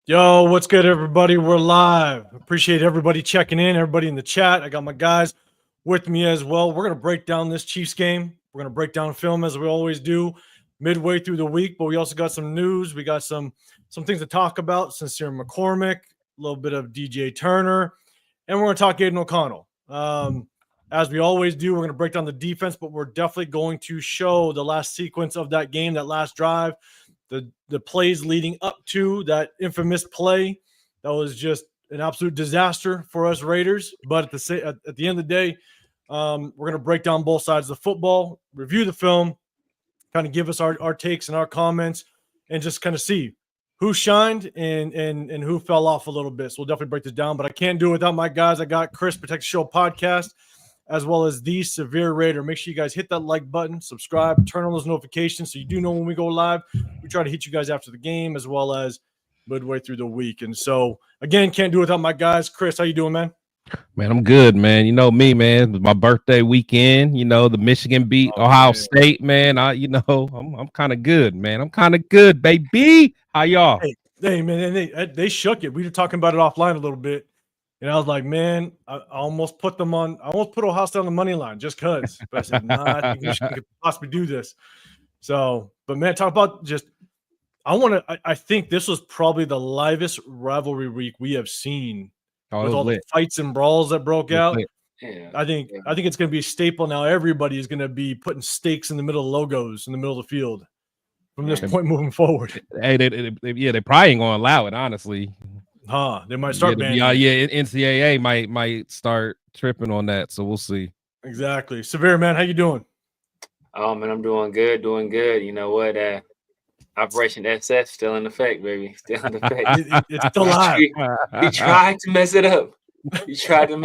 Yo, what's good, everybody? We're live. Appreciate everybody checking in, everybody in the chat. I got my guys with me as well. We're going to break down this Chiefs game. We're going to break down film as we always do midway through the week, but we also got some news. We got some things to talk about. Sincere McCormick, a little bit of DJ Turner, and we're going to talk Aiden O'Connell. As we always do, we're going to break down the defense, but we're definitely going to show the last sequence of that game, that last drive, the plays leading up to that infamous play that was just an absolute disaster for us Raiders. But at the end of the day, we're going to break down both sides of the football, review the film, kind of give us our takes and our comments, and just kind of see who shined and who fell off a little bit. So we'll definitely break this down, but I can't do it without my guys. I got Chris, Protect the Show podcast, as well as the Severe Raider. Make sure you guys hit that like button, subscribe, turn on those notifications so you do know when we go live. We try to hit you guys after the game as well as midway through the week. And so, again, can't do it without my guys. Chris, how you doing, man? Man, I'm good, man. You know me, man. It was my birthday weekend. You know, the Michigan beat Ohio State, man. I'm kind of good, man. I'm kind of good, baby. How y'all? Hey, man, they shook it. We were talking about it offline a little bit. And I was like, man, I almost put Ohio State on the money line just because. But I said, nah, I think Michigan could possibly do this. So, but man, talk about I think this was probably the livest rivalry week we have seen with all the fights and brawls that broke out. Yeah. I think it's going to be a staple now. Everybody is going to be putting stakes in the middle of logos in the middle of the field from this point moving forward. Hey, they probably ain't gonna allow it, honestly. They might start banning. NCAA might start tripping on that, so we'll see. Exactly. Severe, man, how you doing? Oh man, I'm doing good. You know what? Operation SS still in effect, baby. Still in effect. It's still live. He tried to mess it up. Couldn't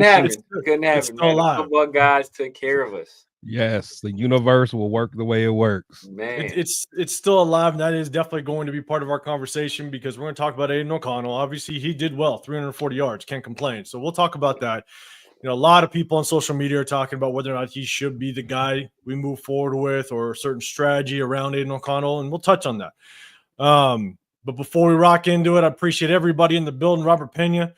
happen. It's still alive. The football guys took care of us. Yes, the universe will work the way it works. Man, it's still alive, and that is definitely going to be part of our conversation because we're going to talk about Aiden O'Connell. Obviously, he did well, 340 yards, can't complain. So we'll talk about that. You know, a lot of people on social media are talking about whether or not he should be the guy we move forward with or a certain strategy around Aiden O'Connell, and we'll touch on that. But before we rock into it, I appreciate everybody in the building. Robert Pena,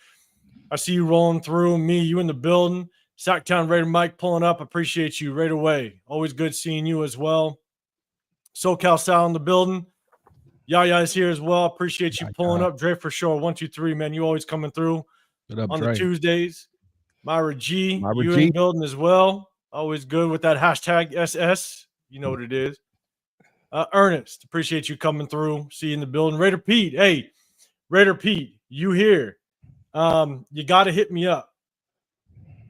I see you rolling through. Me, you in the building. Sacktown Raider Mike pulling up. Appreciate you right away. Always good seeing you as well. SoCal Sal in the building. Yaya's here as well. Appreciate you pulling up. Dre for sure. 1, 2, 3, man. You always coming through on the Tuesdays. Myra G, you in the building as well. Always good with that hashtag SS. You know what it is. Ernest, appreciate you coming through. See you in the building. Raider Pete. Hey, Raider Pete, you here. You got to hit me up.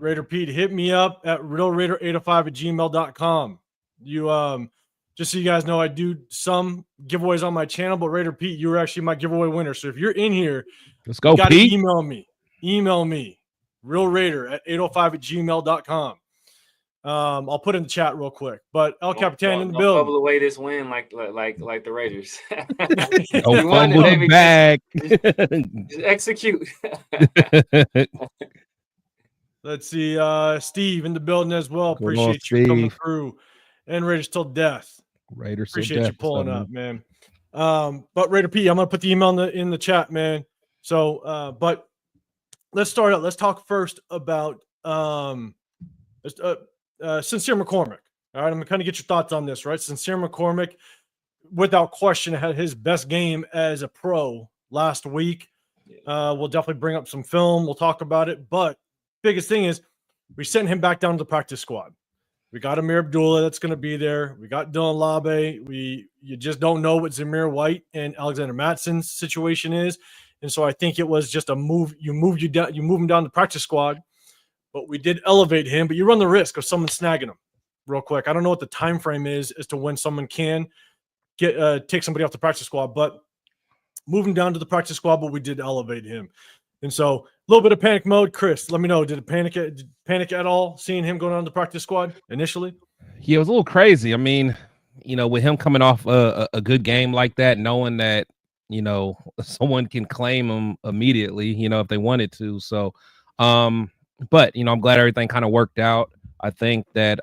Raider Pete, hit me up at realraider805@gmail.com. You just so you guys know, I do some giveaways on my channel, but Raider Pete, you were actually my giveaway winner. So if you're in here, let's go, you Pete. Email me, realraider@805@gmail.com. I'll put in the chat real quick. But El Capitan in the building. Fumble away this win like the Raiders. Don't fumble back. Just execute. Let's see. Steve in the building as well. Appreciate you coming through. And Raiders till death. Appreciate you pulling up, man. But Raider P, I'm gonna put the email in the chat, man. So, but let's start out. Let's talk first about Sincere McCormick. All right, I'm gonna kind of get your thoughts on this, right? Sincere McCormick, without question, had his best game as a pro last week. We'll definitely bring up some film. We'll talk about it, but biggest thing is we sent him back down to the practice squad. We got Amir Abdullah that's going to be there. We got Dylan Labe. You just don't know what Zamir White and Alexander Matteson's situation is, and so I think it was just a move. You move him down to the practice squad, but we did elevate him. But you run the risk of someone snagging him real quick. I don't know what the time frame is as to when someone can take somebody off the practice squad, but move him down to the practice squad. But we did elevate him. And so a little bit of panic mode. Chris, let me know. Did it panic at all seeing him going on the practice squad initially? Yeah, it was a little crazy. I mean, you know, with him coming off a good game like that, knowing that, you know, someone can claim him immediately, you know, if they wanted to. So, but, you know, I'm glad everything kind of worked out. I think that,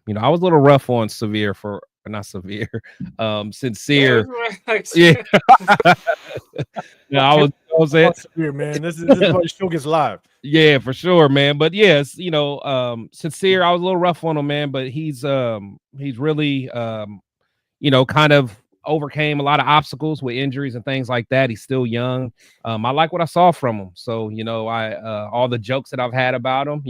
you know, I was a little rough on Severe for not severe. Sincere. Yeah. Yeah, I was saying, Severe, man. This is why the show gets live. yeah, for sure, man. But yes, Sincere, I was a little rough on him, man, but he's really kind of overcame a lot of obstacles with injuries and things like that. He's still young. I like what I saw from him. So, all the jokes that I've had about him,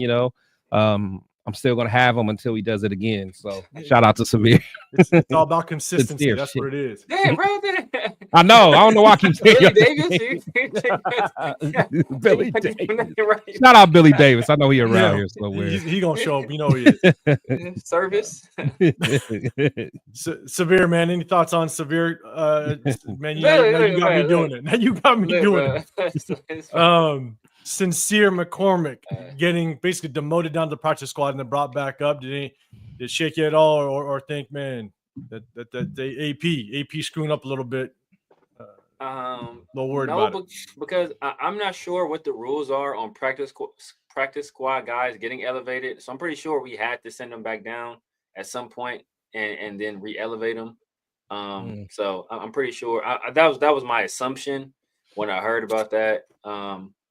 I'm still gonna have him until he does it again. So shout out to Severe. It's all about consistency. Sincere, That's shit. what it is. Yeah, bro. I know. I don't know why I keep saying Billy Davis. Billy Davis. Shout out Billy Davis. I know he around here somewhere. He gonna show up. You know he is. Service. Severe, man. Any thoughts on Severe? Man, you got me doing it. Now you got me doing it. Sincere McCormick getting basically demoted down to the practice squad and then brought back up. Did it shake you at all, or think, man, that the AP screwing up a little bit? No word about it. Because I'm not sure what the rules are on practice squad guys getting elevated. So I'm pretty sure we had to send them back down at some point and then re-elevate them. So I'm pretty sure that was my assumption when I heard about that.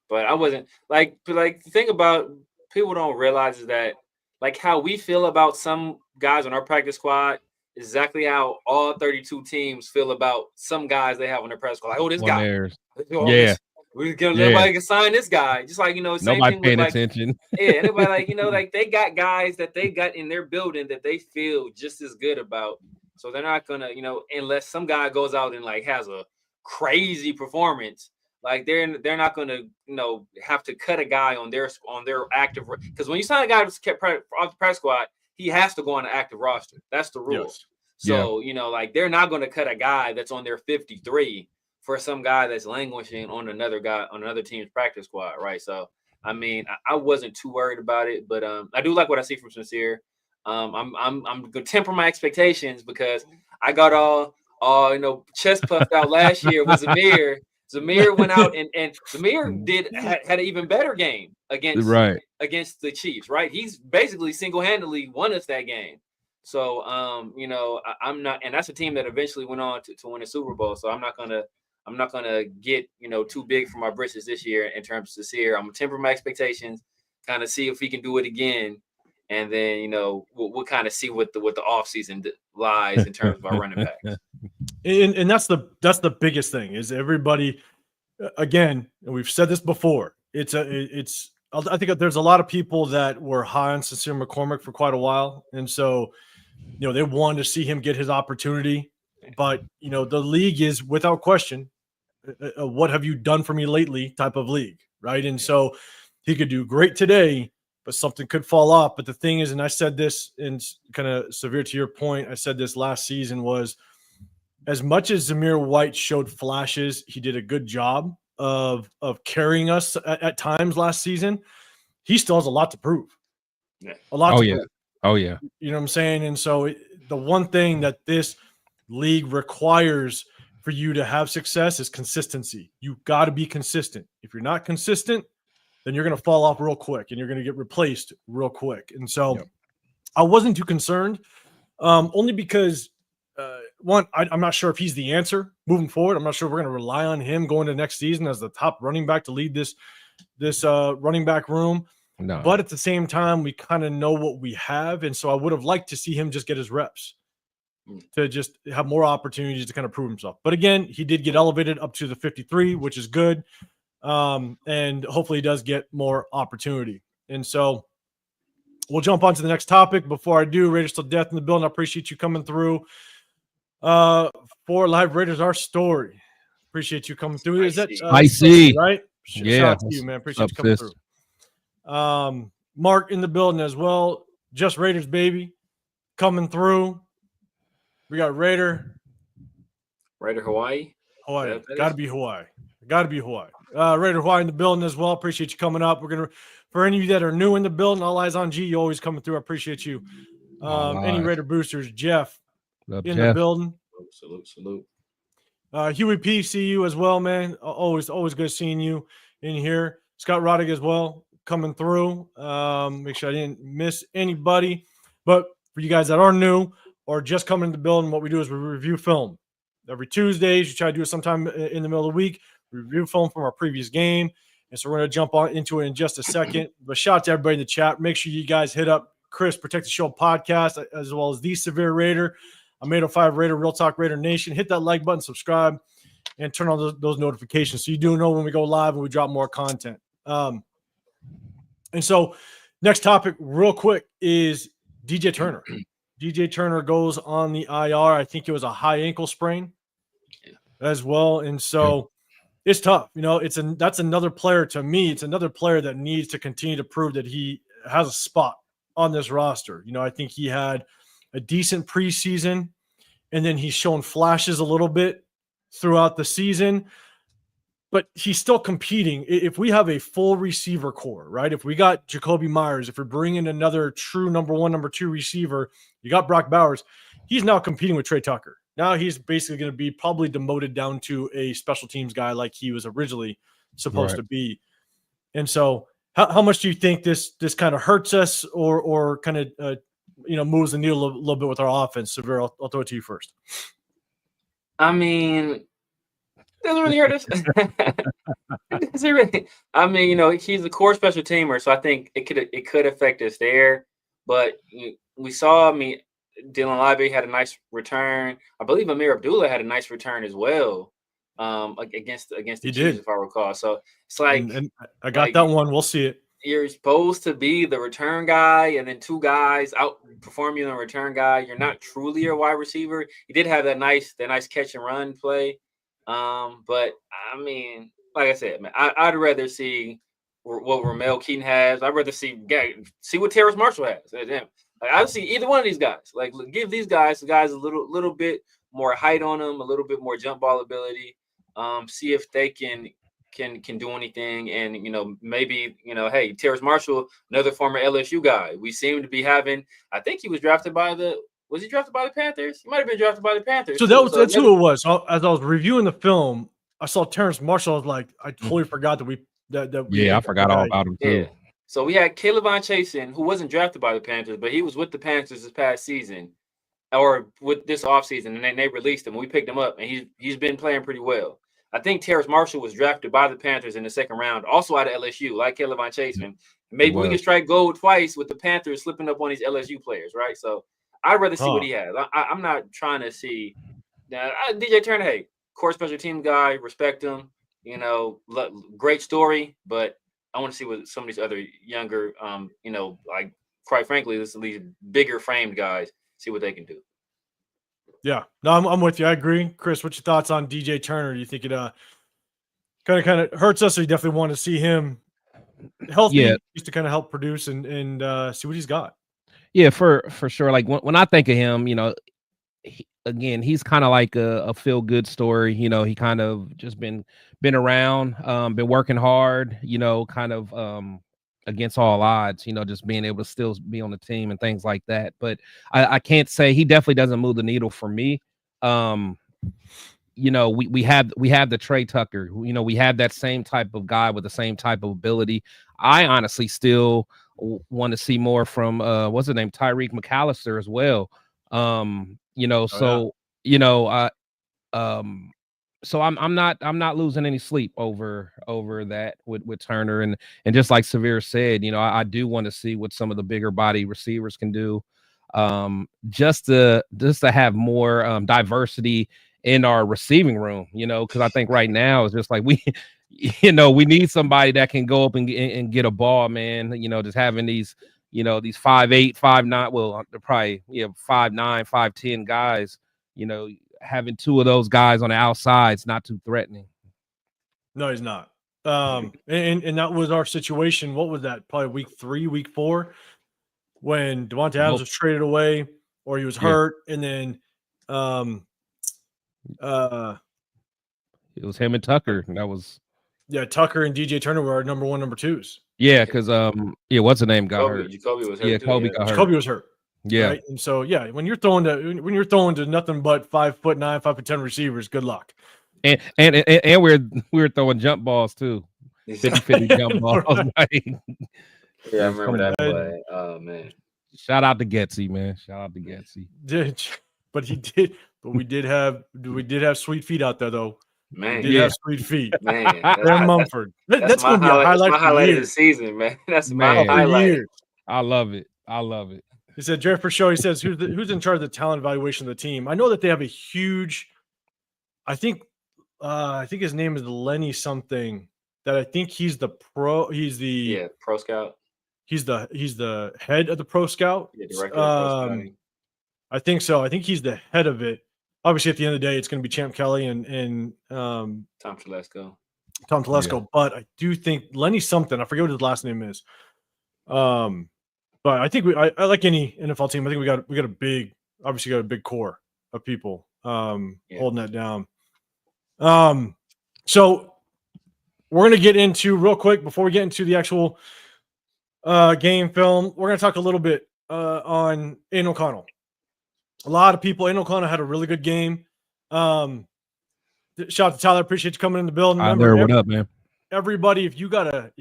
But I wasn't like the thing about people don't realize is that like how we feel about some guys on our practice squad is exactly how all 32 teams feel about some guys they have on their practice squad. Like, oh, this guy. We're gonna nobody can sign this guy. Just like, same nobody thing paying with, attention. Yeah, anybody like they got guys that they got in their building that they feel just as good about. So they're not gonna, unless some guy goes out and like has a crazy performance. Like they're not going to have to cut a guy on their active, because when you sign a guy who's kept off the practice squad, he has to go on the active roster. That's the rule. Yes. So like they're not going to cut a guy that's on their 53 for some guy that's languishing on another team's practice squad, right? So I mean, I wasn't too worried about it, but I do like what I see from Sincere. I'm gonna temper my expectations because I got all chest puffed out last year with Zamir. Zamir went out and Zamir had an even better game against the Chiefs, right? He's basically single-handedly won us that game. So I'm not, and that's a team that eventually went on to win a Super Bowl. So I'm not gonna get too big for my britches this year in terms of Sincere. I'm gonna temper my expectations, kind of see if he can do it again, and then we'll kind of see what the offseason lies in terms of our running backs. And that's the biggest thing is everybody, again, and we've said this before. I think there's a lot of people that were high on Sincere McCormick for quite a while, and so they wanted to see him get his opportunity. But the league is without question, what have you done for me lately type of league, right? And so he could do great today, but something could fall off. But the thing is, and I said this, and kind of Severe to your point, I said this last season was, as much as Zamir White showed flashes, he did a good job of carrying us at times last season. He still has a lot to prove. Yeah. A lot to prove. Oh, yeah. You know what I'm saying? And so the one thing that this league requires for you to have success is consistency. You got to be consistent. If you're not consistent, then you're going to fall off real quick and you're going to get replaced real quick. And so I wasn't too concerned, only because one, I'm not sure if he's the answer moving forward. I'm not sure we're going to rely on him going to next season as the top running back to lead this running back room. No. But at the same time, we kind of know what we have. And so I would have liked to see him just get his reps to just have more opportunities to kind of prove himself. But again, he did get elevated up to the 53, which is good. And hopefully he does get more opportunity. And so we'll jump on to the next topic. Before I do, Raiders Till Death in the building. I appreciate you coming through. For Live Raiders, our story. Appreciate you coming through. Is that I see, right? Yeah, shout out to you, man. Appreciate you coming through. Mark in the building as well. Just Raiders, baby, coming through. We got Raider Hawaii. Got to be Hawaii. Raider Hawaii in the building as well. Appreciate you coming up. We're gonna, for any of you that are new in the building, all eyes on G. You always coming through. I appreciate you. Any Raider boosters, Jeff. The building. Salute. Huey P, see you as well, man. Always good seeing you in here. Scott Roddick as well, coming through. Make sure I didn't miss anybody. But for you guys that are new, or just coming to the building, what we do is we review film. Every Tuesdays, you try to do it sometime in the middle of the week. We review film from our previous game. And so we're going to jump on into it in just a second. But shout out to everybody in the chat. Make sure you guys hit up Chris Protect the Show podcast, as well as The Severe Raider, I'm 805 Raider, Real Talk Raider Nation. Hit that like button, subscribe, and turn on those notifications so you do know when we go live and we drop more content. And so next topic real quick is DJ Turner. DJ Turner goes on the IR. I think it was a high ankle sprain as well. And so it's tough. You know, that's another player to me. It's another player that needs to continue to prove that he has a spot on this roster. You know, I think he had a decent preseason, and then he's shown flashes a little bit throughout the season, but he's still competing. If we have a full receiver core, right? If we got Jacoby Myers, if we're bringing another true number 1, number 2 receiver, you got Brock Bowers, he's now competing with Trey Tucker. Now he's basically going to be probably demoted down to a special teams guy like he was originally supposed to be. And so how much do you think this kind of hurts us or kind of, moves the needle a little bit with our offense? Severe, I'll throw it to you first. I mean, doesn't really hurt us. Really? I mean, you know, he's a core special teamer, so I think it could affect us there. But we saw, Dylan Library had a nice return. I believe Amir Abdullah had a nice return as well, against the Chiefs, if I recall. So it's like, and I got that one. We'll see it. You're supposed to be the return guy, and then 2 guys outperform you in the return guy. You're not truly a wide receiver. He did have that nice catch and run play. But I mean, like I said, man, I'd rather see what Ramel Keaton has. I'd rather see what Terrace Marshall has. I'd see either one of these guys. Like, give these guys a little bit more height on them, a little bit more jump ball ability. See if they can do anything. And, maybe, hey, Terrace Marshall, another former LSU guy. We seem to be having, I think he was drafted by the Panthers? He might have been drafted by the Panthers. So that's who it was. So as I was reviewing the film, I saw Terrace Marshall. I was like, I totally forgot that we I forgot all about him too. Yeah. So we had Caleb Chasen, who wasn't drafted by the Panthers, but he was with the Panthers this past season, or with this offseason, and then they released him. We picked him up, and he's been playing pretty well. I think Terrace Marshall was drafted by the Panthers in the second round, also out of LSU, like Caleb Chasen. Maybe we can strike gold twice with the Panthers slipping up on these LSU players, right? So I'd rather see what he has. I'm not trying to see DJ Turner. Hey, core special team guy, respect him. Great story, but I want to see what some of these other younger, like, quite frankly, these bigger framed guys, see what they can do. Yeah, no, I'm with you. I agree. Chris, what's your thoughts on DJ Turner? Do you think it kind of hurts us, or you definitely want to see him healthy just to kind of help produce and see what he's got? Yeah, for sure. Like when I think of him, he's kind of like a feel good story. He kind of just been around, been working hard, kind of against all odds, just being able to still be on the team and things like that. But I can't say he definitely doesn't move the needle for me. We have the Trey Tucker, we have that same type of guy with the same type of ability. I honestly still want to see more from what's his name, Tyreek McAllister as well. So I'm not losing any sleep over that with Turner, and just like Severe said, I do want to see what some of the bigger body receivers can do, just to have more diversity in our receiving room, because I think right now it's just like we need somebody that can go up and get a ball, man. Just having these 5'8", 5'9", well, they're probably 5'9", 5'10" guys, having 2 of those guys on the outside is not too threatening. No, he's not. And that was our situation. What was that? Probably week 3, week 4, when Devontae Adams was traded away or he was hurt, and then it was him and Tucker. And that was Tucker and DJ Turner were our number 1, number 2s. Yeah, because what's the name got hurt? Jacoby was hurt. Yeah, Kobe got hurt. Jacoby was hurt. Yeah. Right? And so when you're throwing to nothing but 5'9", 5'10" receivers, good luck. And we were throwing jump balls too. 50-50 jump balls. Yeah, I remember that play. Oh man. Shout out to Getsy, man. Shout out to Getsy. But we did have sweet feet out there though. Man, we did have sweet feet. Man, Aaron Mumford. That's going to be a highlight. That's my highlight of the years. season, man. That's Man. my highlight. Years. I love it. I love it. He said, Jared for show. He says, who's in charge of the talent evaluation of the team? I know that they have a huge. I think his name is Lenny something. That I think he's the pro. He's the pro scout. He's the head of the pro scout. Yeah, director of pro scouting. I think so. I think he's the head of it. Obviously, at the end of the day, it's going to be Champ Kelly and Tom Telesco. Yeah. But I do think Lenny something. I forget what his last name is. But I think I like any NFL team. I think we got a big core of people holding that down. So we're going to get into real quick before we get into the actual game film. We're going to talk a little bit on Aiden O'Connell. A lot of people. Aiden O'Connell had a really good game. Shout out to Tyler. Appreciate you coming in the building. Remember, what up, man? Everybody, if you got a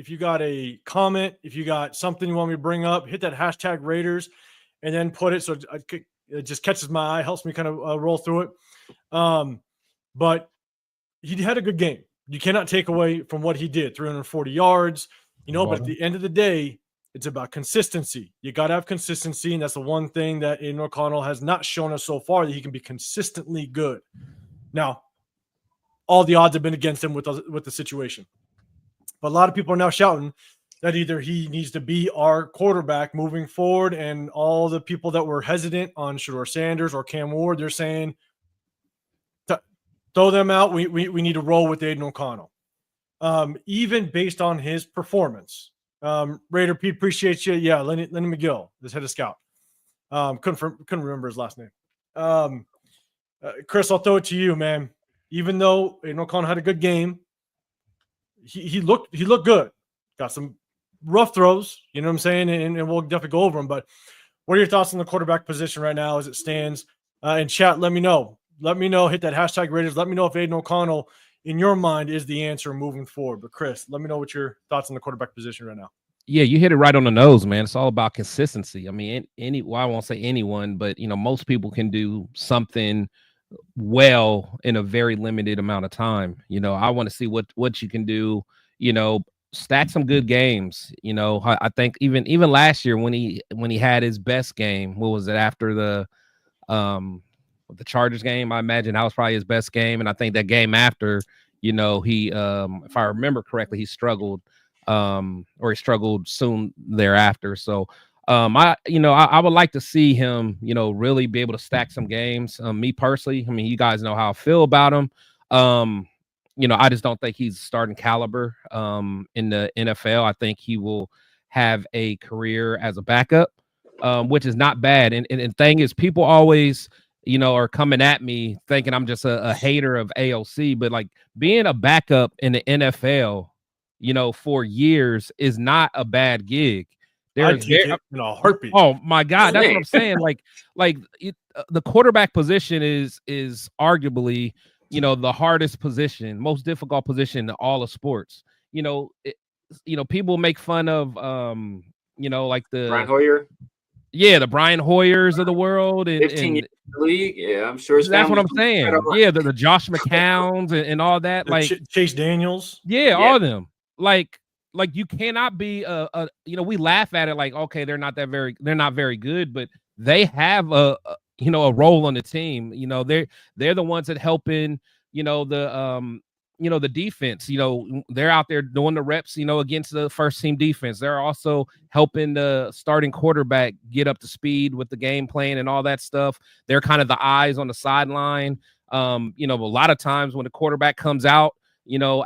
comment, if you got something you want me to bring up, hit that hashtag Raiders and then put it so it just catches my eye, helps me kind of roll through it. But he had a good game. You cannot take away from what he did, 340 yards, but at the end of the day, it's about consistency. You got to have consistency, and that's the one thing that Aiden O'Connell has not shown us so far, that he can be consistently good. Now, all the odds have been against him with the situation. But a lot of people are now shouting that either he needs to be our quarterback moving forward, and all the people that were hesitant on Shedeur Sanders or Cam Ward, they're saying, throw them out. We need to roll with Aiden O'Connell. Even based on his performance. Raider Pete, appreciate you. Yeah, Lenny McGill, this head of scout. Couldn't remember his last name. Chris, I'll throw it to you, man. Even though Aiden O'Connell had a good game, he looked good. Got some rough throws, you know what I'm saying? And we'll definitely go over them. But what are your thoughts on the quarterback position right now as it stands? In chat, let me know. Hit that hashtag Raiders. Let me know if Aiden O'Connell, in your mind, is the answer moving forward. But Chris, let me know what your thoughts on the quarterback position right now. Yeah, you hit it right on the nose, man. It's all about consistency. I mean, I won't say anyone, but most people can do something well in a very limited amount of time. I want to see what you can do, stack some good games. I think even last year when he had his best game, what was it, after the Chargers game? I imagine that was probably his best game. And I think that game after, he if I remember correctly, he struggled or he struggled soon thereafter. So I would like to see him, really be able to stack some games. Me personally, I mean, you guys know how I feel about him. I just don't think he's starting caliber in the NFL. I think he will have a career as a backup, which is not bad. And thing is, people always, are coming at me thinking I'm just a hater of AOC, but like being a backup in the NFL, for years is not a bad gig. I take it in a heartbeat. Oh my God, that's what I'm saying. The quarterback position is arguably, the hardest position, most difficult position in all of sports. People make fun of, like the Brian Hoyer. Yeah, the Brian Hoyers of the world, and 15 years in the league. Yeah, I'm sure that's what I'm saying. Yeah, the Josh McCowns and all that, like Chase Daniels. Yeah, all of them. Like you cannot be we laugh at it like, okay, they're not very good, but they have a role on the team. They're the ones that helping, the defense. They're out there doing the reps, against the first team defense. They're also helping the starting quarterback get up to speed with the game plan and all that stuff. They're kind of the eyes on the sideline. A lot of times when the quarterback comes out,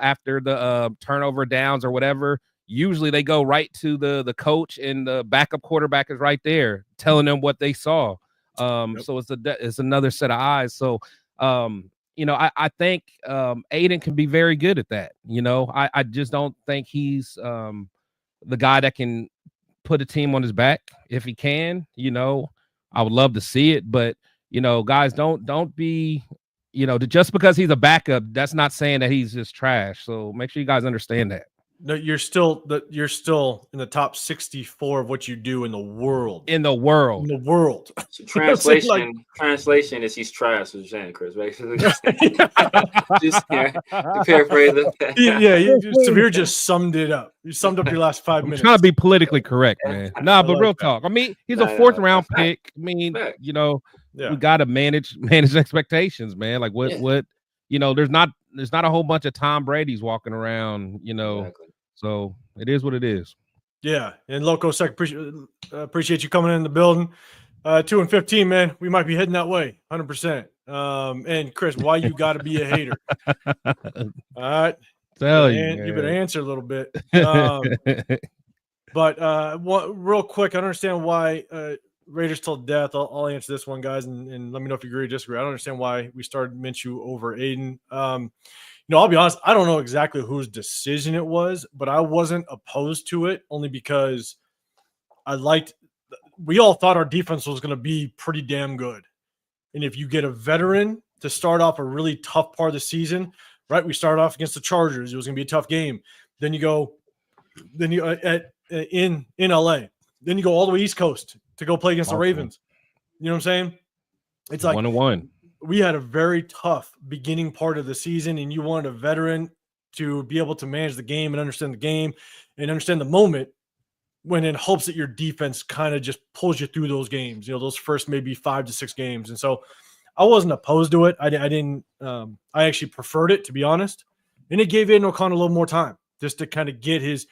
after the turnover downs or whatever, usually they go right to the coach, and the backup quarterback is right there telling them what they saw. So it's another set of eyes. So, I think Aiden can be very good at that. I just don't think he's the guy that can put a team on his back. If he can, I would love to see it. But, guys, don't be, just because he's a backup, that's not saying that he's just trash. So make sure you guys understand that. No, you're still in the top 64 of what you do in the world. In the world. So translation is he's trash. What you're saying, Chris? Right? Just to paraphrase that. Samir just summed it up. You summed up your last 5 minutes. I'm trying to be politically correct, man. Nah, but real talk. I mean, he's a fourth round pick. I mean, we gotta manage expectations, man. Like what there's not a whole bunch of Tom Brady's walking around, Exactly. So it is what it is. Yeah, and Loco Sec, appreciate you coming in the building. 2-15, man. We might be heading that way, 100%. And Chris, why you got to be a hater? All right, you better answer a little bit. But real quick, I don't understand why Raiders till death. I'll answer this one, guys, and let me know if you agree or disagree. I don't understand why we started Minshew over Aiden. I'll be honest, I don't know exactly whose decision it was, but I wasn't opposed to it only because we all thought our defense was going to be pretty damn good. And if you get a veteran to start off a really tough part of the season, right? We started off against the Chargers. It was going to be a tough game. Then you go in LA. Then you go all the way East Coast to go play against the Ravens. You know what I'm saying? It's like 1-1. We had a very tough beginning part of the season, and you wanted a veteran to be able to manage the game and understand the game and understand the moment, when in hopes that your defense kind of just pulls you through those games, those first maybe 5 to 6 games. And so I wasn't opposed to it. I actually preferred it, to be honest. And it gave Aiden O'Connell a little more time just to kind of get his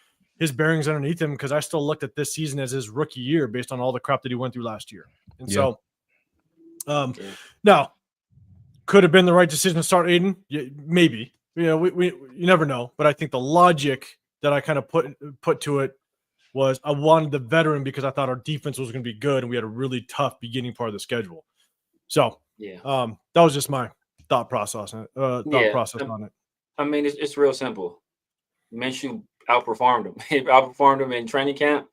bearings underneath him, because I still looked at this season as his rookie year based on all the crap that he went through last year. And so now, could have been the right decision to start Aiden? Yeah, maybe. You never know. But I think the logic that I kind of put to it was I wanted the veteran because I thought our defense was going to be good and we had a really tough beginning part of the schedule. So that was just my thought process on it. I mean, it's real simple. Minshew outperformed him. He outperformed him in training camp,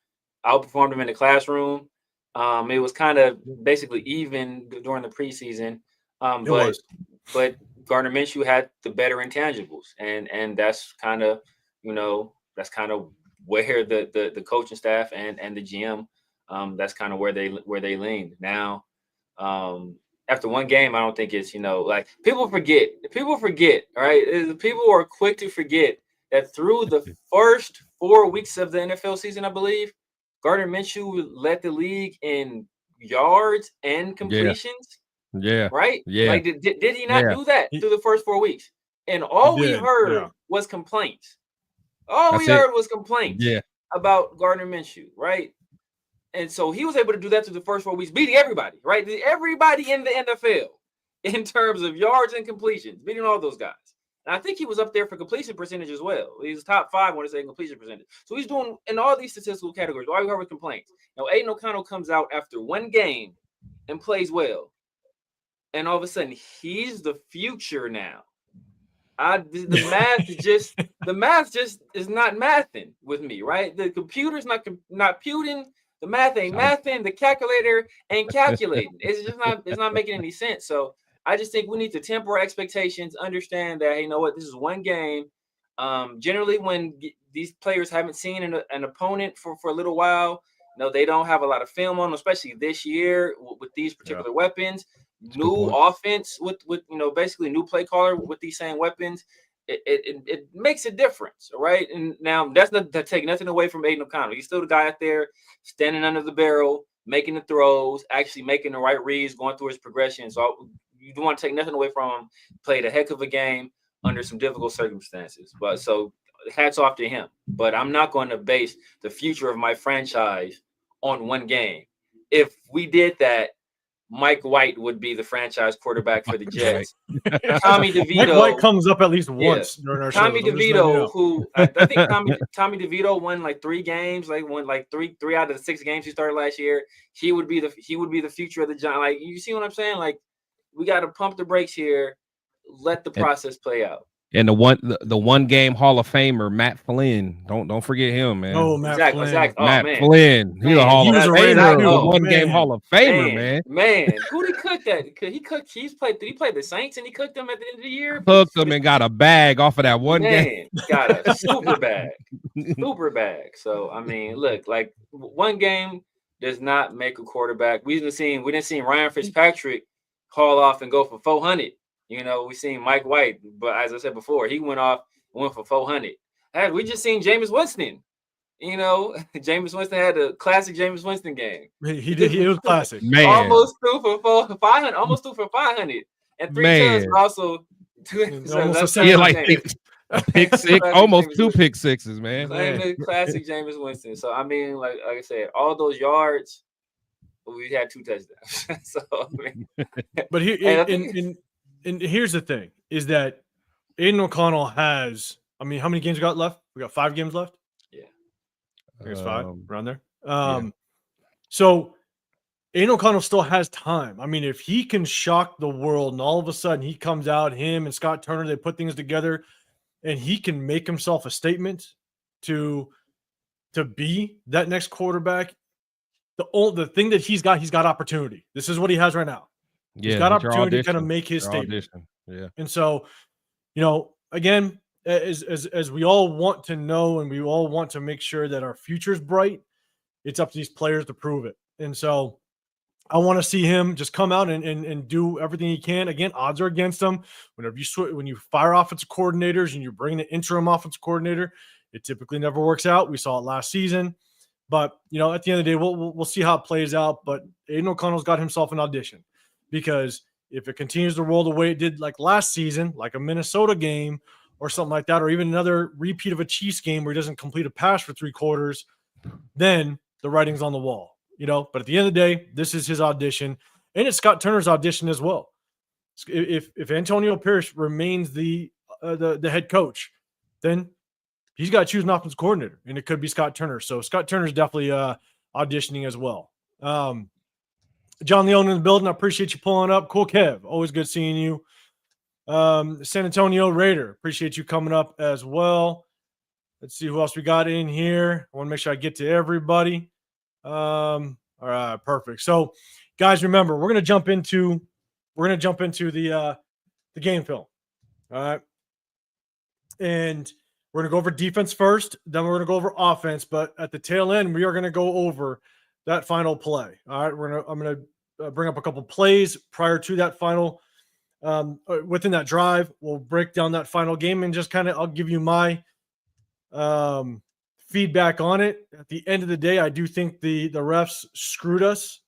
outperformed him in the classroom. It was kind of basically even during the preseason. But Gardner Minshew had the better intangibles, and that's kind of where the coaching staff and the GM, that's kind of where they leaned. Now, after one game, I don't think it's like people forget. All right, people are quick to forget that through the first 4 weeks of the NFL season, I believe Gardner Minshew led the league in yards and completions. Yeah. Right? Yeah. Like, did he not do that through the first 4 weeks? And all we heard was complaints. All we heard was complaints about Gardner Minshew, right? And so he was able to do that through the first 4 weeks, beating everybody, right? Everybody in the NFL in terms of yards and completions, beating all those guys. And I think he was up there for completion percentage as well. He's top 5, I want to say, completion percentage. So he's doing in all these statistical categories. All we heard was complaints. Now, Aiden O'Connell comes out after one game and plays well. And all of a sudden, he's the future now. The math just is not mathing with me, right? The computer's not puting. The math ain't mathing. The calculator ain't calculating. It's not making any sense. So I just think we need to temper our expectations, understand that, hey, you know what, this is one game. Generally, when these players haven't seen an opponent for a little while, they don't have a lot of film on them, especially this year with these particular weapons. New offense with basically new play caller with these same weapons, it makes a difference, right? And now that's not to take nothing away from Aiden O'Connell. He's still the guy out there standing under the barrel, making the throws, actually making the right reads, going through his progression. So you don't want to take nothing away from him. Played a heck of a game under some difficult circumstances. But so hats off to him. But I'm not going to base the future of my franchise on one game. If we did that, Mike White would be the franchise quarterback for the Jets. Tommy DeVito. Mike White comes up at least once during our show. Tommy DeVito, who I think Tommy DeVito won like 3 games, won like three out of the 6 games he started last year. He would be the future of the Giants. Like, you see what I'm saying? Like, we got to pump the brakes here, let the process play out. And the one game Hall of Famer, Matt Flynn. Don't forget him, man. Oh, Matt Flynn. Exactly. Oh, Matt man. Flynn. He's a Hall He was of a Raider Famer. too. The Oh, one game man. Hall of Famer, man. Man, who did he cook that? He cooked. Did he play the Saints and he cooked them at the end of the year? Cooked them and got a bag off of that one game. Got a super bag. Super bag. So I mean, look, like one game does not make a quarterback. We didn't see Ryan Fitzpatrick haul off and go for 400. You know, we seen Mike White, but as I said before, he went for 400. We just seen Jameis Winston. You know, Jameis Winston had a classic Jameis Winston game. He did. He was classic. Man. Almost threw for 500. Almost threw for 500 and 3 touchdowns. Also, pick six, almost 2 pick sixes, man. Classic Jameis Winston. So I mean, like I said, all those yards, we had 2 touchdowns. So, I mean, but here, and here's the thing: is that Aiden O'Connell has. I mean, how many games we got left? We got 5 games left. Yeah, I guess 5 around there. So Aiden O'Connell still has time. I mean, if he can shock the world, and all of a sudden he comes out, him and Scott Turner, they put things together, and he can make himself a statement to be that next quarterback. The thing that he's got opportunity. This is what he has right now. He's got opportunity to kind of make his statement. Yeah. And so, you know, again, as we all want to know and we all want to make sure that our future's bright, it's up to these players to prove it. And so I want to see him just come out and do everything he can. Again, odds are against him. When you fire offensive coordinators and you bring the interim offensive coordinator, it typically never works out. We saw it last season. But, you know, at the end of the day, we'll see how it plays out. But Aiden O'Connell's got himself an audition, because if it continues to roll the way it did like last season, like a Minnesota game or something like that, or even another repeat of a Chiefs game where he doesn't complete a pass for 3 quarters, then the writing's on the wall, you know. But at the end of the day, this is his audition, and it's Scott Turner's audition as well. If Antonio Pierce remains the head coach, then he's got to choose an offensive coordinator, and it could be Scott Turner. So Scott Turner's definitely auditioning as well. John Leone in the building. I appreciate you pulling up. Cool Kev. Always good seeing you. San Antonio Raider. Appreciate you coming up as well. Let's see who else we got in here. I want to make sure I get to everybody. All right, perfect. So, guys, remember, we're gonna jump into the game film. All right. And we're going to go over defense first, then we're going to go over offense. But at the tail end, we are going to go over that final play. All right, I'm going to bring up a couple plays prior to that final. Within that drive, we'll break down that final game and just I'll give you my feedback on it. At the end of the day, I do think the refs screwed us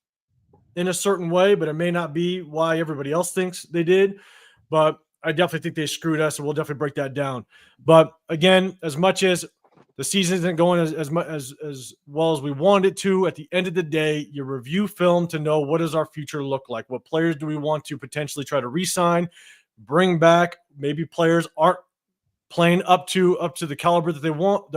in a certain way, but it may not be why everybody else thinks they did. But I definitely think they screwed us, and we'll definitely break that down. But again, as much as the season isn't going as well as we wanted it to, at the end of the day, you review film to know what does our future look like. What players do we want to potentially try to re-sign, bring back? Maybe players aren't playing up to the caliber that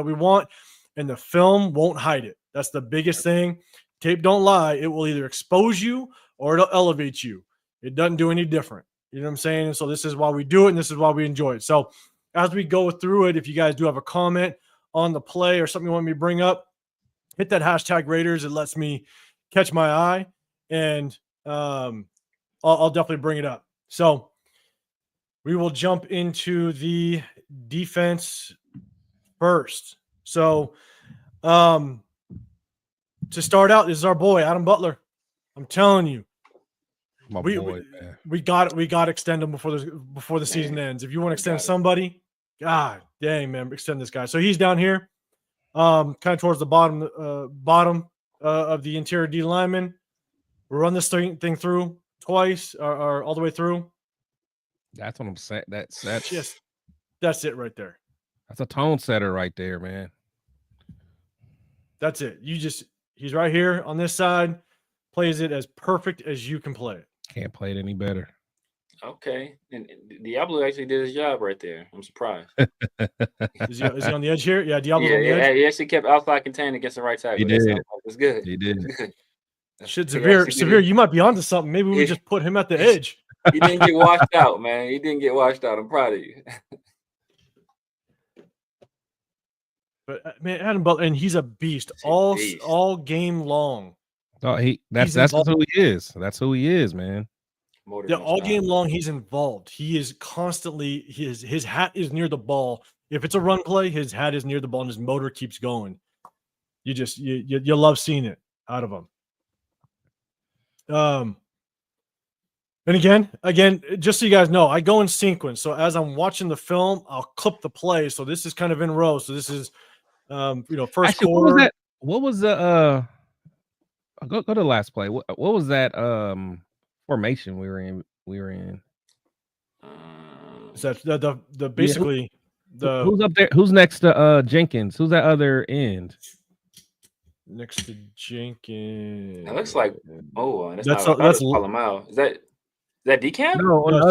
we want, and the film won't hide it. That's the biggest thing. Tape don't lie. It will either expose you or it'll elevate you. It doesn't do any different. You know what I'm saying? And so this is why we do it, and this is why we enjoy it. So as we go through it, if you guys do have a comment on the play or something you want me to bring up, hit that hashtag Raiders. It lets me catch my eye, and I'll definitely bring it up. So we will jump into the defense first. So to start out, this is our boy, Adam Butler. I'm telling you. We got to extend him before the season ends. If you want to extend somebody, God dang, man, extend this guy. So he's down here, kind of towards the bottom of the interior D lineman. We'll run this thing through twice or all the way through. That's what I'm saying. That's it right there. That's a tone setter right there, man. That's it. He's right here on this side, plays it as perfect as you can play it. Can't play it any better. Okay. And Diablo actually did his job right there. I'm surprised. Is he on the edge here? Yeah, Diablo's on the edge. He actually kept outside contained against the right side. He did. It's good. He did. Shit, Severe, you might be onto something. Maybe we just put him at the edge. He didn't get washed out, man. He didn't get washed out. I'm proud of you. But man, Adam Butler, and he's a beast all game long. Oh, that's who he is. That's who he is, man. Yeah, all game long he's involved. He is constantly his hat is near the ball. If it's a run play, his hat is near the ball and his motor keeps going. You love seeing it out of him. And again, just so you guys know, I go in sequence. So as I'm watching the film, I'll clip the play. So this is kind of in row. So this is first Actually, quarter. What was the go to the last play? What was that formation we were in? Is that the basically who's up there? Who's next to Jenkins? Who's that other end? Next to Jenkins. It looks like that's Palomar. Is that DCAM? No, on the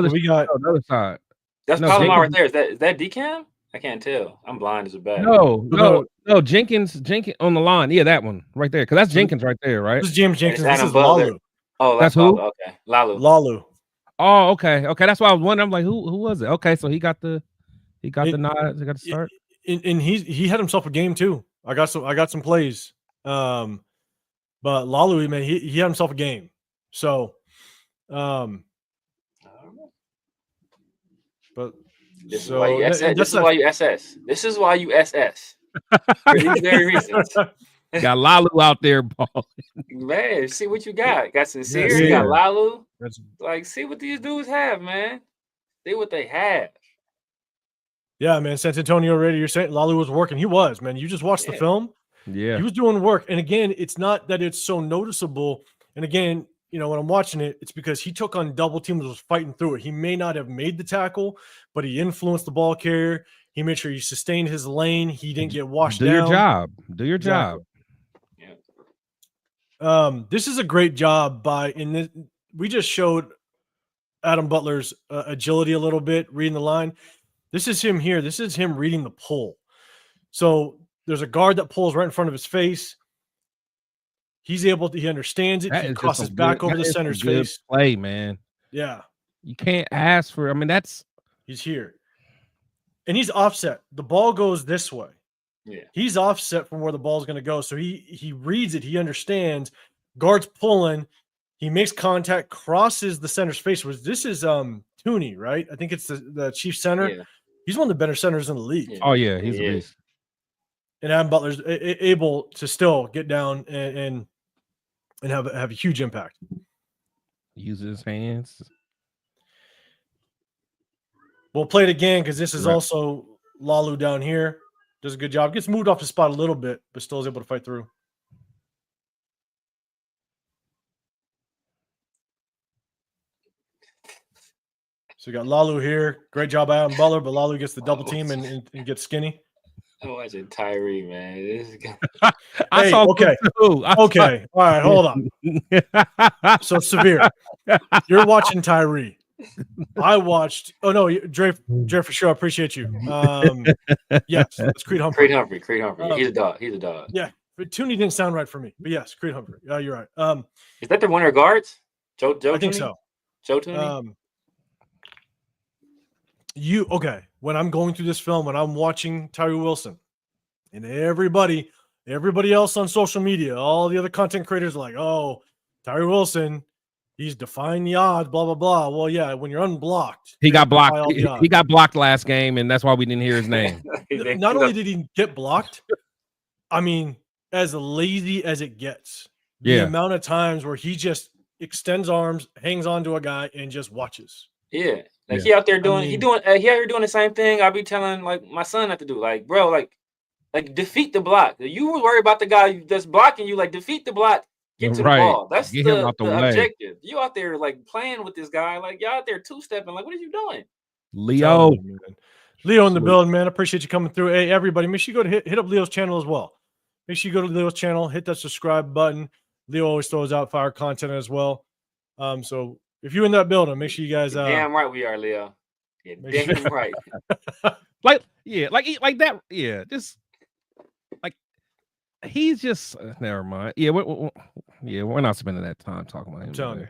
other side. That's Palomar right there. Is that DCAM? I can't tell. I'm blind as a bat. No. Jenkins on the line. Yeah, that one right there. Because that's Jenkins right there, right? This is James Jenkins. This is Lalu. Oh, that's who? Okay, Lalu. Oh, okay. That's why I was wondering. I'm like, who was it? Okay, so he got the nod. He got the start. And he had himself a game too. I got some plays. But Lalu, man, he had himself a game. So, but this is why you SS. This is why you SS. For these very reasons. Got Lalu out there balling. Man, see what you got. Got Sincere, you got Lalu. See what these dudes have, man. See what they have. Yeah, man. San Antonio Raiders, you're saying Lalu was working. He was, man. You just watched the film. Yeah. He was doing work. And again, it's not that it's so noticeable. And again, when I'm watching it, it's because he took on double teams, was fighting through it. He may not have made the tackle, but he influenced the ball carrier. He made sure he sustained his lane. He didn't get washed down. Do your job. Yeah. This is a great job we just showed Adam Butler's agility a little bit, reading the line. This is him here. This is him reading the pull. So there's a guard that pulls right in front of his face. He understands it. He crosses back over the center's face. Play, man. Yeah. You can't ask for, he's here. And he's offset. The ball goes this way. Yeah. He's offset from where the ball is going to go. So he reads it. He understands. Guard's pulling. He makes contact, crosses the center's face. This is Tooney, right? I think it's the chief center. Yeah. He's one of the better centers in the league. Yeah. Oh, yeah. He's a beast. And Adam Butler's able to still get down and have a huge impact. Use his hands. We'll play it again because this is also Lalu down here. Does a good job. Gets moved off the spot a little bit, but still is able to fight through. So you got Lalu here. Great job by Adam Butler, but Lalu gets the double team and gets skinny. I'm watching Tyree, man. This guy. Okay. All right, hold on. So Severe, you're watching Tyree. I watched. Oh no, Dre for sure. I appreciate you. Yes, it's Creed Humphrey. Creed Humphrey. He's a dog. Yeah, but Tooney didn't sound right for me. But yes, Creed Humphrey. You're right. Is that the winner guards? Joe I think so. Joe Tooney. When I'm going through this film, when I'm watching Tyree Wilson, and everybody else on social media, all the other content creators are like, oh, Tyree Wilson, he's defying the odds, blah, blah, blah. Well, yeah, when you're unblocked. He got blocked. He got blocked last game, and that's why we didn't hear his name. Not only did he get blocked, as lazy as it gets. The amount of times where he just extends arms, hangs on to a guy, and just watches. Yeah. He out there doing he out here doing the same thing I be telling my son not to do. Like, bro, like defeat the block. You were worried about the guy that's blocking you, defeat the block, get to the ball. That's the objective. You out there playing with this guy, y'all out there two-stepping, what are you doing? Leo in the building, man. I appreciate you coming through. Hey, everybody, make sure you go to hit up Leo's channel as well. Make sure you go to Leo's channel, hit that subscribe button. Leo always throws out fire content as well. So if you're in that building, make sure you guys. Damn right we are, Leo. Yeah, damn right. Like that. Yeah, just he's just never mind. Yeah, we're not spending that time talking about him.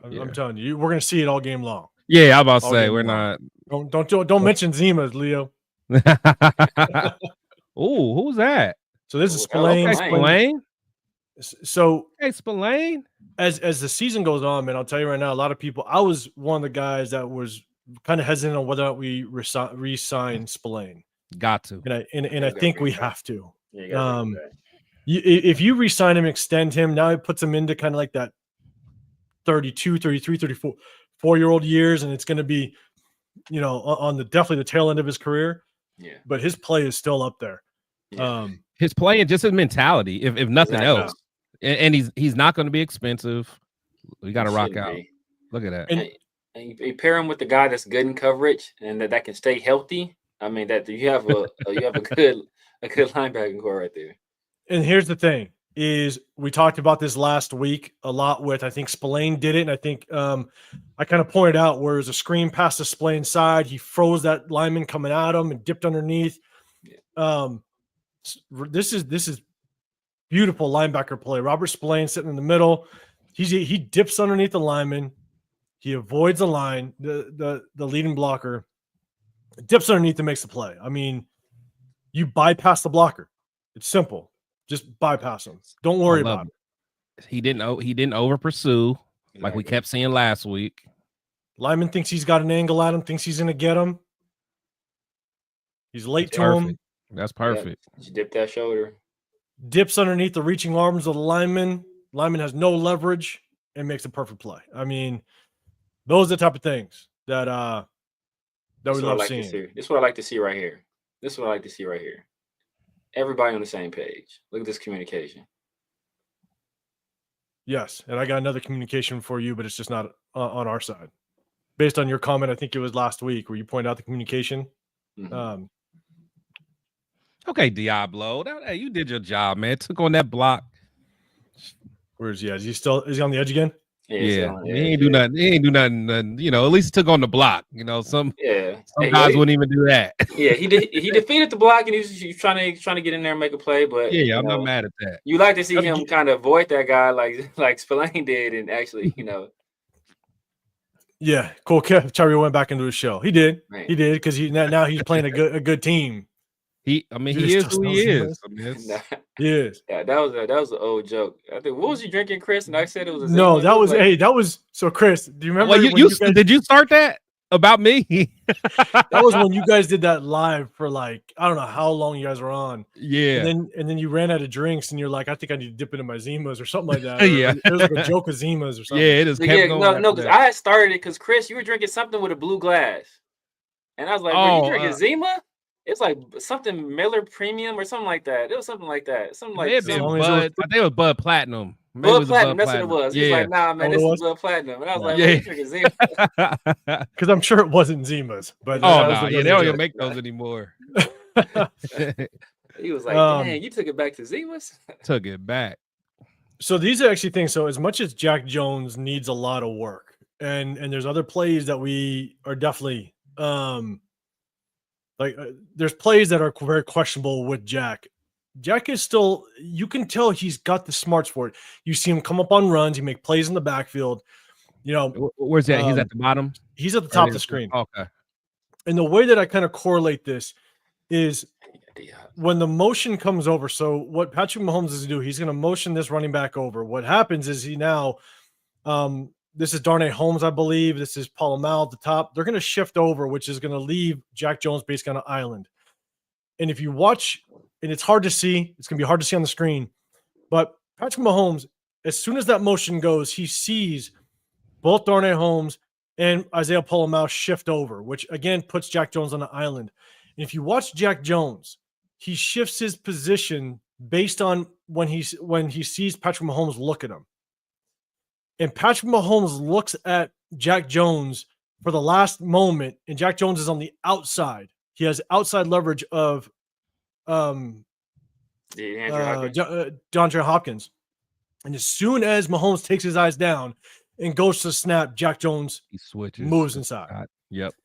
I'm telling you, we're gonna see it all game long. Yeah, I'm about to say we're not. Don't mention Zimas, Leo. Oh, who's that? So this is Okay, Spillane. Spillane. So Hey, Spillane. as the season goes on, man, I'll tell you right now, a lot of people. I was one of the guys that was kind of hesitant on whether or not we re-sign Spillane, Got to. and I think we have to. Yeah, you gotta bring him back. If you re-sign him, extend him, now it puts him into kind of like that 32, 33, 34 4-year-old years, and it's going to be, on the definitely the tail end of his career. Yeah, but his play is still up there. Yeah. His play and just his mentality, if nothing Exactly. else, and he's not going to be expensive. We got to rock out. be. Look at that. And you pair him with the guy that's good in coverage and that can stay healthy. I mean, that you have a good linebacking core right there. And here's the thing: is we talked about this last week a lot with, I think Spillane did it, and I think I kind of pointed out where it was a screen past the Spillane side, he froze that lineman coming at him and dipped underneath. Yeah. This is beautiful linebacker play. Robert Spillane sitting in the middle. He dips underneath the lineman. He avoids the line, the leading blocker, dips underneath and makes the play. I mean, you bypass the blocker. It's simple. Just bypass him. Don't worry about it. He didn't over pursue like we kept seeing last week. Lyman thinks he's got an angle at him, thinks he's going to get him. He's late to him. That's perfect. Yeah, you dip that shoulder. Dips underneath the reaching arms of the lineman. Lineman has no leverage and makes a perfect play. I mean, those are the type of things that we love seeing. This is what I like to see right here. Everybody on the same page. Look at this communication. Yes, and I got another communication for you, but it's just not on our side. Based on your comment, I think it was last week where you pointed out the communication. Mm-hmm. Okay, Diablo. Hey, you did your job, man. Took on that block. Where's he? Is he on the edge again? Yeah. He ain't do nothing. He ain't do nothing. At least he took on the block. Some guys wouldn't even do that. Yeah, he defeated the block and he was trying to get in there and make a play. But I'm not mad at that. You like to see him kind of avoid that guy like Spillane did, and actually, Yeah, cool. Terry went back into his shell. He did. Man. He did because now he's playing a good team. He is who he is. He is. Yeah, that was an old joke. I think, what was you drinking, Chris? And I said it was no. That was so. Chris, do you remember? Well, did you start that about me? That was when you guys did that live for I don't know how long you guys were on. Yeah. And then you ran out of drinks and you're like, I think I need to dip into my Zimas or something like that. Yeah. It was like a joke of Zimas or something. Yeah, it is. No, because I had started it because Chris, you were drinking something with a blue glass, and I was like, "Bro, you drinking Zima?" It's like something Miller Premium or something like that. It was something like that. Something like I think it was Bud Platinum. Bud Platinum, that's what it was. He's like, nah, man, this is Bud Platinum. And I was like, you drinking Zima? Because I'm sure it wasn't Zimas. But they don't even make those anymore. He was like, dang, you took it back to Zimas? Took it back. So these are actually things. So as much as Jack Jones needs a lot of work, and there's other plays that we are definitely there's plays that are very questionable with Jack. Jack is still, you can tell he's got the smarts for it. You see him come up on runs, he make plays in the backfield. Where's that? He's at the bottom. He's at the top of the screen. Okay. And the way that I kind of correlate this is when the motion comes over. So what Patrick Mahomes is do, he's going to motion this running back over. What happens is he now, this is Darnay Holmes, I believe. This is Paul Mal at the top. They're going to shift over, which is going to leave Jack Jones basically on an island. And if you watch, and it's hard to see, it's going to be hard to see on the screen, but Patrick Mahomes, as soon as that motion goes, he sees both Darnay Holmes and Isaiah Paul shift over, which again puts Jack Jones on an island. And if you watch Jack Jones, he shifts his position based on when he sees Patrick Mahomes look at him. And Patrick Mahomes looks at Jack Jones for the last moment, and Jack Jones is on the outside. He has outside leverage of DeAndre Hopkins. And as soon as Mahomes takes his eyes down and goes to snap, Jack Jones moves inside. Yep.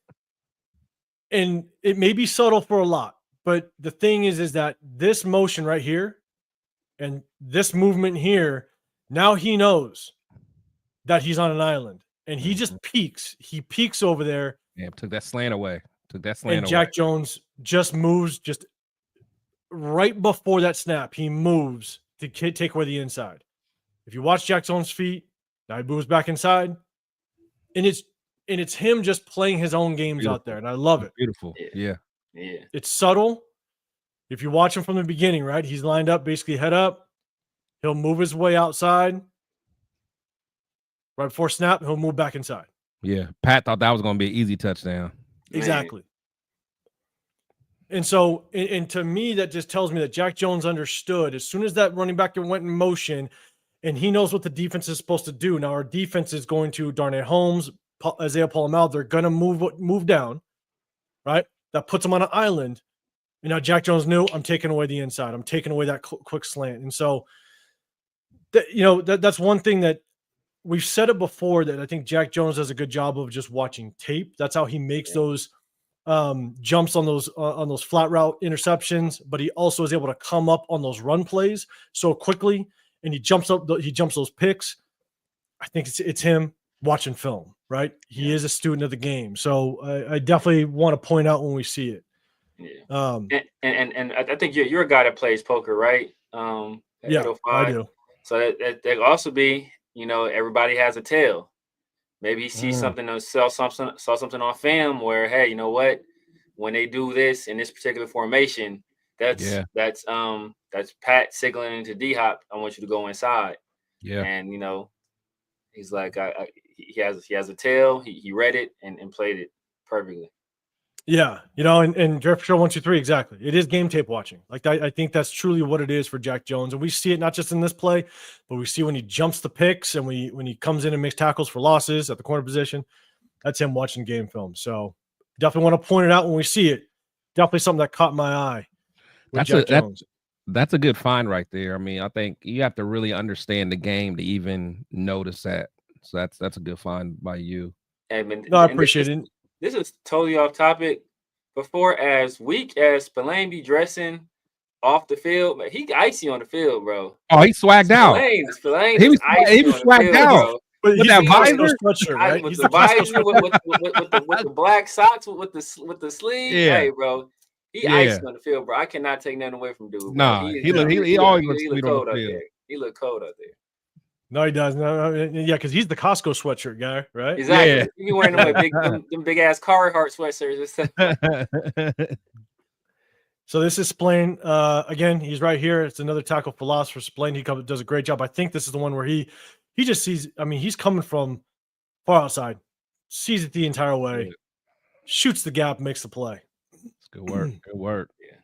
And it may be subtle for a lot, but the thing is that this motion right here and this movement here, now he knows that he's on an island, and he just peeks. He peeks over there. Yeah, took that slant away. And Jack Jones just moves just right before that snap, he moves to take away the inside. If you watch Jack Jones' feet, now he moves back inside, and it's him just playing his own games out there, and I love it. Beautiful. Yeah. It's subtle. If you watch him from the beginning, right, he's lined up, basically head up. He'll move his way outside. Right before snap, he'll move back inside. Yeah. Pat thought that was going to be an easy touchdown. Exactly. And so, and to me, that just tells me that Jack Jones understood as soon as that running back went in motion, and he knows what the defense is supposed to do. Now, our defense is going to Darnay Holmes, Isaiah Palamal. They're going to move down, right? That puts them on an island. And now Jack Jones knew, I'm taking away the inside. I'm taking away that quick slant. And so, that's one thing that we've said it before, that I think Jack Jones does a good job of just watching tape. That's how he makes those jumps on those flat route interceptions, but he also is able to come up on those run plays so quickly, and he jumps those picks. I think it's him watching film, right? He is a student of the game. So I definitely want to point out when we see it. Yeah. And I think you're a guy that plays poker, right? Yeah, I do. So that could also be, everybody has a tale. Maybe he sees something or saw something on film where, hey, you know what? When they do this in this particular formation, that's Pat signaling to D-Hop, I want you to go inside. Yeah. And he's like, he has a tale. He read it and played it perfectly. Yeah, and Draft Show 1, 2, 3, exactly. It is game tape watching. Like I think that's truly what it is for Jack Jones, and we see it not just in this play, but we see when he jumps the picks and when he comes in and makes tackles for losses at the corner position. That's him watching game film. So definitely want to point it out when we see it. Definitely something that caught my eye. That's a good find right there. I mean, I think you have to really understand the game to even notice that. So that's a good find by you. I appreciate it. This is totally off topic. Before, as weak as Spillane be dressing off the field, but he icy on the field, bro. Oh, he swagged out. Spillane he was swagged out. But with that visor, sweatshirt, right? With the visor, with the black socks, with the sleeve. Yeah. Hey, bro, he icy on the field, bro. I cannot take nothing away from dude. Bro. Nah, he always looks sweet on the field. He look cold out there. No, he does. No, yeah, because he's the Costco sweatshirt guy, right? Exactly. Yeah. He be wearing them big ass Carhartt sweatshirts and stuff. So this is Spillane. Again, he's right here. It's another tackle philosopher. Spillane. He does a great job. I think this is the one where he just sees. I mean, he's coming from far outside, sees it the entire way, shoots the gap, makes the play. It's good work. Good work. Yeah.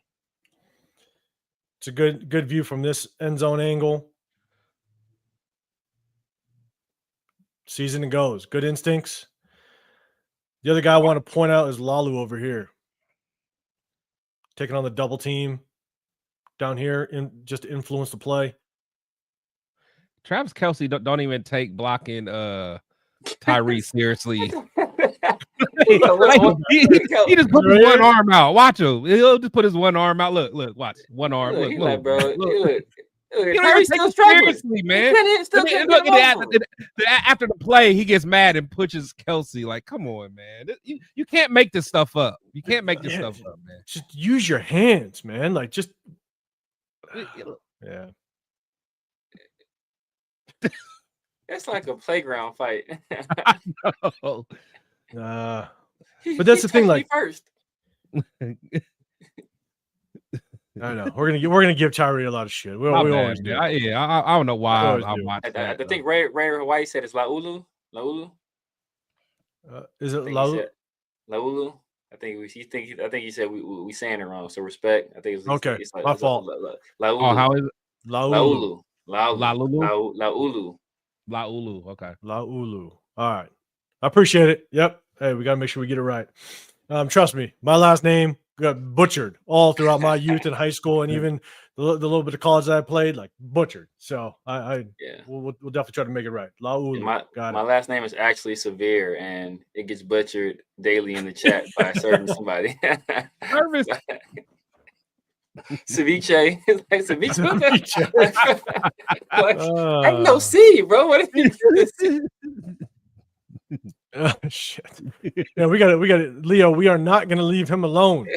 It's a good view from this end zone angle. Season and goes. Good instincts. The other guy I want to point out is Lalu over here. Taking on the double team down here and just influence the play. Travis Kelce don't even take blocking Tyree seriously. he just put his one arm out. Watch him. He'll just put his one arm out. Look, watch. One arm. Look, bro. Look. He's still seriously, man. After the play, he gets mad and pushes Kelce. Like, come on, man. You can't make this stuff up. You can't make this stuff up, man. Just use your hands, man. Like, just yeah. It's like a playground fight. I know. But that's the thing. Like, first. I know we're gonna give Tyree a lot of shit. We always do. I don't know why I watched that. I think Ray Hawaii said it's Laulu. Is it Laulu? Laulu. I think he said we saying it wrong. So respect. I think it's okay. It's like, my fault. Laulu. Oh, how is it? Laulu. Okay. Laulu. All right. I appreciate it. Yep. Hey, we gotta make sure we get it right. Trust me, my last name got butchered all throughout my youth in high school, and even the little bit of college that I played, like butchered. So we'll definitely try to make it right. Laulu. My last name is actually Severe, and it gets butchered daily in the chat by a certain somebody. Nervous. Ceviche. Like ceviche. I know C, bro. What is this? Oh shit! Yeah, we got it. Leo, we are not going to leave him alone.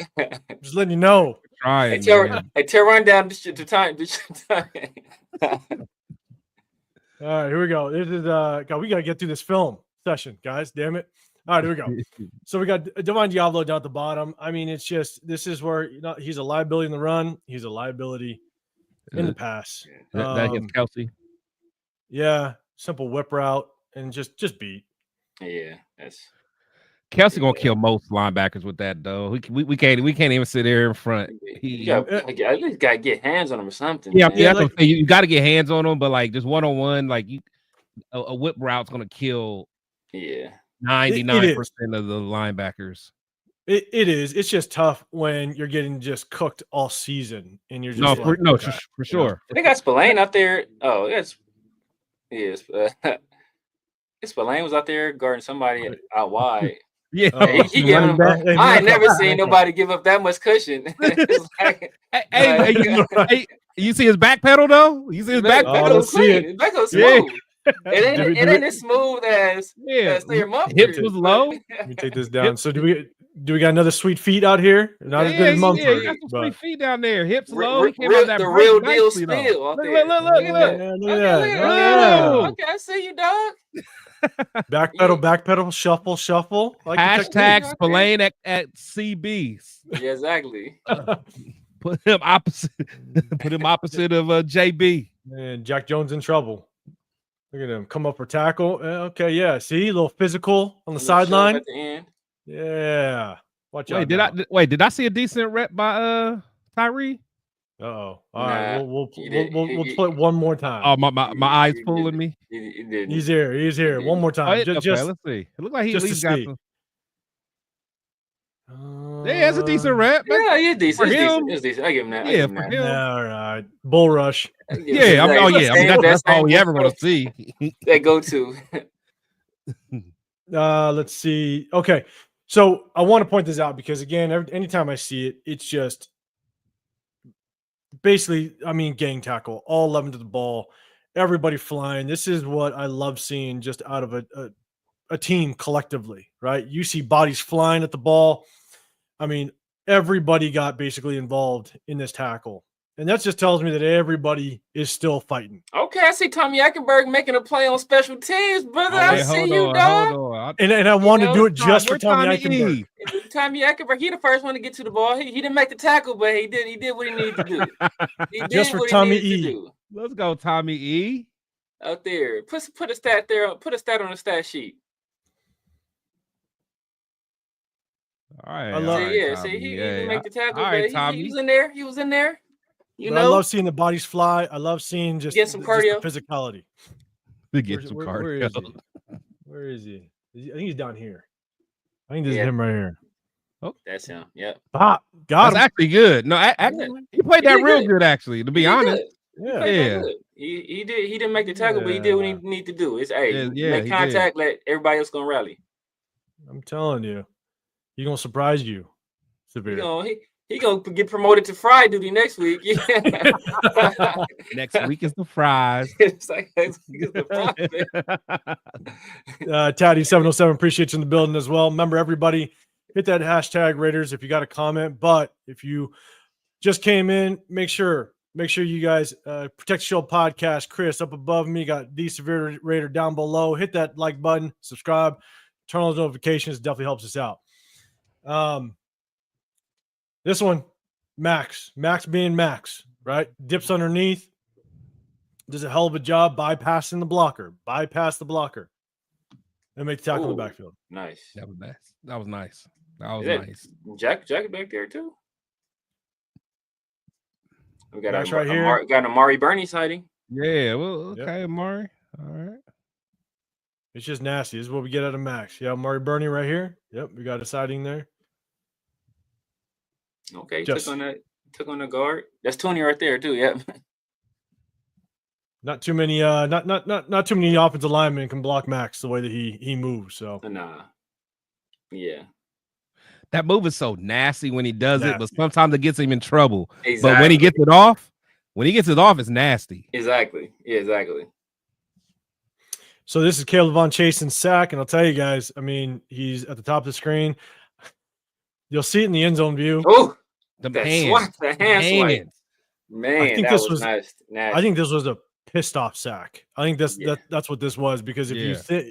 Just letting you know. trying, Hey, man. Terry, run down the time. All right, here we go. This is God, we gotta get through this film session, guys. Damn it. All right, here we go. So we got Divine Diablo down at the bottom. I mean, it's just this is where he's a liability in the run. He's a liability in the pass. That hits Kelsey. Yeah, simple whip route and just beat. Yeah, that's Kelsey gonna kill most linebackers with that though. We can't even sit there in front. at least gotta get hands on him or something. Yeah, man. that's what I'm saying. You got to get hands on him, but like just 1-on-1, like a whip route's gonna kill. 99% of the linebackers. It is. It's just tough when you're getting just cooked all season and you're just for sure. They got Spillane out there. Oh, Spillane was out there guarding somebody out wide. Yeah, he gave him, I ain't never seen nobody give up that much cushion. Hey, you see his back pedal though? You see his back pedal? His back pedal smooth. It ain't as smooth as your mom. Hips was low. Let me take this down. So do we got another sweet feet out here? Not as good as Mumford. Yeah, got some sweet feet down there. Hips low. The real deal spill out there. Look. Okay, I see you, dog. Back pedal, shuffle. Hashtag Spillane at CBs. Yeah, exactly. Put him opposite of JB. Man, Jack Jones in trouble. Look at him come up for tackle. Okay, yeah. See, a little physical on the sideline. At the end. Yeah. Watch out. Did I see a decent rep by Tyree? All right, we'll play it one more time. Oh, my eyes fooling me. He's here. One more time. Let's see. It looks like he at least got some. Yeah, it's a decent rep. Yeah, he's decent. It's decent. I give him that. Yeah, for him. All right. Bull rush. Yeah, I mean, that's all we ever gonna see. That go to. Let's see. Okay, so I want to point this out because again, anytime I see it, it's just basically, I mean, gang tackle, all 11 to the ball, everybody flying. This is what I love seeing just out of a team collectively, right? You see bodies flying at the ball. I mean, everybody got basically involved in this tackle. And that just tells me that everybody is still fighting. Okay, I see Tommy Eichenberg making a play on special teams, brother. I see you, dog. And I wanted to do it just for Tommy Eichenberg. Tommy Eichenberg, he the first one to get to the ball. He didn't make the tackle, but he did what he needed to do. Just for Tommy E. Let's go, Tommy E. Out there. Put a stat there. Put a stat on the stat sheet. All right. I love it. See, he didn't make the tackle, but he was in there. He was in there. I love seeing the bodies fly. I love seeing just get some cardio, just physicality. Get some cardio. Where is he? I think he's down here. I think this is him right here. Oh, that's him. Yep. Got that's him. Actually good. No, he played that real good. Actually, to be honest. Yeah. He did. He didn't make the tackle, but he did what he needed to do. It's make contact. Let everybody else gonna rally. I'm telling you, he's gonna surprise you. Severe. He gonna get promoted to fry duty next week. Next week is the fries. It's like next week is the fries. Taddy 707, appreciate you in the building as well. Remember, everybody, hit that hashtag Raiders if you got a comment. But if you just came in, make sure you guys Protect the Show podcast. Chris up above me, got the Severe Raider down below. Hit that like button, subscribe, turn on those notifications. Definitely helps us out. This one, Max being Max, right? Dips underneath, does a hell of a job bypassing the blocker. Bypass the blocker. And make the tackle in the backfield. Nice. That was nice. Nice. Jack back there too. We got Max right here. Got an Amari Burney sighting. Yeah, well, okay, Amari. All right. It's just nasty. This is what we get out of Max. Yeah, Amari Burney right here. Yep, we got a sighting there. Okay, took on the guard. That's 20 right there too. Yep. Not too many not too many offensive linemen can block Max the way that he moves. So nah. Yeah. That move is so nasty when he does it, but sometimes it gets him in trouble. Exactly. But when he gets it off, it's nasty. Exactly. Yeah, exactly. So this is Caleb Von Chasen's sack, and I'll tell you guys, I mean, he's at the top of the screen. You'll see it in the end zone view. Oh, The That hands. swipe, the hand swipe. Hands. Man, I think that this was was- nice. I think this was a pissed off sack. I think Yeah. that's what this was, because if you Yeah.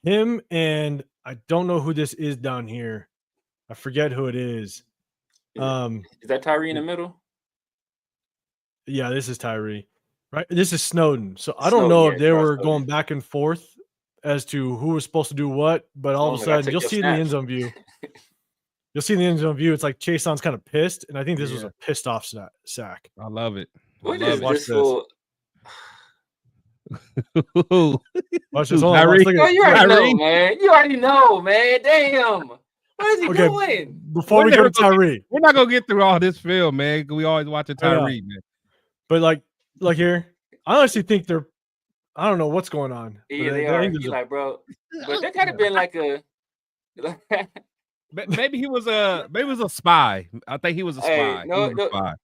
him, and I don't know who this is down here. I forget who it is. Is that Tyree in the middle? Yeah, this is Tyree. Right. This is Snowden. So I Snowden, don't know yeah, if they Charles were Snowden. going back and forth as to who was supposed to do what, but all of a Snowden, like, I sudden took you'll your see in the end snaps. zone view. You'll see in the end zone view. It's like Chaseon's kind of pissed, and I think this was Yeah. a pissed off sack. I love it. I What love is it. Watch this this. for? Watch this. Who, Hold on, watch, Tyree? look at Oh, it. you already Tyree? know, man. You already know, man. Damn. What is he Okay, doing? before we We're go to never gonna Tyree, We're not gonna get through all this film, man. We always watching I know. Tyree, man. but like here, I honestly think they're. I don't know what's going on. but Yeah, I they think are. there's He a- like, bro. But that could have been like a. Maybe he was a spy. I think he was a spy. Hey, He no, was a spy.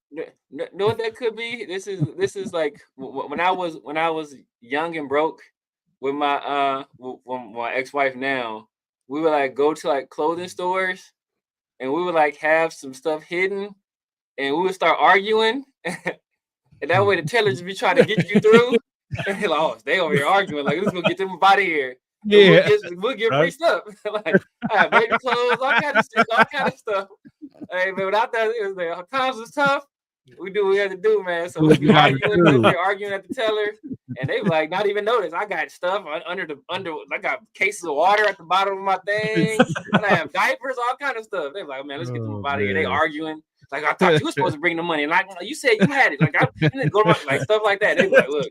know what that could be? This is like when I was young and broke with my with my ex-wife now, we would like go to like clothing stores and we would like have some stuff hidden and we would start arguing and that way the tailor just be trying to get you through. And like, oh, they over here arguing, like let's go get them up out of here. And Yeah. we'll get free stuff. Like I have baby clothes, all kind of stuff. Hey man, without that, it was like, times was tough. We do what we have to do, man. So we be arguing at the teller, and they like not even notice. I got stuff under. I got cases of water at the bottom of my thing. And I have diapers, all kind of stuff. They like, man, let's get them out of here. They arguing. Like I thought you were supposed to bring the money, and like you said you had it. Like I didn't go to like stuff like that. They be like, look.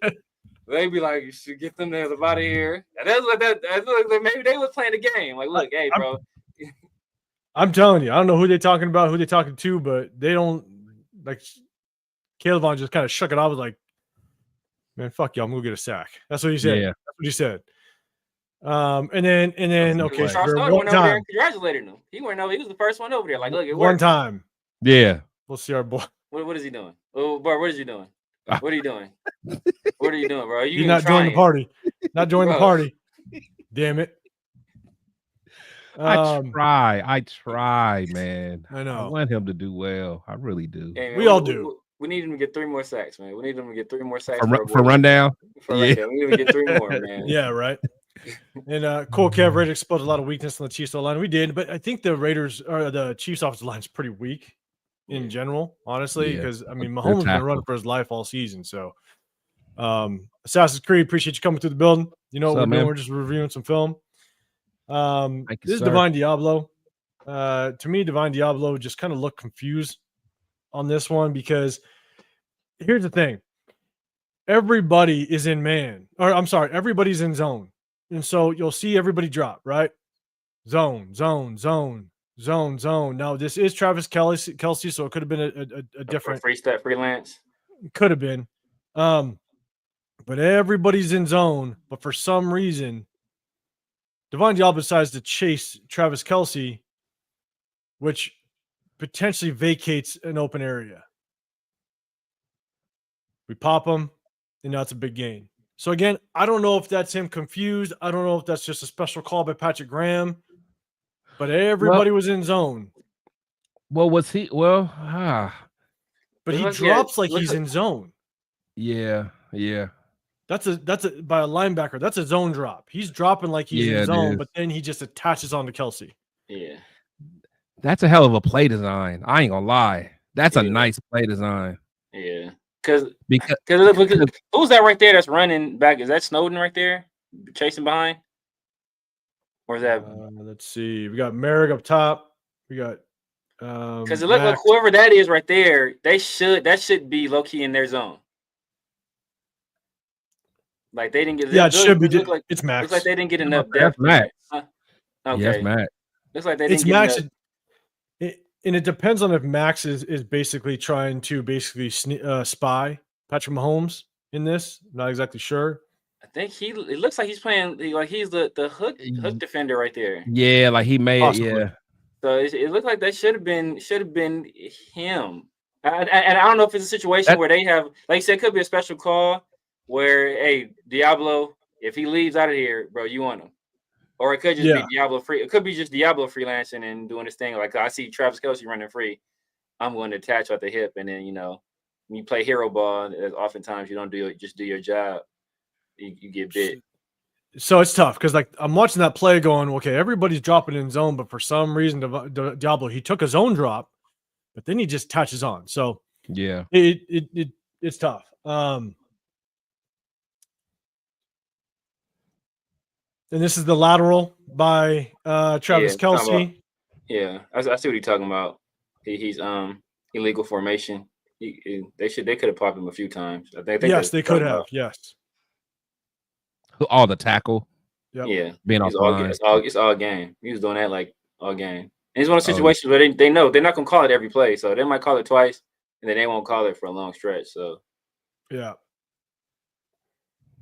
They be like, you should get them there out of here. And that's what that. Maybe they was playing the game. Like, look, hey, bro. I'm telling you, I don't know who they're talking about, who they're talking to, but they don't like. Caleb just kind of shook it off. Was like, man, fuck y'all, I'm gonna get a sack. That's what he said. Yeah. That's what he said. And then okay, Charles for Snowden one went over there time, and congratulated him. He went over. He was the first one over there. Like, look, it one worked. time, Yeah. we'll see our boy. What is he doing? Oh, bro, what is he doing? What are you doing? What are you doing, bro? You're not joining the party. Not joining the party. Damn it. I try, man. I know. I want him to do well. I really do. Hey, man, We all do. We need him to get 3 more sacks, man. We need him to get 3 more sacks For rundown. For Yeah. rundown. We need him to get 3 more, man. Yeah, right. And Cole Kev Raiders exposed a lot of weakness on the Chiefs line. We did, but I think the Raiders or the Chiefs offensive line is pretty weak in general, honestly, Yeah. because I mean Mahomes has been tackle. running for his life all season. So Assassin's Creed, appreciate you coming through the building. You know What's what we're up, doing? man? We're just reviewing some film. Thank you, This is sir. Divine Diablo. To me, Divine Diablo just kind of looked confused on this one because here's the thing. Everybody is in man, or I'm sorry, everybody's in zone. And so you'll see everybody drop, right? Zone. Now, this is Travis Kelsey, so it could have been a different freelance. Could have been. But everybody's in zone. But for some reason, Divine Diablo decides to chase Travis Kelsey, which potentially vacates an open area. We pop him, and now it's a big gain. So again, I don't know if that's him confused. I don't know if that's just a special call by Patrick Graham. But everybody was in zone. Well, was he? Well, But he Look, drops yeah, like look he's at- in zone. yeah. That's a by a linebacker. That's a zone drop. He's dropping like he's Yeah, in it zone, is. but then he just attaches on to Kelsey. Yeah. That's a hell of a play design. I ain't gonna lie. That's a Yeah. nice play design. Yeah. Because Because who's that right there that's running back? Is that Snowden right there chasing behind? Or is that Let's see. We got Merrick up top. We got because it looks like Max. whoever that is right there, that should be low key in their zone. Like they didn't get Yeah, it should be. look like, It's Max. looks like they didn't get enough That's depth. Max. Huh? Okay. Yes, Matt. Looks like they didn't It's get Max. enough. And it depends on if Max is basically trying to spy Patrick Mahomes in this. Not exactly sure. I think it looks like he's playing like he's the hook defender right there. Yeah, like he made Possibly. yeah. So it looked like that should have been him. And I don't know if it's a situation where they have, like you said, it could be a special call where, hey, Diablo, if he leaves out of here, bro, you want him. Or it could just be Diablo free. It could be just Diablo freelancing and doing this thing. Like I see Travis Kelsey running free. I'm going to attach at the hip, and then when you play hero ball, oftentimes you don't do your job. You get bit. So it's tough because like I'm watching that play going, okay, everybody's dropping in zone, but for some reason, Diablo, he took his own drop, but then he just touches on. So yeah, it's tough. And this is the lateral by Travis Kelce. I see what he's talking about. He's illegal formation. They could have popped him a few times. I think yes, they could have. Yes. all the tackle. Yep. Yeah, being it's all game. He was doing that like all game. And it's one of those situations where they know they're not gonna call it every play, so they might call it twice, and then they won't call it for a long stretch. So yeah.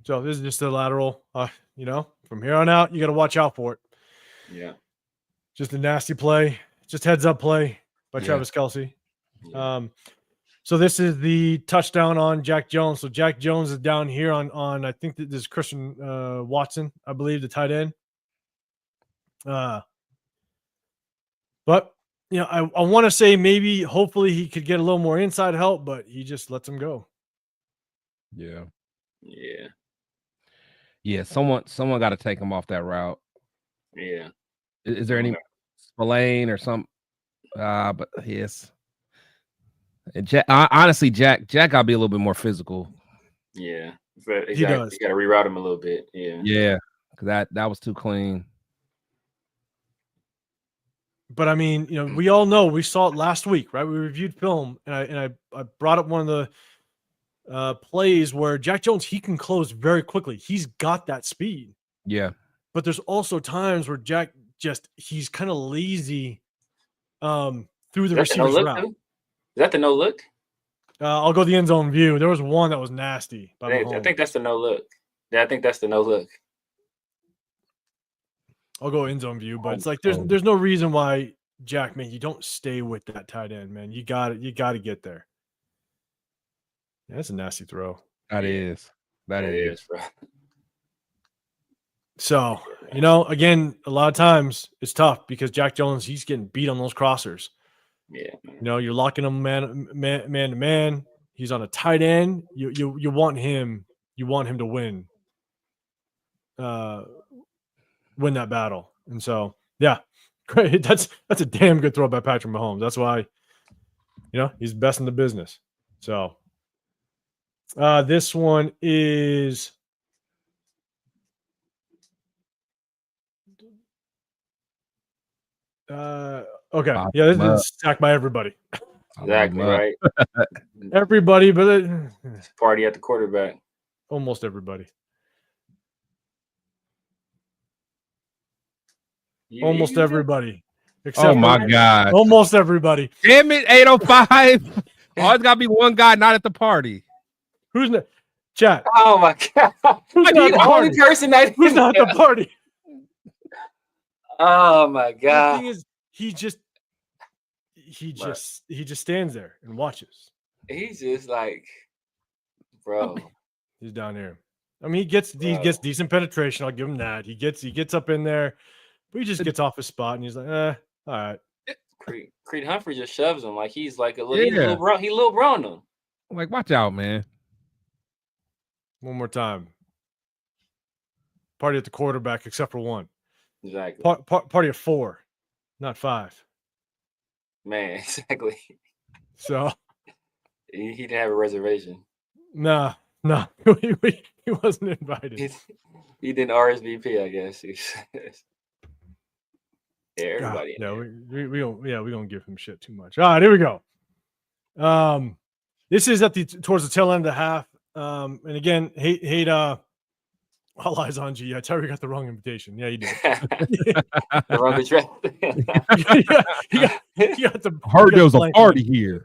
So this is just the lateral. From here on out, you got to watch out for it. Yeah. Just a nasty play. Just heads up play by Travis Kelce. Yeah. So this is the touchdown on Jack Jones. So Jack Jones is down here on I think that this is Christian Watson, I believe, the tight end. But I want to say maybe hopefully he could get a little more inside help, but he just lets him go. Yeah. Yeah. Yeah. Someone got to take him off that route. Yeah. Is there any Spillane or some? But yes. Honestly, Jack got to be a little bit more physical. Yeah, he does. You got to reroute him a little bit. Yeah, because that was too clean. But I mean, we all know, we saw it last week, right? We reviewed film, and I brought up one of the plays where Jack Jones, he can close very quickly. He's got that speed. Yeah, but there's also times where Jack he's kind of lazy through the receiver's route. Is that the no look? I'll go the end zone view. There was one that was nasty. I think that's the no look. Yeah, I think that's the no look. I'll go end zone view, but it's like there's no reason why Jack, man, you don't stay with that tight end, man. You got to get there. Yeah, that's a nasty throw. That is, bro. So again, a lot of times it's tough because Jack Jones, he's getting beat on those crossers. Yeah, you're locking him man to man. He's on a tight end. You want him to win that battle. And so yeah, great. That's a damn good throw by Patrick Mahomes. That's why he's best in the business. So this one is okay. Yeah, this is sacked by everybody. Exactly right. Everybody, but party at the quarterback. Almost everybody. Almost everybody. Except my God. Almost everybody. Damn it, 805. Always got to be one guy not at the party. Who's not? Chat. Oh my God. Who's the only person who's not at the party? Oh my God. The thing is, he just stands there and watches. He's just like, bro. He's down here. I mean, he gets decent penetration. I'll give him that. He gets up in there, but he just gets off his spot and he's like, all right. Creed Humphrey just shoves him like he's like a little bro. He little bro on him. I'm like, watch out, man. One more time. Party at the quarterback, except for one. Exactly. Party of 4, not 5. Man, exactly. So he didn't have a reservation. No, he wasn't invited. He didn't RSVP, I guess. Yeah, everybody. We don't give him shit too much. All right, here we go. This is towards the tail end of the half. And again, hate all eyes on you. Yeah, Terry got the wrong invitation. Yeah, he did. The wrong address. He got heard there was a party here.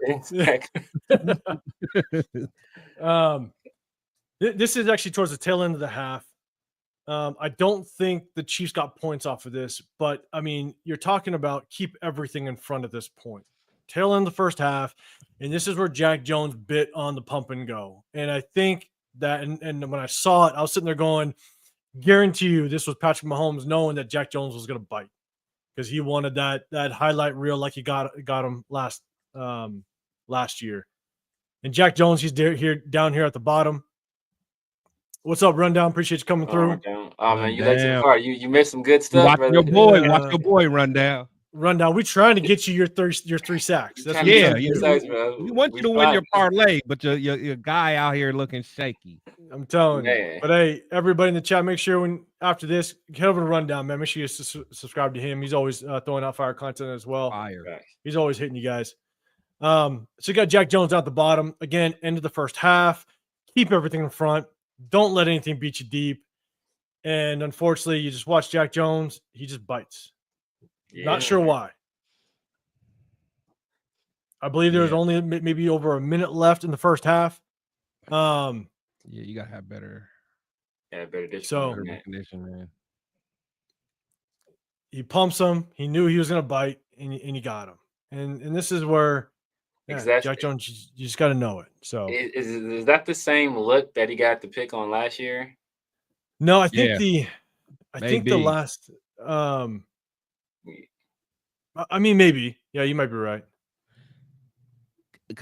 This is actually towards the tail end of the half. I don't think the Chiefs got points off of this, but I mean, you're talking about keep everything in front at this point. Tail end of the first half, and this is where Jack Jones bit on the pump and go. And I think that, and when I saw it, I was sitting there going, guarantee you this was Patrick Mahomes knowing that Jack Jones was going to bite because he wanted that highlight reel like he got him last last year. And Jack Jones, he's down here at the bottom. What's up, Rundown? Appreciate you coming through. Oh man, you late to the party. You missed some good stuff, watch brother. your boy. Watch your boy run down. Rundown. We trying to get you your 3 sacks. That's We want you to win your parlay, but your guy out here looking shaky. I'm telling you. But hey, everybody in the chat, make sure when after this, head over to Rundown, man. Make sure you subscribe to him. He's always throwing out fire content as well. Fire. He's always hitting you guys. So you got Jack Jones out the bottom again. End of the first half. Keep everything in front. Don't let anything beat you deep. And unfortunately, you just watch Jack Jones. He just bites. Yeah. Not sure why. I believe there was only maybe over a minute left in the first half. Yeah, you gotta have better. Yeah, better condition, man. He pumps him. He knew he was gonna bite, and he got him. And this is where Jack Jones, you just got to know it. So is that the same look that he got the pick on last year? No, I think the last. I mean, maybe. Yeah, you might be right.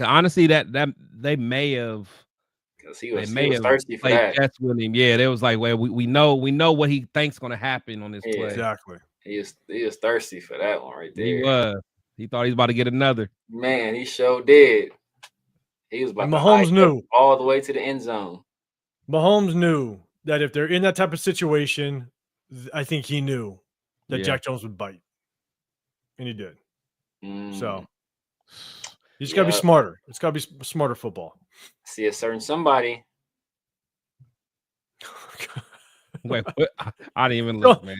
Honestly, that they may have. Because he was thirsty for that. Chess with him. Yeah, they was like, well, we know what he thinks going to happen on this play. Exactly. He was thirsty for that one right there. He thought he was about to get another. Man, he sure did. He was about Mahomes knew all the way to the end zone. Mahomes knew that if they're in that type of situation, I think he knew that Jack Jones would bite. And he did. So you just got to be smarter. It's got to be smarter football. See a certain somebody. Wait, what? I didn't even look, man.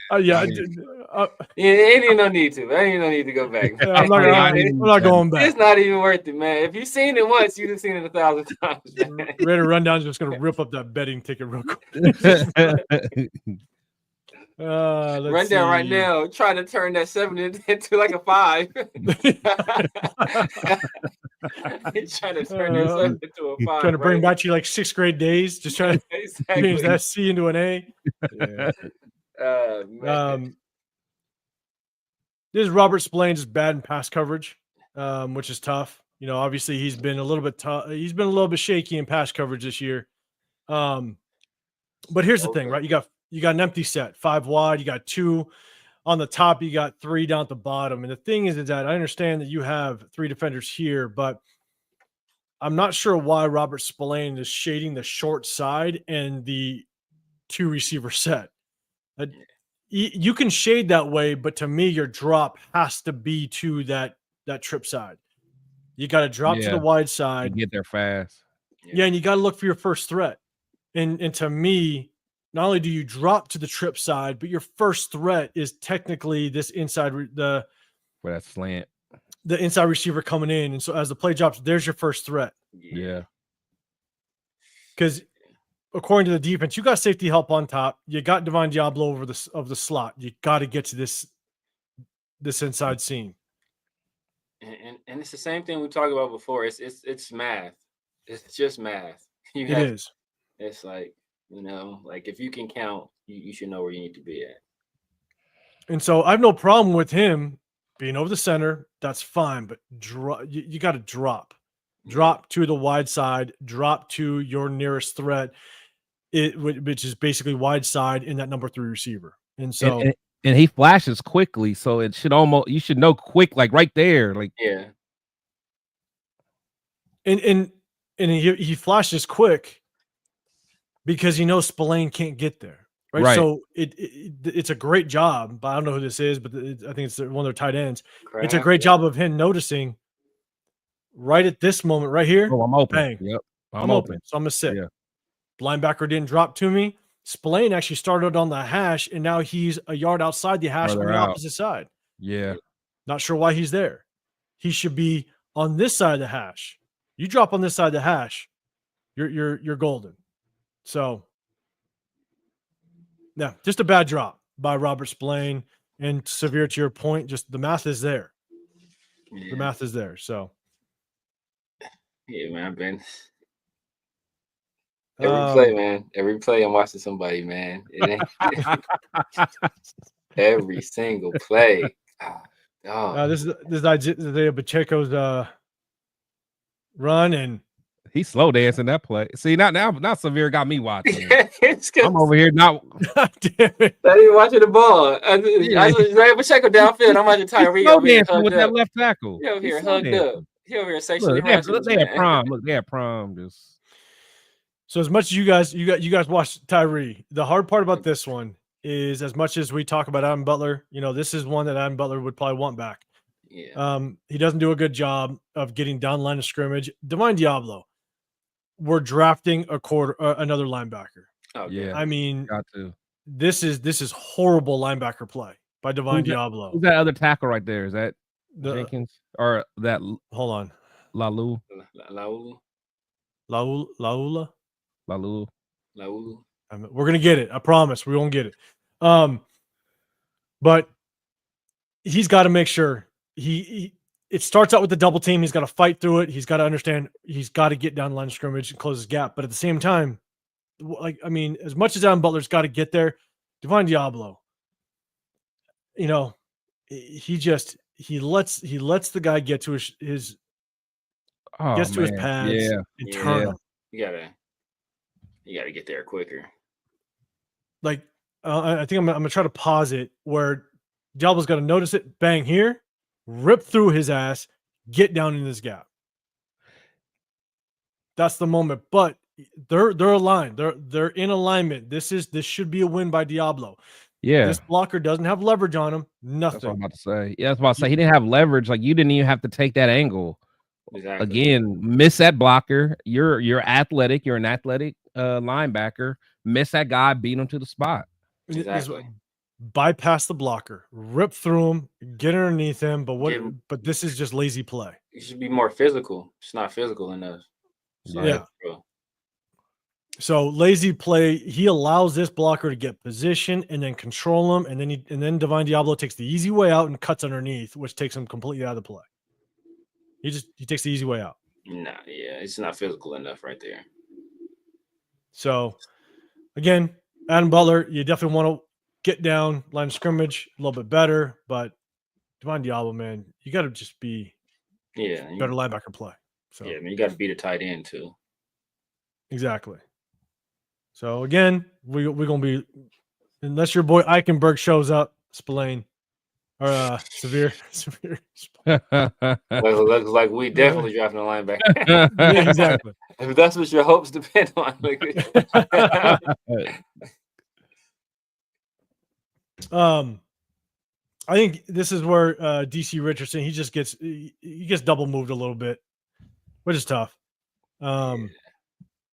Ain't no need to. Ain't no need to go back. I'm not going back. It's not even worth it, man. If you've seen it once, you've seen it 1,000 times. Raider Rundown's just gonna rip up that betting ticket real quick. Rundown right now, trying to turn that 7 into like a 5. He's trying to turn that 7 into a 5. Trying to bring back to you like 6th grade days, just trying to change that C into an A. This is Robert Spillane, just bad in pass coverage, which is tough. You know, obviously he's been a little bit tough. He's been a little bit shaky in pass coverage this year. But here's the thing, right? You got an empty set, 5 wide. You got 2 on the top. You got 3 down at the bottom. And the thing is that I understand that you have 3 defenders here, but I'm not sure why Robert Spillane is shading the short side and the 2 receiver set. You can shade that way, but to me, your drop has to be to that trip side. You got to drop to the wide side. You get there fast. Yeah, and you got to look for your first threat. And to me, not only do you drop to the trip side, but your first threat is technically this inside for that slant, the inside receiver coming in. And so as the play drops, there's your first threat. Yeah. Because according to the defense, you got safety help on top. You got Divine Diablo over the slot. You got to get to this inside seam. And it's the same thing we talked about before. It's math. It's just math. It's like, you know, like if you can count, you should know where you need to be at. And so I have no problem with him being over the center. That's fine, but you got to drop to the wide side, drop to your nearest threat, which is basically wide side in that number 3 receiver. And so, and he flashes quickly, so it should you should know quick, like right there, like And he flashes quick because he knows Spillane can't get there, right? So it's a great job. But I don't know who this is, but I think it's one of their tight ends. It's a great job of him noticing right at this moment, right here. Oh, I'm open. Bang. Yep, I'm open. So I'm gonna sit. Yeah. Linebacker didn't drop to me. Spillane actually started on the hash, and now he's a yard outside the hash on the opposite side. Yeah. Not sure why he's there. He should be on this side of the hash. You drop on this side of the hash, you're golden. So, yeah, just a bad drop by Robert Spillane. And severe to your point, just the math is there. Yeah. The math is there. So, yeah, man, Ben. Every play, I'm watching somebody, man. It ain't every single play. This is Isaiah Pacheco's run, and He's slow dancing that play. See, now Severe got me watching. It's I'm over here not. God damn it. Not even watching the ball. I Yeah. was checking downfield. I'm watching He's Tyree slow over here dancing hugged with up. that left tackle. He over He's here slow hugged dancing. up. He over here sexually Look, harassing this they had man. prom. Look, they had prom. Just So as much as you guys watched Tyree, the hard part about this one is as much as we talk about Adam Butler, this is one that Adam Butler would probably want back. Yeah. He doesn't do a good job of getting down line of scrimmage. Divine Diablo, we're drafting another linebacker. Oh, yeah. I mean, got to. this is horrible linebacker play by Divine Diablo. Who's that other tackle right there? Is that Jenkins or that? Hold on, Lalu. Laula. We're gonna get it. I promise. We won't get it. But he's got to make sure it starts out with the double team. He's got to fight through it. He's got to understand. He's got to get down the line of scrimmage and close his gap. But at the same time, as much as Adam Butler's got to get there, Divine Diablo, he lets the guy get to his his pads and turn him. You gotta get there quicker. I think I'm gonna try to pause it where Diablo's got to notice it, bang here, rip through his ass, get down in this gap. That's the moment. But they're aligned. They're in alignment. This should be a win by Diablo. Yeah. This blocker doesn't have leverage on him. Nothing. That's what I'm about to say. Yeah, that's what I say. He didn't have leverage. Like, you didn't even have to take that angle. Exactly. Again, miss that blocker. You're athletic. You're an athletic linebacker. Miss that guy, beat him to the spot. Exactly. Bypass the blocker, rip through him, get underneath him. But this is just lazy play. You should be more physical. It's not physical enough. Yeah. So lazy play. He allows this blocker to get position and then control him, and then Divine Diablo takes the easy way out and cuts underneath, which takes him completely out of the play. He takes the easy way out. Nah, yeah, it's not physical enough right there. So again, Adam Butler, you definitely want to get down line of scrimmage a little bit better, but Divine Diablo, man, you got to just be better linebacker play. So yeah, man, you got to beat a tight end too. Exactly. So again, we're gonna be, unless your boy Eichenberg shows up, Spillane or Severe. Looks like we definitely drafting a linebacker. Yeah, exactly. If that's what your hopes depend on. I think this is where DC Richardson he gets double moved a little bit, which is tough.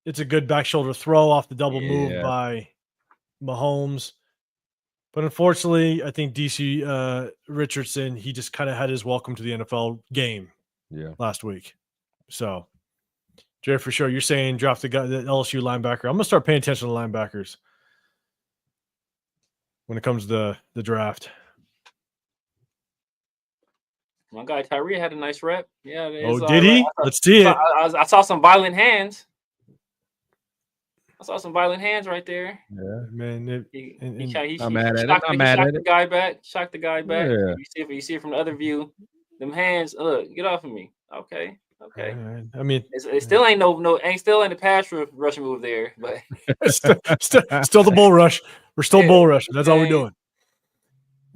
It's a good back shoulder throw off the double move by Mahomes. But unfortunately, I think DC Richardson, he just kind of had his welcome to the NFL game last week. So, Jay, for sure, you're saying draft the LSU linebacker. I'm going to start paying attention to linebackers when it comes to the draft. My guy Tyree had a nice rep. Yeah. Did he? Let's see it. I saw some violent hands. I saw some violent hands right there. Yeah, man. He not mad at it. shocked Not mad at the it. guy back. Shocked the guy back. Yeah. You see it from the other view. Them hands. Look, get off of me. Okay. I mean, it still ain't still ain't a pass rush move there, but still the bull rush. We're still bull rushing. That's all we're doing.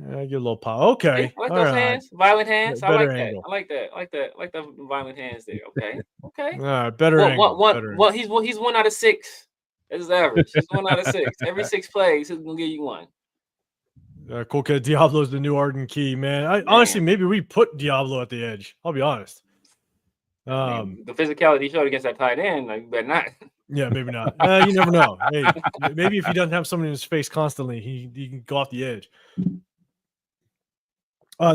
I get a little pop. Okay. I like those hands, violent hands. I like angle. that. I like the violent hands there. Okay. All right, better angle. He's 1 out of 6. That's his average. He's 1 out of 6. Every 6 plays, he's gonna give you 1. Cool kid. Diablo's the new Arden Key, man. Honestly, maybe we put Diablo at the edge. I'll be honest. The physicality he showed against that tight end, like, better not. Yeah, maybe not. You never know. Hey, maybe if he doesn't have someone in his face constantly, he can go off the edge.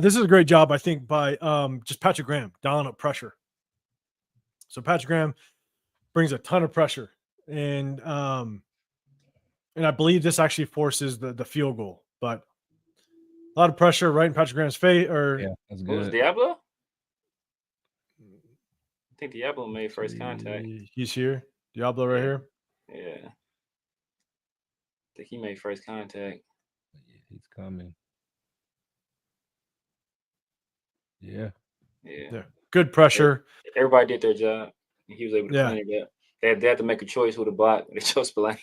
This is a great job, I think, by just Patrick Graham dialing up pressure. So Patrick Graham brings a ton of pressure, and I believe this actually forces the field goal. But a lot of pressure right in Patrick Graham's face. That's Who good. was Diablo? I think Diablo made first contact. He's here. Diablo right here. Yeah. I think he made first contact. He's coming. Yeah. Good pressure. Everybody did their job. He was able to clean it up. They had to make a choice who to block. They chose Spillane.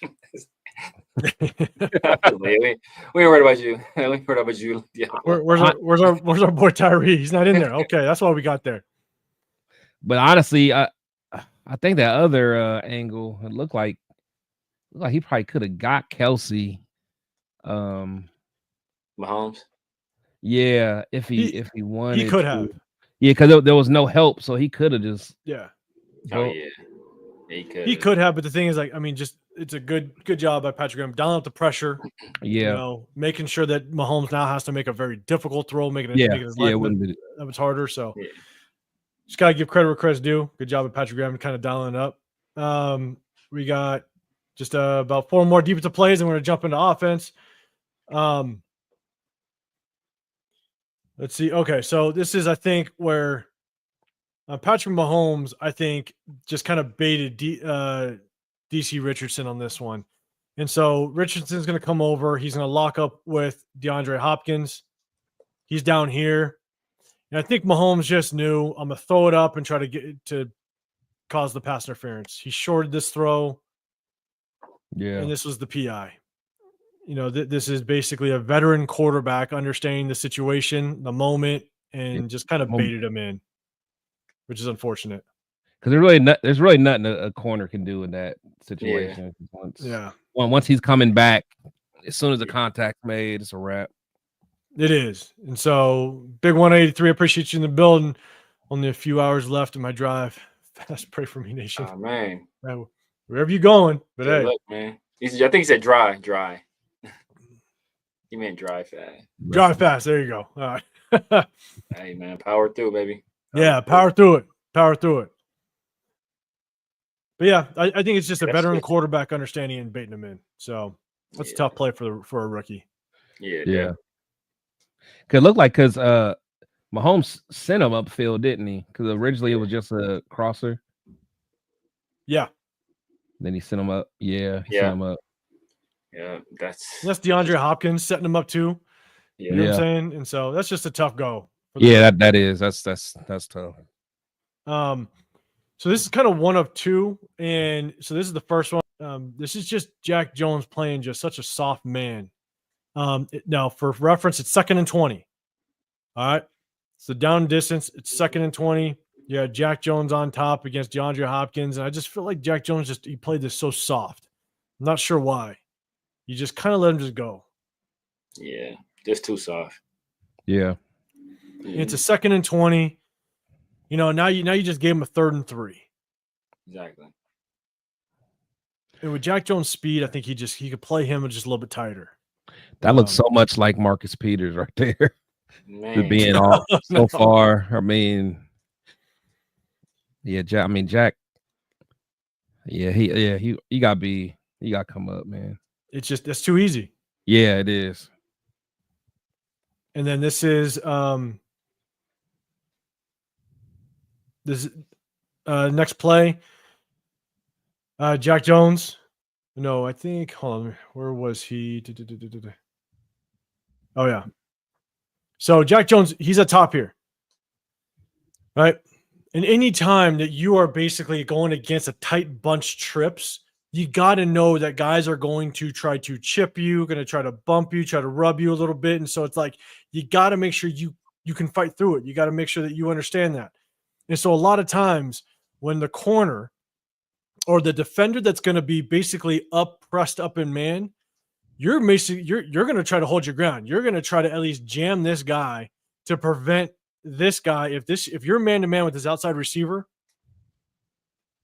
We ain't worried about you. We ain't worried about you. Yeah. Where's our boy Tyree? He's not in there. Okay, that's why we got there. But honestly, I think that other angle, it looked like he probably could have got Kelsey. Mahomes. Yeah, if he wanted, he could have. Yeah, because there was no help, so he could have just. Yeah. Oh yeah. He could have, but the thing is, like, I mean, just it's a good job by Patrick Graham dialing up the pressure. Yeah, making sure that Mahomes now has to make a very difficult throw, making his life that was harder. So just gotta give credit where credit's due. Good job by Patrick Graham kind of dialing it up. We got just about 4 more defensive plays, and we're gonna jump into offense. Let's see. Okay, so this is, I think, where Patrick Mahomes, I think, just kind of baited DC Richardson on this one. And so Richardson's going to come over. He's going to lock up with DeAndre Hopkins. He's down here. And I think Mahomes just knew, I'm going to throw it up and try to get to cause the pass interference. He shorted this throw. Yeah. And this was the PI. This is basically a veteran quarterback understanding the situation, the moment, and just kind of baited him in, which is unfortunate. Because there's really nothing a corner can do in that situation. Once he's coming back, as soon as the contact's made, it's a wrap. It is. And so, Big 183, I appreciate you in the building. Only a few hours left in my drive. Fast, pray for me, nation. Oh, man. Wherever you going. But hey. Look, man. I think he said dry. He meant dry fast. Drive fast. There you go. All right. Hey, man. Power through, baby. Power through it. But yeah, I think it's just a veteran quarterback understanding and baiting him in. So that's a tough play for a rookie. Yeah. Could look like because Mahomes sent him upfield, didn't he? Because originally it was just a crosser. Yeah. Then he sent him up. Yeah. He sent him up. Yeah, that's DeAndre Hopkins setting him up too. Yeah. You know what I'm saying? And so that's just a tough go. Yeah, that is. That's tough. So this is kind of one of two. And so this is the first one. This is just Jack Jones playing just such a soft man. Now, for reference, it's 2nd and 20. All right. So down distance, it's 2nd and 20. Yeah, Jack Jones on top against DeAndre Hopkins. And I just feel like Jack Jones he played this so soft. I'm not sure why. You just kind of let him just go. Yeah, just too soft. Yeah. It's a 2nd and 20. Now you just gave him a 3rd and 3. Exactly. And with Jack Jones' speed, I think he could play him just a little bit tighter. That looks so much like Marcus Peters right there. Man. To being off so far. I mean, Jack. Yeah, he gotta come up, man. That's too easy. Yeah, it is. And then this is next play. Jack Jones. No, I think. Hold on. Where was he? Oh yeah. So Jack Jones, he's at top here, right? And any time that you are basically going against a tight bunch trips, you got to know that guys are going to try to chip you, going to try to bump you, try to rub you a little bit. And so it's like, you got to make sure you can fight through it. You got to make sure that you understand that. And so a lot of times when the corner or the defender that's going to be basically pressed up in man, you're going to try to hold your ground. You're going to try to at least jam this guy to prevent this guy. If you're man to man with his outside receiver,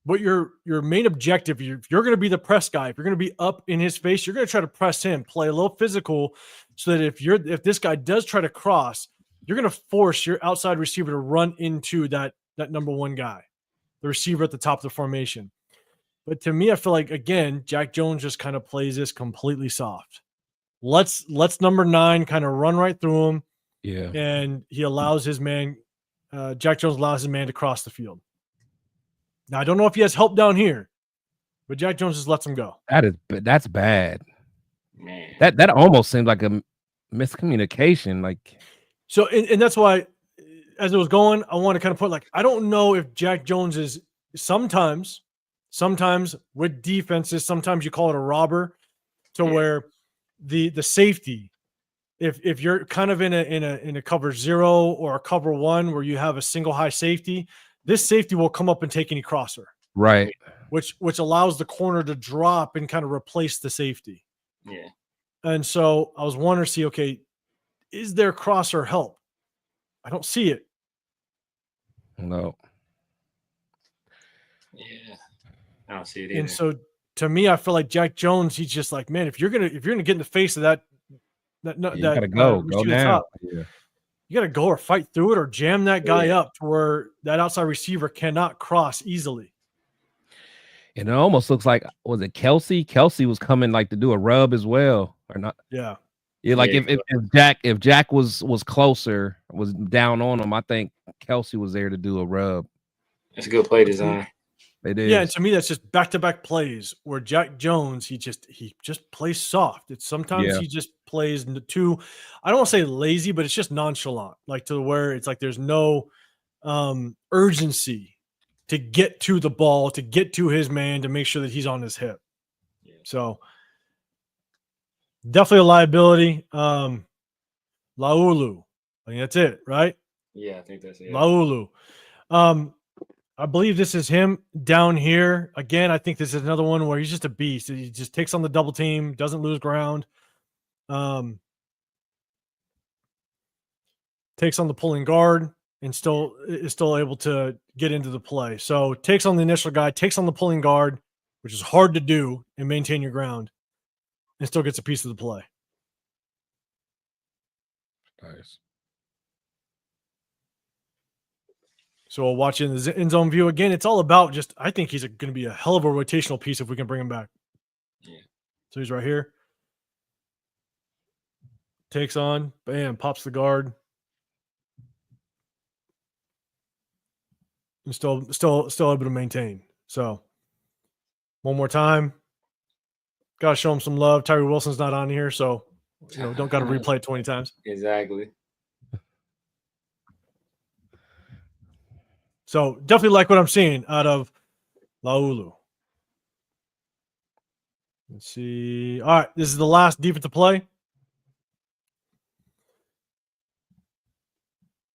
but your main objective, you're going to be the press guy. If you're going to be up in his face, you're going to try to press him, play a little physical, so that if this guy does try to cross, you're going to force your outside receiver to run into that number one guy, the receiver at the top of the formation. But to me, I feel like, again, Jack Jones just kind of plays this completely soft. Let's number 9 kind of run right through him. Yeah. And he allows his man, Jack Jones allows his man to cross the field. Now, I don't know if he has help down here, but Jack Jones just lets him go. That's bad. Man. That almost seemed like a miscommunication. So, and that's why, as it was going, I want to kind of put, I don't know if Jack Jones is sometimes with defenses, sometimes you call it a robber, to where the safety, if you're kind of in a cover 0 or a cover 1 where you have a single high safety, this safety will come up and take any crosser, Right. which allows the corner to drop and kind of replace the safety. Yeah. And so I was wondering, see, okay, is there crosser help? I don't see it. No. Yeah. I don't see it either. And so to me, I feel like Jack Jones, he's just like, man, if you're gonna get in the face of that You gotta go down. top, Yeah. you gotta go or fight through it or jam that guy up to where that outside receiver cannot cross easily. And it almost looks like, was it Kelsey? Kelsey was coming like to do a rub as well, or not? Yeah. Yeah, like if Jack was closer, was down on him, I think Kelsey was there to do a rub. It's a good play design. It is. Yeah, and to me, that's just back-to-back plays where Jack Jones, he just plays soft. It's sometimes he just plays too, I don't want to say lazy, but it's just nonchalant, like to where it's like there's no urgency to get to the ball, to get to his man, to make sure that he's on his hip. Yeah. So definitely a liability. Laulu, I think that's it, right? Yeah, I think that's it. Laulu. I believe this is him down here. Again, I think this is another one where he's just a beast. He just takes on the double team, doesn't lose ground. Takes on the pulling guard and is still able to get into the play. So takes on the initial guy, takes on the pulling guard, which is hard to do and maintain your ground, and still gets a piece of the play. Nice. So we'll watch in the end zone view again. It's all about just, I think he's going to be a hell of a rotational piece if we can bring him back. Yeah. So he's right here. Takes on, bam, pops the guard. And still able to maintain. So one more time. Gotta show him some love. Tyree Wilson's not on here, so don't gotta replay it 20 times. Exactly. So definitely like what I'm seeing out of Laulu. Let's see. All right, this is the last defensive play.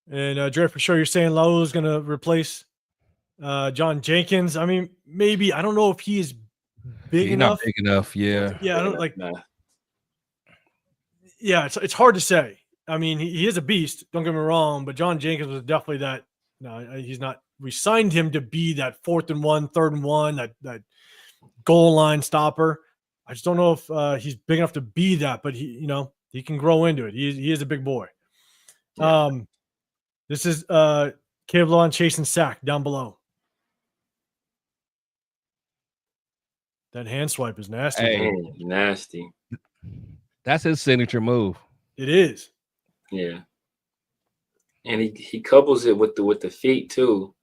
And Dre, for sure, you're saying Laulu is going to replace John Jenkins. I mean, maybe. I don't know if he is big enough. Not big enough, yeah. Yeah, I don't like. Nah. Yeah, it's hard to say. I mean, he is a beast. Don't get me wrong, but John Jenkins was definitely that. No, he's not. We signed him to be that 4th and 1, 3rd and 1, that goal line stopper. I just don't know if he's big enough to be that, but he can grow into it. He is a big boy. Yeah. This is Kevlon chasing sack down below. That hand swipe is nasty. Hey, nasty. That's his signature move. It is. Yeah. And he couples it with the feet too.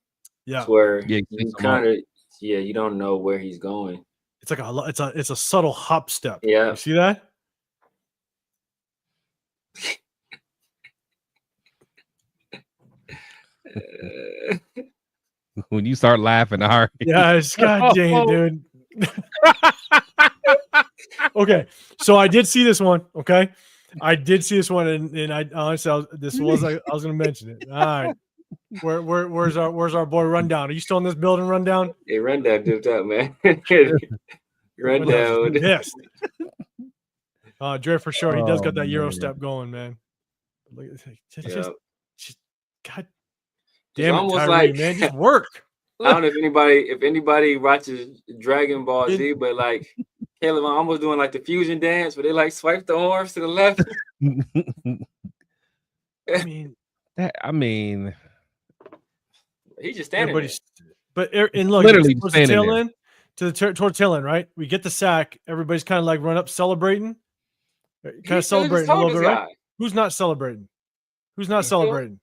Yeah. It's where you kind of you don't know where he's going. It's like it's a subtle hop step. Yeah. You see that? When you start laughing, Ari. Yes, god dang it, dude. Okay, so I did see this one. Okay, I did see this one, and I honestly, I was going to mention it. All right, where's our boy Rundown? Are you still in this building, Rundown? Hey, Rundown dipped up, man. Rundown. Yes. Dre, for sure, he does got that Euro step going, man. Just God damn it, Tyree, man, just work. I don't know if anybody watches Dragon Ball Z, but like Caleb, I'm almost doing like the fusion dance where they like swipe the arms to the left. I mean, he's just standing there. But and look, literally towards the tail end, towards tail end, right? We get the sack. Everybody's kind of like run up celebrating, kind of celebrating a little bit, right? Who's not celebrating? Who's not celebrating?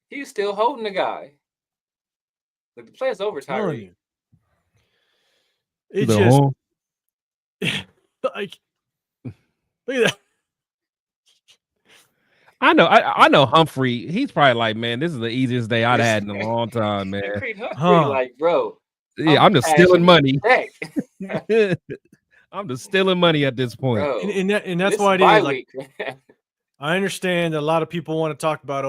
He's still holding the guy. Like the play's over, Tyree. It's just like look at that. I know Humphrey. He's probably like, man, this is the easiest day I'd had in a long time, man. Creed Humphrey, like, bro. Yeah, I'm just stealing money. Heck. I'm just stealing money at this point. Bro, and that's why it is. Like, I understand that a lot of people want to talk about,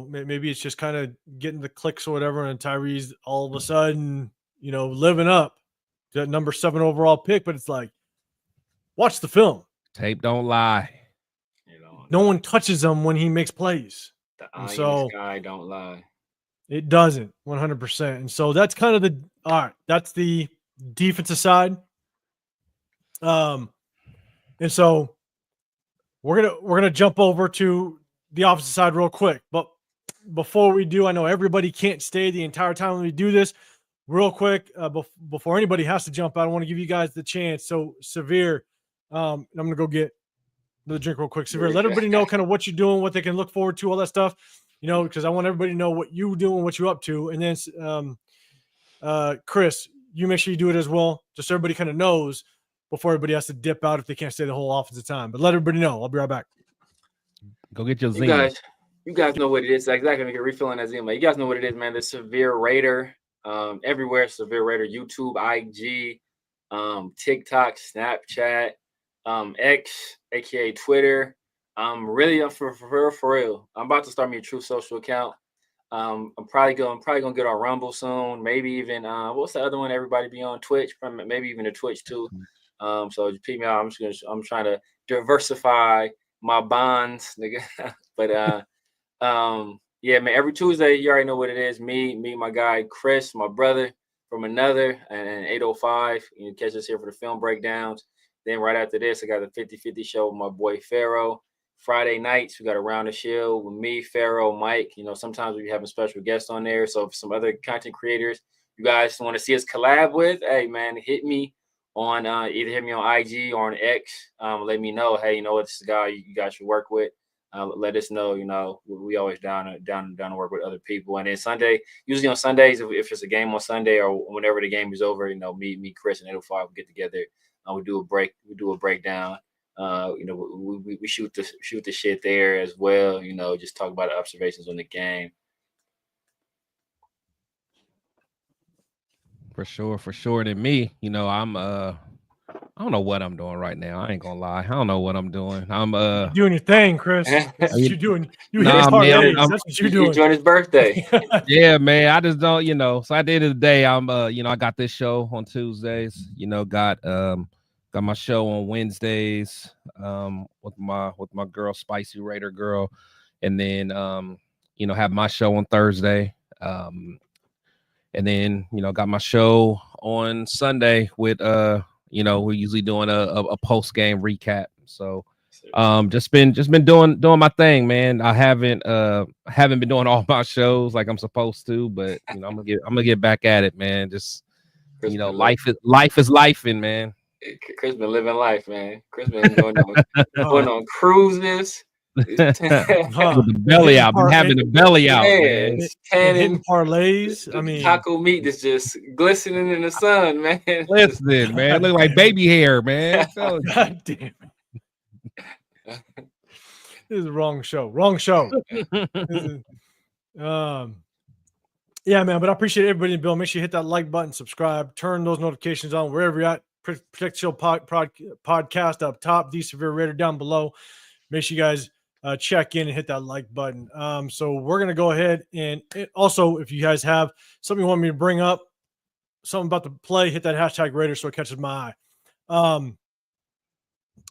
maybe it's just kind of getting the clicks or whatever, and Tyree's all of a sudden, living up to that number 7 overall pick. But it's like, watch the film. Tape don't lie. No one touches him when he makes plays. The eye in the sky don't lie. It doesn't, 100%. And so that's kind of that's the defensive side. And so we're gonna jump over to the offensive side real quick. But before we do, I know everybody can't stay the entire time when we do this. Real quick, before anybody has to jump out, I want to give you guys the chance. So, Severe, I'm gonna go get the drink real quick. Severe, let everybody know kind of what you're doing, what they can look forward to, all that stuff. Because I want everybody to know what you doing, what you're up to, and then Chris, you make sure you do it as well, just so everybody kind of knows before everybody has to dip out if they can't stay the whole offensive time. But let everybody know. I'll be right back. Go get your Zima. You guys know what it is. Exactly. Make a refilling that Zima. You guys know what it is, man. The Severe Raider. Everywhere. Severe Raider. YouTube, IG, TikTok, Snapchat, X, aka Twitter. Really for real. I'm about to start me a true social account. I'm probably gonna get on Rumble soon. Maybe even what's the other one? Everybody be on Twitch. Maybe even a Twitch too. So just peep me out. I'm trying to diversify my bonds, nigga. But yeah, man. Every Tuesday, you already know what it is. Me, my guy Chris, my brother from another, and 805. You can catch us here for the film breakdowns. Then right after this, I got the 50-50 show with my boy Pharaoh. Friday nights, we got Around the Shield with me, Pharaoh, Mike. Sometimes we be having special guests on there. So if some other content creators you guys want to see us collab with, hey, man, hit me on either hit me on IG or on X. Let me know, hey, this is a guy you guys should work with. Let us know, we always down to work with other people. And then Sunday, usually on Sundays, if it's a game on Sunday or whenever the game is over, me, Chris, and 805 will get together. We do a breakdown. We shoot the shit there as well. Just talk about the observations on the game. For sure. And me, I'm I don't know what I'm doing right now. I ain't gonna lie. I don't know what I'm doing. I'm you're doing your thing, Chris. That's what you're doing. That's what you're doing. You join his birthday. Yeah, man. I just don't, So at the end of the day, I'm I got this show on Tuesdays. Got my show on Wednesdays with my girl, Spicy Raider Girl, and then have my show on Thursday. And then got my show on Sunday with we're usually doing a post game recap. So just been doing my thing, man. I haven't been doing all my shows like I'm supposed to, but I'm gonna get back at it, man. Just life is lifing, man. Chris been living life, man. Chris been going on cruises. With the belly out. Been having the belly out, man. Hitting parlays. I mean, taco meat is just glistening in the sun, man. Listen, man. Look like baby hair, man. God damn it. This is the wrong show. Yeah, man. But I appreciate everybody in the bill. Make sure you hit that like button, subscribe, turn those notifications on wherever you're at. Protect Show podcast up top, the Severe Raider down below. Make sure you guys check in and hit that like button. So we're gonna go ahead and also, if you guys have something you want me to bring up, something about the play, hit that hashtag Raiders so it catches my eye.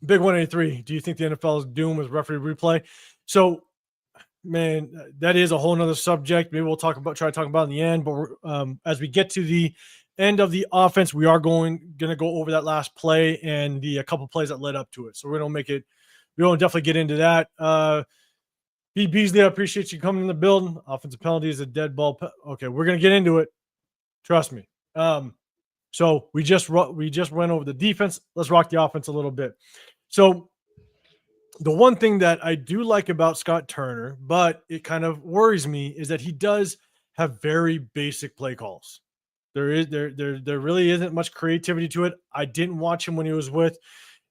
Big 183. Do you think the NFL is doomed with referee replay? So, man, that is a whole nother subject. Maybe we'll try to talk about in the end. But as we get to the end of the offense, we are going to go over that last play and the couple plays that led up to it. So we're going to definitely get into that. B. Beasley, I appreciate you coming in the building. Offensive penalty is a dead ball. Okay, we're going to get into it. Trust me. So we just went over the defense. Let's rock the offense a little bit. So the one thing that I do like about Scott Turner, but it kind of worries me, is that he does have very basic play calls. There really isn't much creativity to it. I didn't watch him when he was with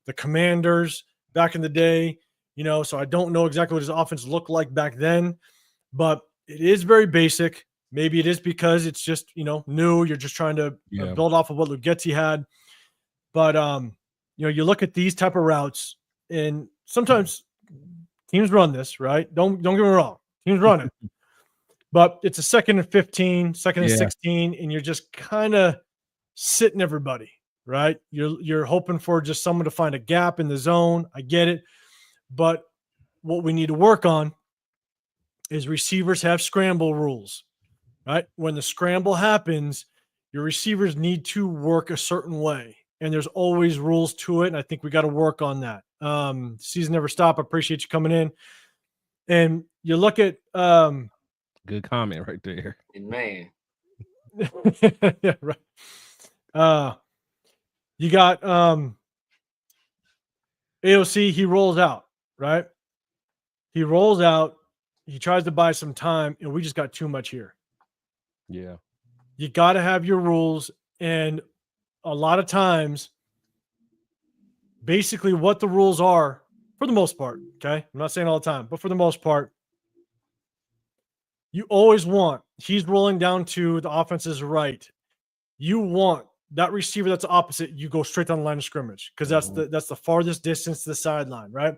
the Commanders back in the day. So I don't know exactly what his offense looked like back then, but it is very basic. Maybe it is because it's just, new. You're just trying to build off of what Lugetzi had. But, you look at these type of routes, and sometimes teams run this, right? Don't get me wrong. Teams run it. But it's a 2nd and 15, 2nd and 16, and you're just kind of sitting everybody, right? You're hoping for just someone to find a gap in the zone. I get it. But what we need to work on is receivers have scramble rules, right? When the scramble happens, your receivers need to work a certain way, and there's always rules to it. And I think we got to work on that. Season never stop. I appreciate you coming in. And you look at good comment right there. Man. Yeah, right. You got AOC, he rolls out, right? He rolls out, he tries to buy some time, and we just got too much here. Yeah. You got to have your rules, and a lot of times, basically what the rules are, for the most part, okay? I'm not saying all the time, but for the most part, you always want, he's rolling down to the offense's right. You want that receiver that's opposite, you go straight down the line of scrimmage, because that's the farthest distance to the sideline, right?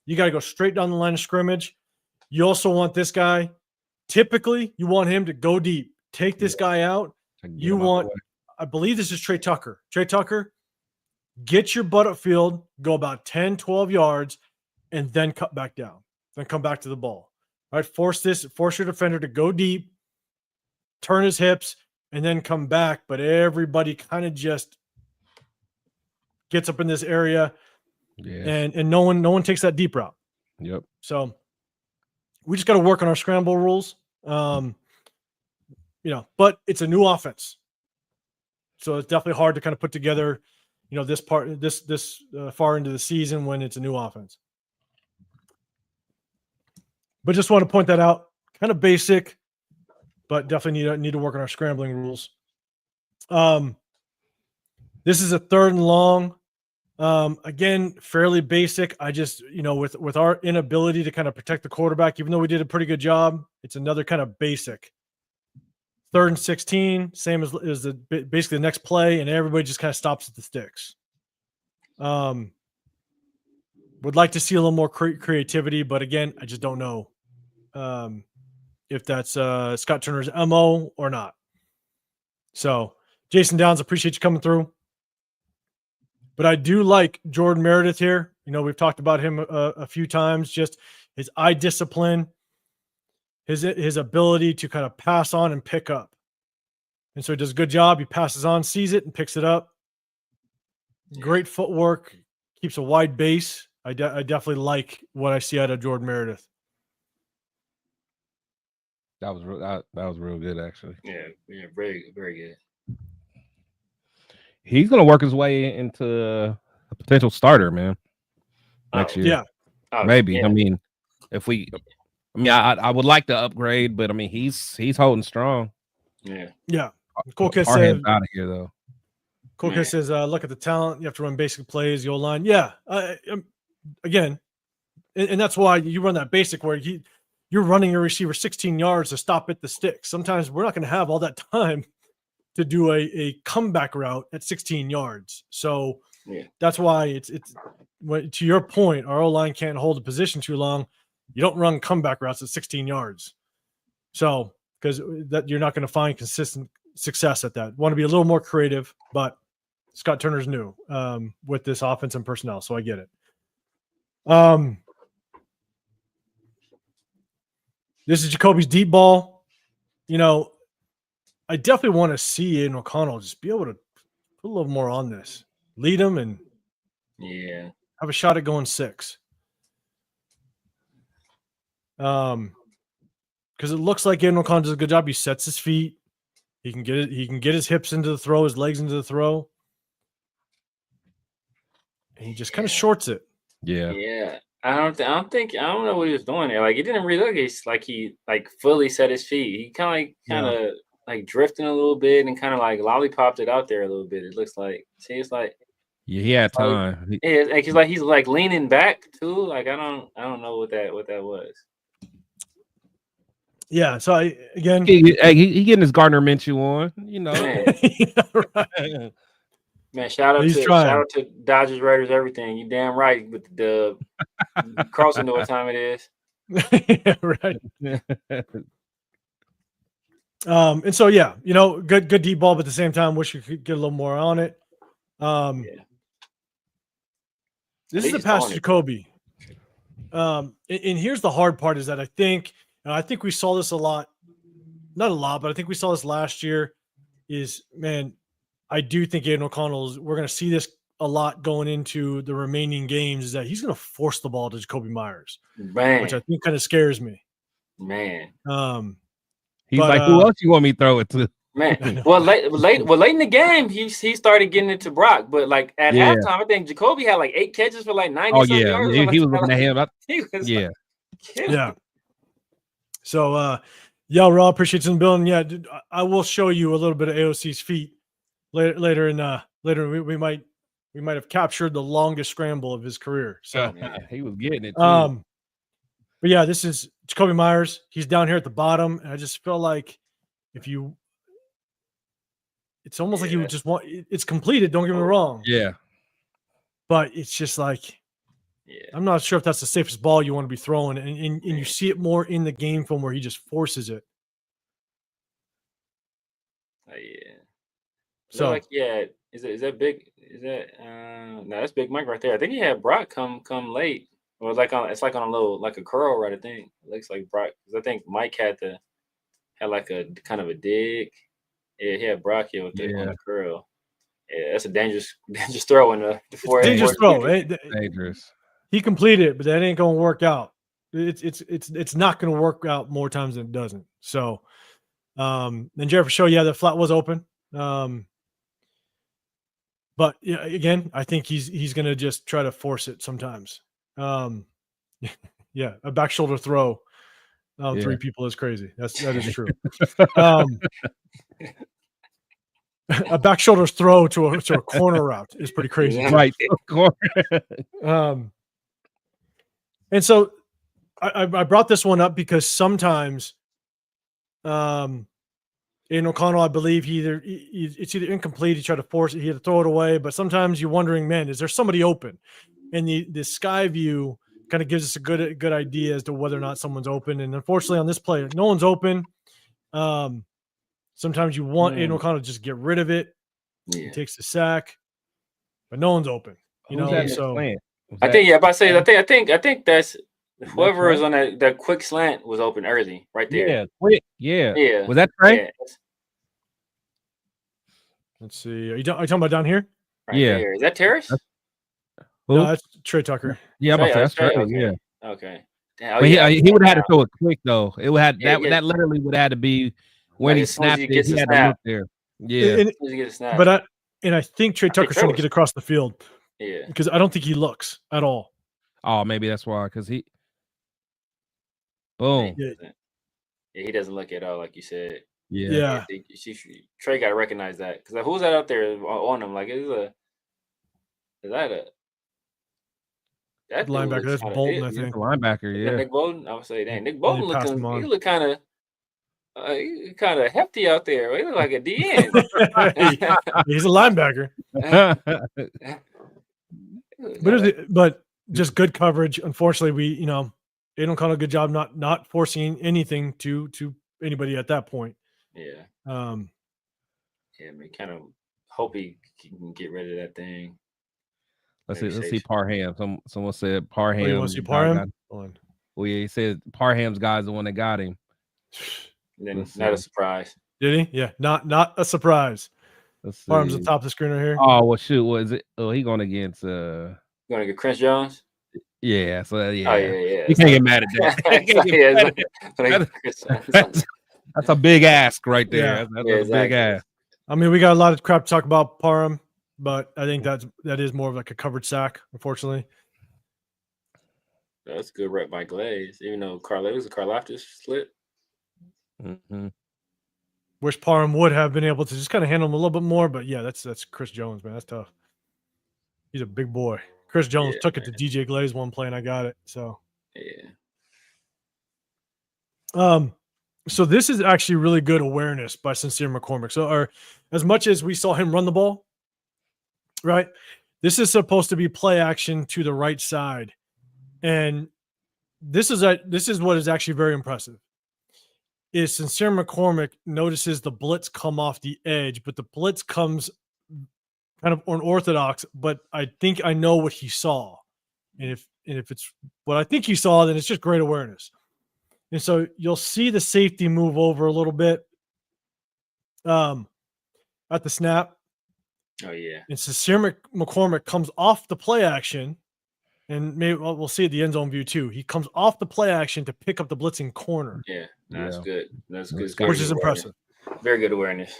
You got to go straight down the line of scrimmage. You also want this guy, typically, you want him to go deep, take this guy out. You want, I believe this is Trey Tucker. Trey Tucker, get your butt upfield, go about 10, 12 yards, and then cut back down. Then come back to the ball. All right, force your defender to go deep, turn his hips, and then come back. But everybody kind of just gets up in this area, and no one takes that deep route. Yep. So we just got to work on our scramble rules. But it's a new offense, so it's definitely hard to kind of put together, this far into the season when it's a new offense. But just want to point that out. Kind of basic, but definitely need to work on our scrambling rules. This is a 3rd and long. Again, fairly basic. I just, with our inability to kind of protect the quarterback, even though we did a pretty good job, it's another kind of basic. 3rd and 16, same as basically the next play, and everybody just kind of stops at the sticks. Would like to see a little more creativity, but again, I just don't know if that's Scott Turner's MO or not. So, Jason Downs, appreciate you coming through. But I do like Jordan Meredith here. We've talked about him a few times, just his eye discipline, his ability to kind of pass on and pick up. And so he does a good job. He passes on, sees it, and picks it up. Great footwork, keeps a wide base. I definitely like what I see out of Jordan Meredith. That was real good, actually. Yeah, very, very good. He's going to work his way into a potential starter, man, next year. Yeah. Maybe. Yeah. I mean, I would like to upgrade, but I mean, he's holding strong. Yeah. Yeah. Colquitt Our says, head's out of here, though. Colquitt says, look at the talent. You have to run basic plays, the O-line. Yeah. Again, and that's why you run that basic where you're running your receiver 16 yards to stop at the stick. Sometimes we're not going to have all that time to do a comeback route at 16 yards. So that's why it's to your point, our O-line can't hold a position too long. You don't run comeback routes at 16 yards. So, because that you're not going to find consistent success at that. Want to be a little more creative, but Scott Turner's new with this offense and personnel, so I get it. This is Jacoby's deep ball. I definitely want to see Aiden O'Connell just be able to put a little more on this. Lead him and have a shot at going 6. Because it looks like Aiden O'Connell does a good job. He sets his feet. He can get it. He can get his hips into the throw, his legs into the throw. And he just kind of shorts it. Yeah. I don't know what he was doing there. Like, it didn't really look like he fully set his feet. He kind of drifting a little bit and kind of like lollipopped it out there a little bit. It looks like. See, it's like Yeah, he had time. Yeah, he's like leaning back too. Like I don't know what that was. Yeah. So again, He getting his Gardner Minshew on, Man. right. Man, shout out He's to trying. Dodgers, Raiders, everything. You damn right with the Carlson know what time it is. Yeah, right. And so yeah, good deep ball, but at the same time, wish you could get a little more on it. Yeah. This is a pass to Jacoby. And here's the hard part is that I think we saw this a lot, not a lot, but I think we saw this last year. I do think Aiden O'Connell's. We're going to see this a lot going into the remaining games. Is that he's going to force the ball to Jacoby Myers, which I think kind of scares me. Man. He's like, who else you want me to throw it to? Man, well, late in the game, he started getting it to Brock, but like at halftime, I think Jacoby had like 8 catches for like 90 something yards. He was looking at him. Yeah. So, Raw, appreciate you in the building. Yeah, dude, I will show you a little bit of AOC's feet later. We might have captured the longest scramble of his career. So he was getting it. But yeah, this is Jacoby Myers. He's down here at the bottom, and I just feel like it's almost like you would just want it's completed. Don't get me wrong. Yeah, but it's just like, I'm not sure if that's the safest ball you want to be throwing, and you see it more in the game film where he just forces it. So like, is that big? Is that no? That's Big Mike right there. I think he had Brock come late, or it's like on a little like a curl, right? I think it looks like Brock, because I think Mike had like a kind of a dig. Yeah, he had Brock here with on the curl. Yeah, that's a dangerous throw in the dangerous throw. Dangerous. He completed it, but that ain't gonna work out. It's not gonna work out more times than it doesn't. So, and Jared for sure, the flat was open. But again, I think he's gonna just try to force it sometimes. A back shoulder throw. 3 people is crazy. That is true. A back shoulders throw to a corner route is pretty crazy. Right. And so I brought this one up because sometimes in O'Connell, I believe it's either incomplete, he tried to force it, he had to throw it away, but sometimes you're wondering, man, is there somebody open? And the sky view kind of gives us a good idea as to whether or not someone's open. And unfortunately on this play, no one's open. Sometimes you want Aiden O'Connell to just get rid of it. He takes the sack, but no one's open. So I think that's whoever is on that quick slant was open early, right there. Yeah, quick. Yeah. Was that Trey? Yeah. Let's see. Are you talking about down here? Right there. Is that Terrace? No, that's Trey Tucker. Yeah, that's Trey. Okay. Yeah. Okay. But he would have had to throw it quick though. It would have that literally would have had to be when he snapped it. He had to look there. Yeah. But I think Trey Tucker's trying to get across the field. Yeah. Because I don't think he looks at all. Oh, maybe that's why. Because he. Boom. Yeah, he doesn't look at all, like you said. Yeah. Trey got to recognize that, because who's that out there on him? Like, is that a linebacker? That's Bolton, I think. Linebacker, yeah. Nick Bolton. I would say, dang, Nick Bolton he look kind of hefty out there. He look like a DN. He's a linebacker. But just good coverage. Unfortunately, we they don't call a good job not forcing anything to anybody at that point. Yeah. Man, kind of hope he can get rid of that thing. Let's see Parham. Someone said Parham. You want to see Parham? Well, yeah, he said Parham's guy's the one that got him. Then not a surprise. Did he? Yeah, not a surprise. Parham's on top of the screen right here. Oh well, shoot. What is it? Oh, he going against going to get Chris Jones. Yeah. So yeah. Oh yeah. You can't get mad at that. That's a big ask right there. Yeah. That's a big ask. I mean, we got a lot of crap to talk about Parham, but I think that is more of like a covered sack, unfortunately. That's a good rep by Glaze, even though Karlaftis slip. Mm-hmm. Wish Parham would have been able to just kind of handle him a little bit more, but yeah, that's Chris Jones, man. That's tough. He's a big boy. Chris Jones Yeah, took it to DJ Glaze one play, and I got it. So yeah. So this is actually really good awareness by Sincere McCormick. So, or as much as we saw him run the ball, right? This is supposed to be play action to the right side, and this is what is actually very impressive. Is Sincere McCormick notices the blitz come off the edge, but the blitz comes kind of unorthodox. But I think I know what he saw, and if it's what I think he saw, then it's just great awareness. And so you'll see the safety move over a little bit at the snap. Oh, yeah. And Sincere McCormick comes off the play action, and maybe we'll see at the end zone view too. He comes off the play action to pick up the blitzing corner. Yeah, that's good. That's good. Which is impressive. Very good awareness.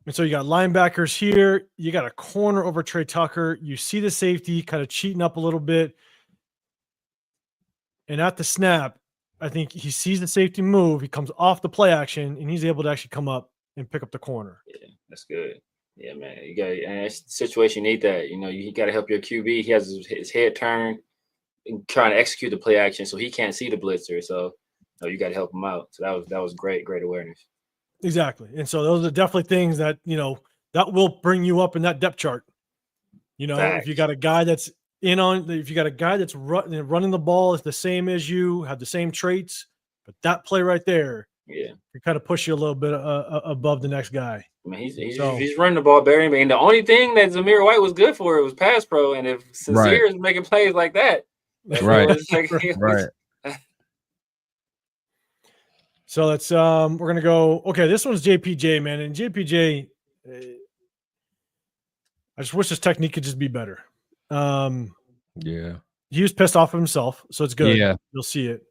And so you got linebackers here. You got a corner over Trey Tucker. You see the safety kind of cheating up a little bit. And at the snap, I think he sees the safety move. He comes off the play action, and he's able to actually come up and pick up the corner. Yeah, that's good. Yeah, man. You got, and that's the situation. You need that. You know, you got to help your QB. He has his head turned and trying to execute the play action, so he can't see the blitzer. So, you got to help him out. So that was great awareness. Exactly. And so those are definitely things that, that will bring you up in that depth chart. If you got a guy that's if you got a guy that's running the ball is the same as you, have the same traits, but that play right there, yeah, can kind of push you a little bit above the next guy. I mean, he's running the ball better. And the only thing that Zamir White was good for was pass pro. And if Sincere is making plays like that, right. Right. So let's we're gonna go. Okay, this one's JPJ, man, and JPJ. I just wish his technique could just be better. Yeah, he was pissed off of himself, so it's good. Yeah, you'll see it.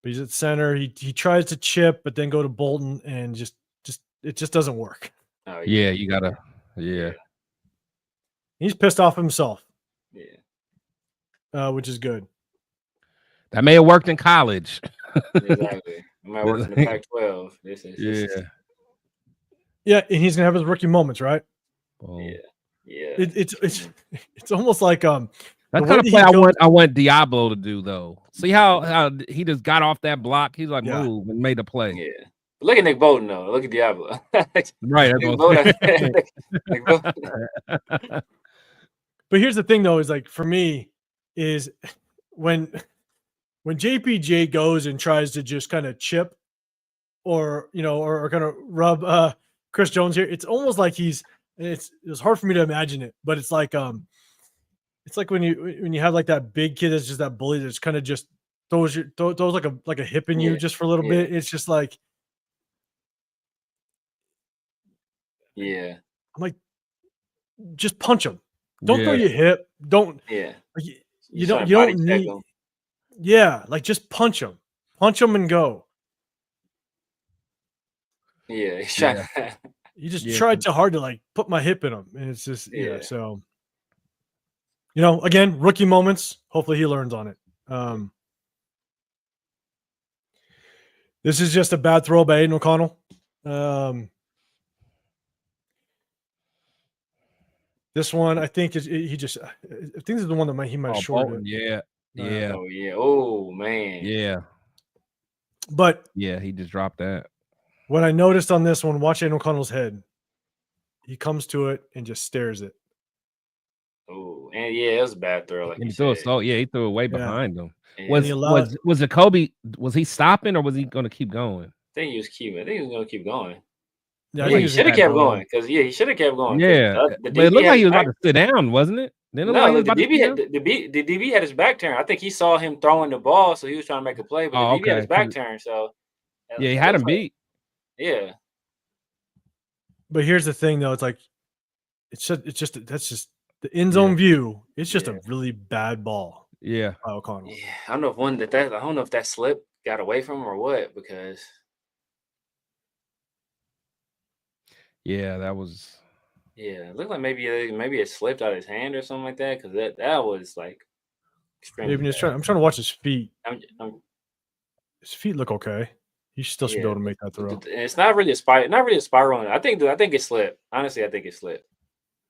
But he's at center. He tries to chip, but then go to Bolton, and it just doesn't work. Oh, yeah, you gotta. Yeah, he's pissed off himself. Yeah, which is good. That may have worked in college. Exactly. It might work in the Pac-12. Yeah, and he's gonna have his rookie moments, right? Oh. Yeah. It's almost like that kind of play I want Diablo to do though. See how he just got off that block. He's like move and made a play. Yeah. But look at Nick Bolton though. Look at Diablo. Right. Nick Bolton. But here's the thing though, is like for me, is when JPJ goes and tries to just kind of chip or kind of rub Chris Jones here, it's almost like it's hard for me to imagine it, but it's like when you have like that big kid that's just that bully that's kind of just throws like a hip in you just for a little bit. It's just like, I'm like, just punch him. Don't throw your hip. Don't. Yeah. Like, you don't need. Like just punch him and go. Yeah, he's trying. You just tried too hard to like put my hip in him, and it's just So, again, rookie moments. Hopefully, he learns on it. This is just a bad throw by Aiden O'Connell. This one, I think, I think this is the one that he might have shorted. Yeah. Oh yeah. Oh man. Yeah. But he just dropped that. What I noticed on this one, watch Aiden O'Connell's head. He comes to it and just stares it. Oh, and it was a bad throw. Like he threw it way behind him. Yeah. Was Jacoby? Was he stopping or was he going to keep going? I think he was going to keep going. Yeah, he should have kept going because he should have kept going. Yeah, but it looked like he was about to sit down, wasn't it? No, the DB had his back turned. I think he saw him throwing the ball, so he was trying to make a play. But the DB had his back turned, so he had him beat. Yeah. But here's the thing, though. It's like that's just the end zone view. It's just a really bad ball. Yeah. By O'Connell. Yeah. I don't know if that slip got away from him or what, because. Yeah, that was. Yeah, it looked like maybe it slipped out of his hand or something like that, because that was like. Maybe I'm trying to watch his feet. His feet look okay. He still should be able to make that throw. It's not really a spiral. I think it slipped. Honestly, I think it slipped.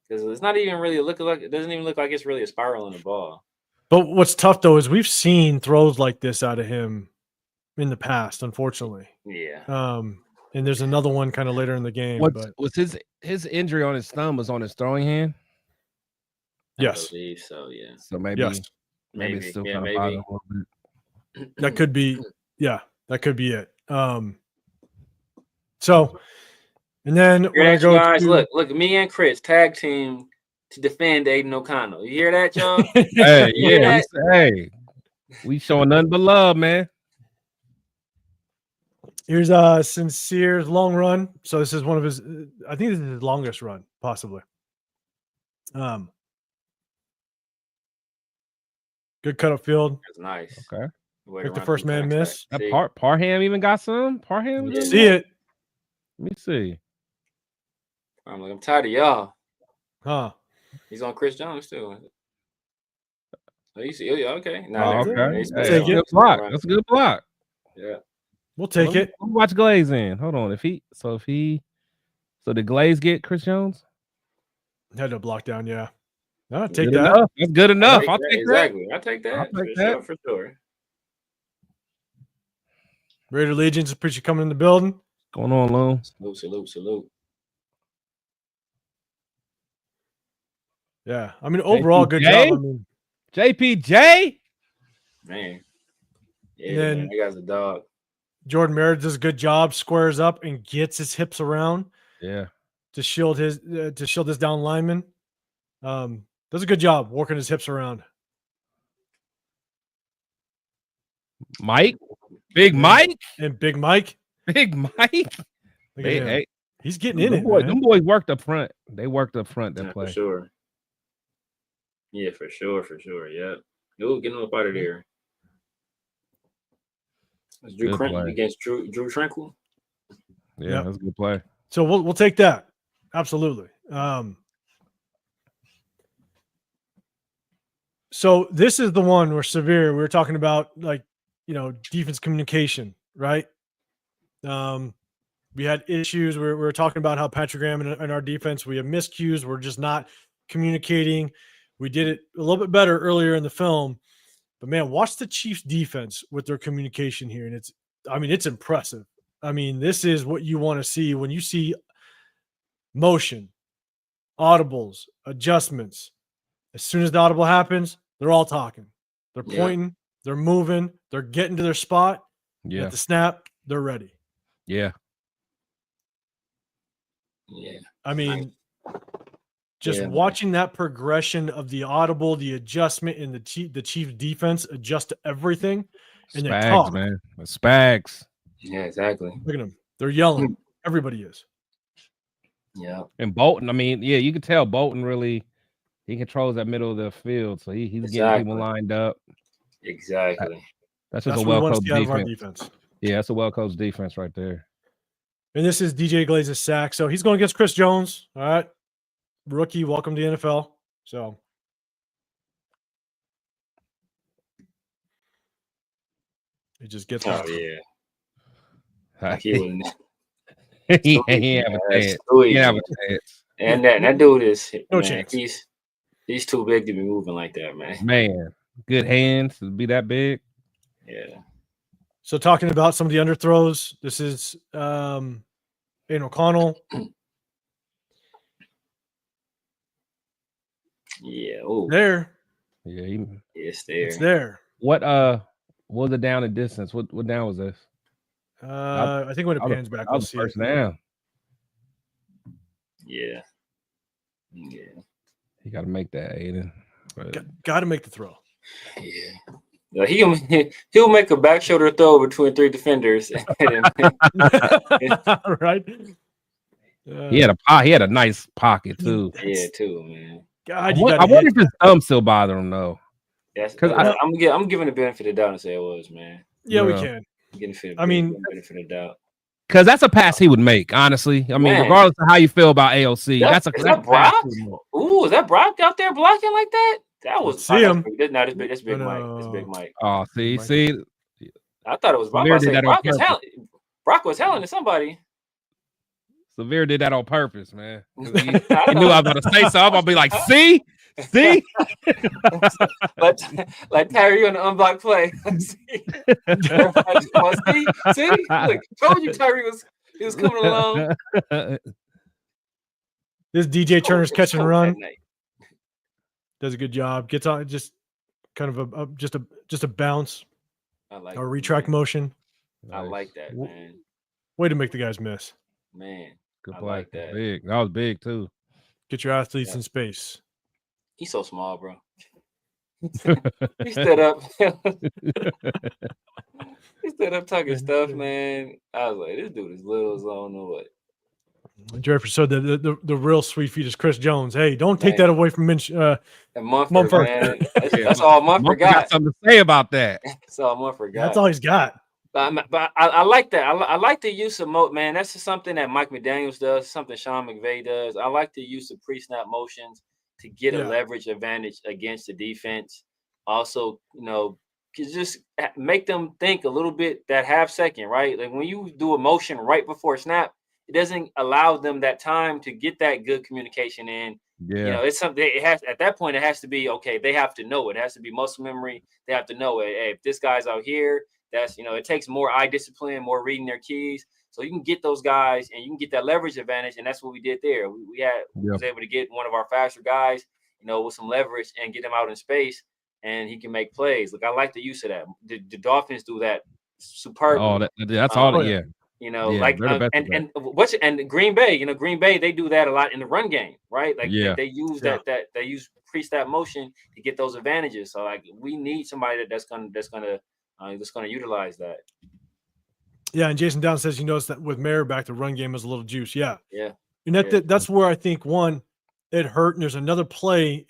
because it's not even really looking like it doesn't even look like it's really a spiral in the ball. But what's tough though is we've seen throws like this out of him in the past, unfortunately. Yeah. And there's another one kind of later in the game. Was his injury on his thumb was on his throwing hand? Yes. I believe so, yeah. So maybe it's still kind of bothering him a little bit. That could be, that could be it. So, and then Hear that, you guys? Look, me and Chris tag team to defend Aiden O'Connell. You hear that, y'all? Hey, yeah, hey, we showing nothing but love, man. Here's Sincere's long run. So this is one of his. I think this is his longest run, possibly. Good cut up field. That's nice. Okay. Like the first man miss. That Parham even got some. Parham. Yeah. See it. Let me see. I'm tired of y'all. Huh? He's on Chris Jones too. Oh, you see? Oh, okay. Okay. That's a good block. That's a good block. Yeah. We'll take it. We'll watch Glaze in. Hold on. So did Glaze get Chris Jones? Had to block down. Yeah. No, take good that. Enough. That's good enough. I'll take exactly. I'll take that. I'll take that. For sure. Raider Legions, appreciate you coming in the building. What's going on, Loom? Salute. Yeah. I mean, overall, good job. I mean, JPJ? Man. Yeah, man, that guy's a dog. Jordan Merritt does a good job, squares up and gets his hips around. Yeah. To shield this down lineman. Does a good job working his hips around. Mike? Big Mike? And Big Mike. Big Mike? Hey, he's getting in it. Them boys worked up front. They worked up front that play. For sure. Yeah, for sure. Yeah. Ooh, get him up out of there. That's Drew Crenton against Drew Tranquil. Yeah, that's a good play. So we'll take that. Absolutely. So this is the one where Severe, we were talking about, like, defense communication, right? We had issues. We were talking about how Patrick Graham and our defense, we have miscues. We're just not communicating. We did it a little bit better earlier in the film. But, man, watch the Chiefs defense with their communication here. And it's impressive. I mean, this is what you want to see when you see motion, audibles, adjustments. As soon as the audible happens, they're all talking. They're pointing. They're moving. They're getting to their spot. Yeah. At the snap, they're ready. Yeah. Yeah. I mean, watching that progression of the audible, the adjustment, and the Chiefs defense adjust to everything. And Spags, they talk. man. Spags. Yeah, exactly. Look at them. They're yelling. Everybody is. Yeah. And Bolton, I mean, you can tell Bolton really, he controls that middle of the field. So he's getting people lined up. Exactly. That's just a well-coached defense. Yeah, that's a well-coached defense right there. And this is DJ Glaze's sack. So he's going against Chris Jones. All right. Rookie, welcome to the NFL. So he just gets out. Yeah. He ain't have a chance. And that dude is no chance. He's too big to be moving like that, man. Man, good hands to be that big. Yeah. So talking about some of the underthrows, this is Aiden O'Connell. Yeah. Oh. There. Yeah. It's there. It's there. What was the down and distance? What down was this? I think when it pans back, we'll see first down. Yeah. You got to make that, Aiden. Got to make the throw. Yeah. He'll make a back shoulder throw between three defenders. Right. He had a nice pocket too. Yeah, too, man. God, I wonder if his thumb still bother him though. Because I'm giving the benefit of the doubt and say it was, man. Yeah, we can. Benefit of the doubt. Because that's a pass he would make, honestly. I mean, regardless of how you feel about AOC, that's Brock? Ooh, is that Brock out there blocking like that? That was see him. That's Big Mike. That's Big Mike. Oh, see. I thought it was Brock. Brock was howling to somebody. Severe did that on purpose, man. He knew I was about to say something. I'm gonna be like, see. like Tyree on the unblocked play. see, look, told you Tyree was coming along. This DJ Turner's catch and run does a good job. Gets on just kind of just a bounce. I like a retract motion. I like that, man. Way to make the guys miss. Man, good play. Like that. Big. That was big too. Get your athletes in space. He's so small, bro. He stood up. He stood up talking stuff, man. I was like, this dude is little as I don't know what. Jeffrey said the real sweet feet is Chris Jones. Hey, don't take that away from Mumford. Man. That's all Mumford got. Something to say about that. That's all Mumford got. That's all he's got. But I like that. I like the use of man. That's just something that Mike McDaniels does. Something Sean McVay does. I like the use of pre-snap motions to get a leverage advantage against the defense. Also, just make them think a little bit that half second, right? Like when you do a motion right before snap, it doesn't allow them that time to get that good communication in. Yeah. It's something it has at that point. It has to be okay. They have to know it. It has to be muscle memory. They have to know it. Hey, if this guy's out here, that's it takes more eye discipline, more reading their keys. So you can get those guys and you can get that leverage advantage. And that's what we did there. We was able to get one of our faster guys, with some leverage and get him out in space, and he can make plays. Look, I like the use of that. The Dolphins do that superbly. Oh, that's all. And Green Bay, Green Bay, they do that a lot in the run game, right? Like they use that they use pre-snap motion to get those advantages. So like we need somebody that's gonna utilize that. Yeah, and Jason Down says he knows that with Mayer back, the run game is a little juice. Yeah. And that's where I think it hurt. And there's another play.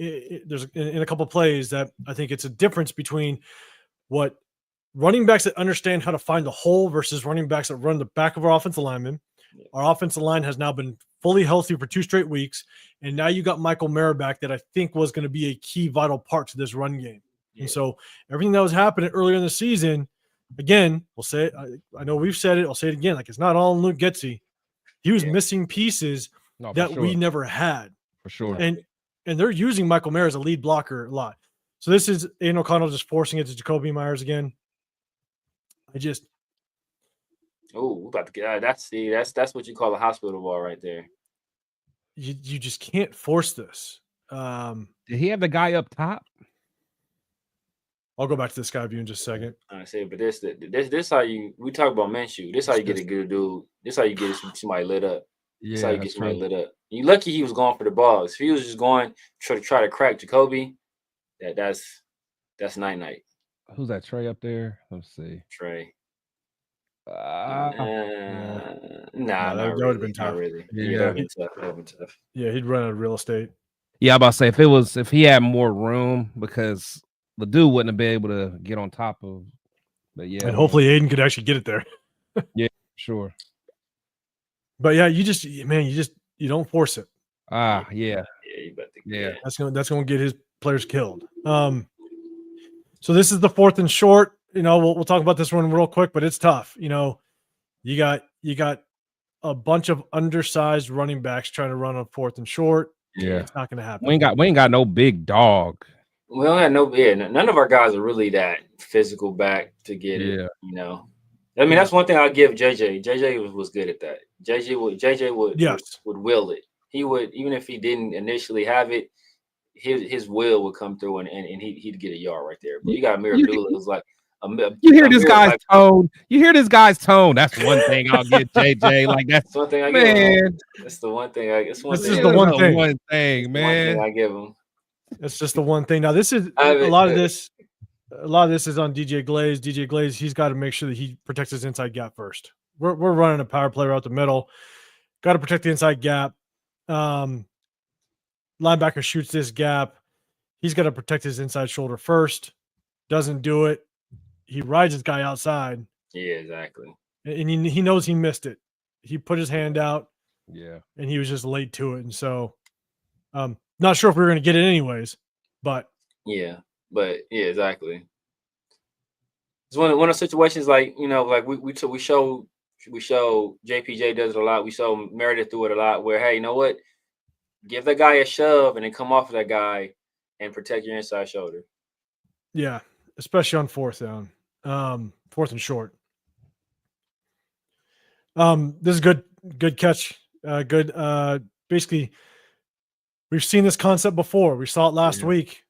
There's in a couple of plays that I think it's a difference between what running backs that understand how to find the hole versus running backs that run the back of our offensive linemen. Our offensive line has now been fully healthy for 2 straight weeks. And now you got Michael Mayer back that I think was going to be a key vital part to this run game. And so everything that was happening earlier in the season, again, we'll say it. I know we've said it. I'll say it again. Like it's not all in Luke Getsy. He was missing pieces that we never had. For sure. And they're using Michael Mayer as a lead blocker a lot. So this is Aiden O'Connell just forcing it to Jacoby Myers again. About to get that's what you call a hospital ball right there. You just can't force this. Did he have the guy up top? I'll go back to the sky view in just a second. I say, but this how we talk about Minshew. This how you get a good dude. This how you get somebody lit up. This how you get somebody lit up. You lucky he was going for the balls. If he was just going to try to crack Jacoby, that's night. Who's that? Trey up there? Let's see. Trey. That would have been tough. Really. That would have been tough. Yeah, he'd run out of real estate. Yeah, I'm about to say if he had more room, because the dude wouldn't have been able to get on top of. But yeah, and hopefully Aiden could actually get it there. Yeah, sure. But yeah, you don't force it. Yeah. That's gonna get his players killed. So this is the 4th and short. We'll talk about this one real quick, but it's tough. You got a bunch of undersized running backs trying to run on 4th and short. Yeah, it's not gonna happen. We ain't got no big dog. We don't have none of our guys are really that physical back to get it. I mean, that's one thing I'll give JJ. JJ was good at that. JJ would will it. He would, even if he didn't initially have it, his will would come through and he'd get a yard right there. But you got Amir Abdullah, who's like you hear this guy's tone. You hear this guy's tone. That's one thing I'll get JJ. Like that's one thing I give him. That's the one thing I. This is the one thing, man. I give him. That's just the one thing. Now this is a lot of this is on DJ Glaze. DJ Glaze, he's got to make sure that he protects his inside gap first. We're running a power play out the middle. Got to protect the inside gap. Linebacker shoots this gap. He's got to protect his inside shoulder first. Doesn't do it. He rides his guy outside. Yeah, exactly. And he knows he missed it. He put his hand out. Yeah. And he was just late to it. And so not sure if we were going to get it anyways, but yeah, exactly. It's one of the situations like we show we show JPJ does it a lot. We show Meredith do it a lot. Where hey, you know what? Give that guy a shove and then come off of that guy and protect your inside shoulder. Yeah, especially on fourth down, fourth and short. This is good catch. Basically, we've seen this concept before. We saw it last week.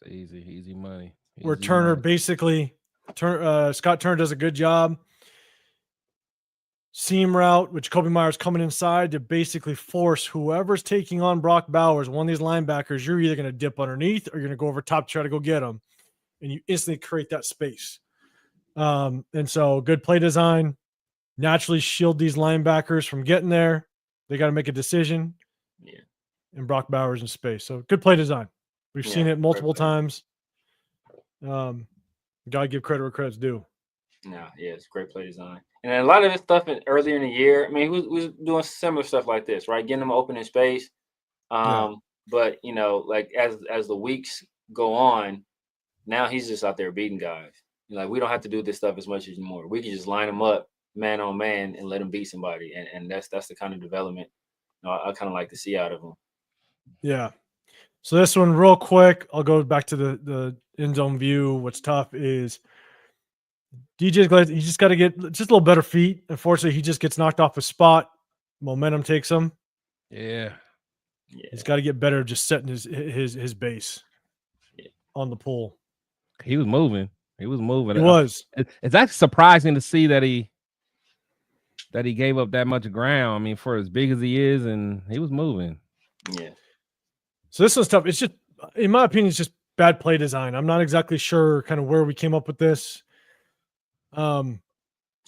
It's easy money. Where Turner basically, Scott Turner does a good job. Seam route, which Kobe Meyer's coming inside to basically force whoever's taking on Brock Bowers, one of these linebackers, you're either going to dip underneath or you're going to go over top to try to go get him. And you instantly create that space. And so good play design, naturally shield these linebackers from getting there. They got to make a decision. Yeah. And Brock Bowers in space. So good play design. We've seen it multiple times. Got to give credit where credit's due. Yeah, it's great play design. And then a lot of this stuff earlier in the year, I mean, he was doing similar stuff like this, right? Getting them open in space. But, you know, like as the weeks go on, now he's just out there beating guys. Like, we don't have to do this stuff as much anymore. We can just line them up man on man and let them beat somebody. And that's the kind of development I kind of like to see out of him. Yeah. So this one real quick, I'll go back to the end zone view. What's tough is DJ's glad he just got to get just a little better feet. Unfortunately, he just gets knocked off his spot. Momentum takes him. Yeah. He's got to get better just setting his base on the pull. He was moving. He was. It's actually surprising to see that he gave up that much ground. I mean, for as big as he is, and he was moving. Yeah. So this one's tough. It's just, in my opinion, it's just bad play design. I'm not exactly sure kind of where we came up with this.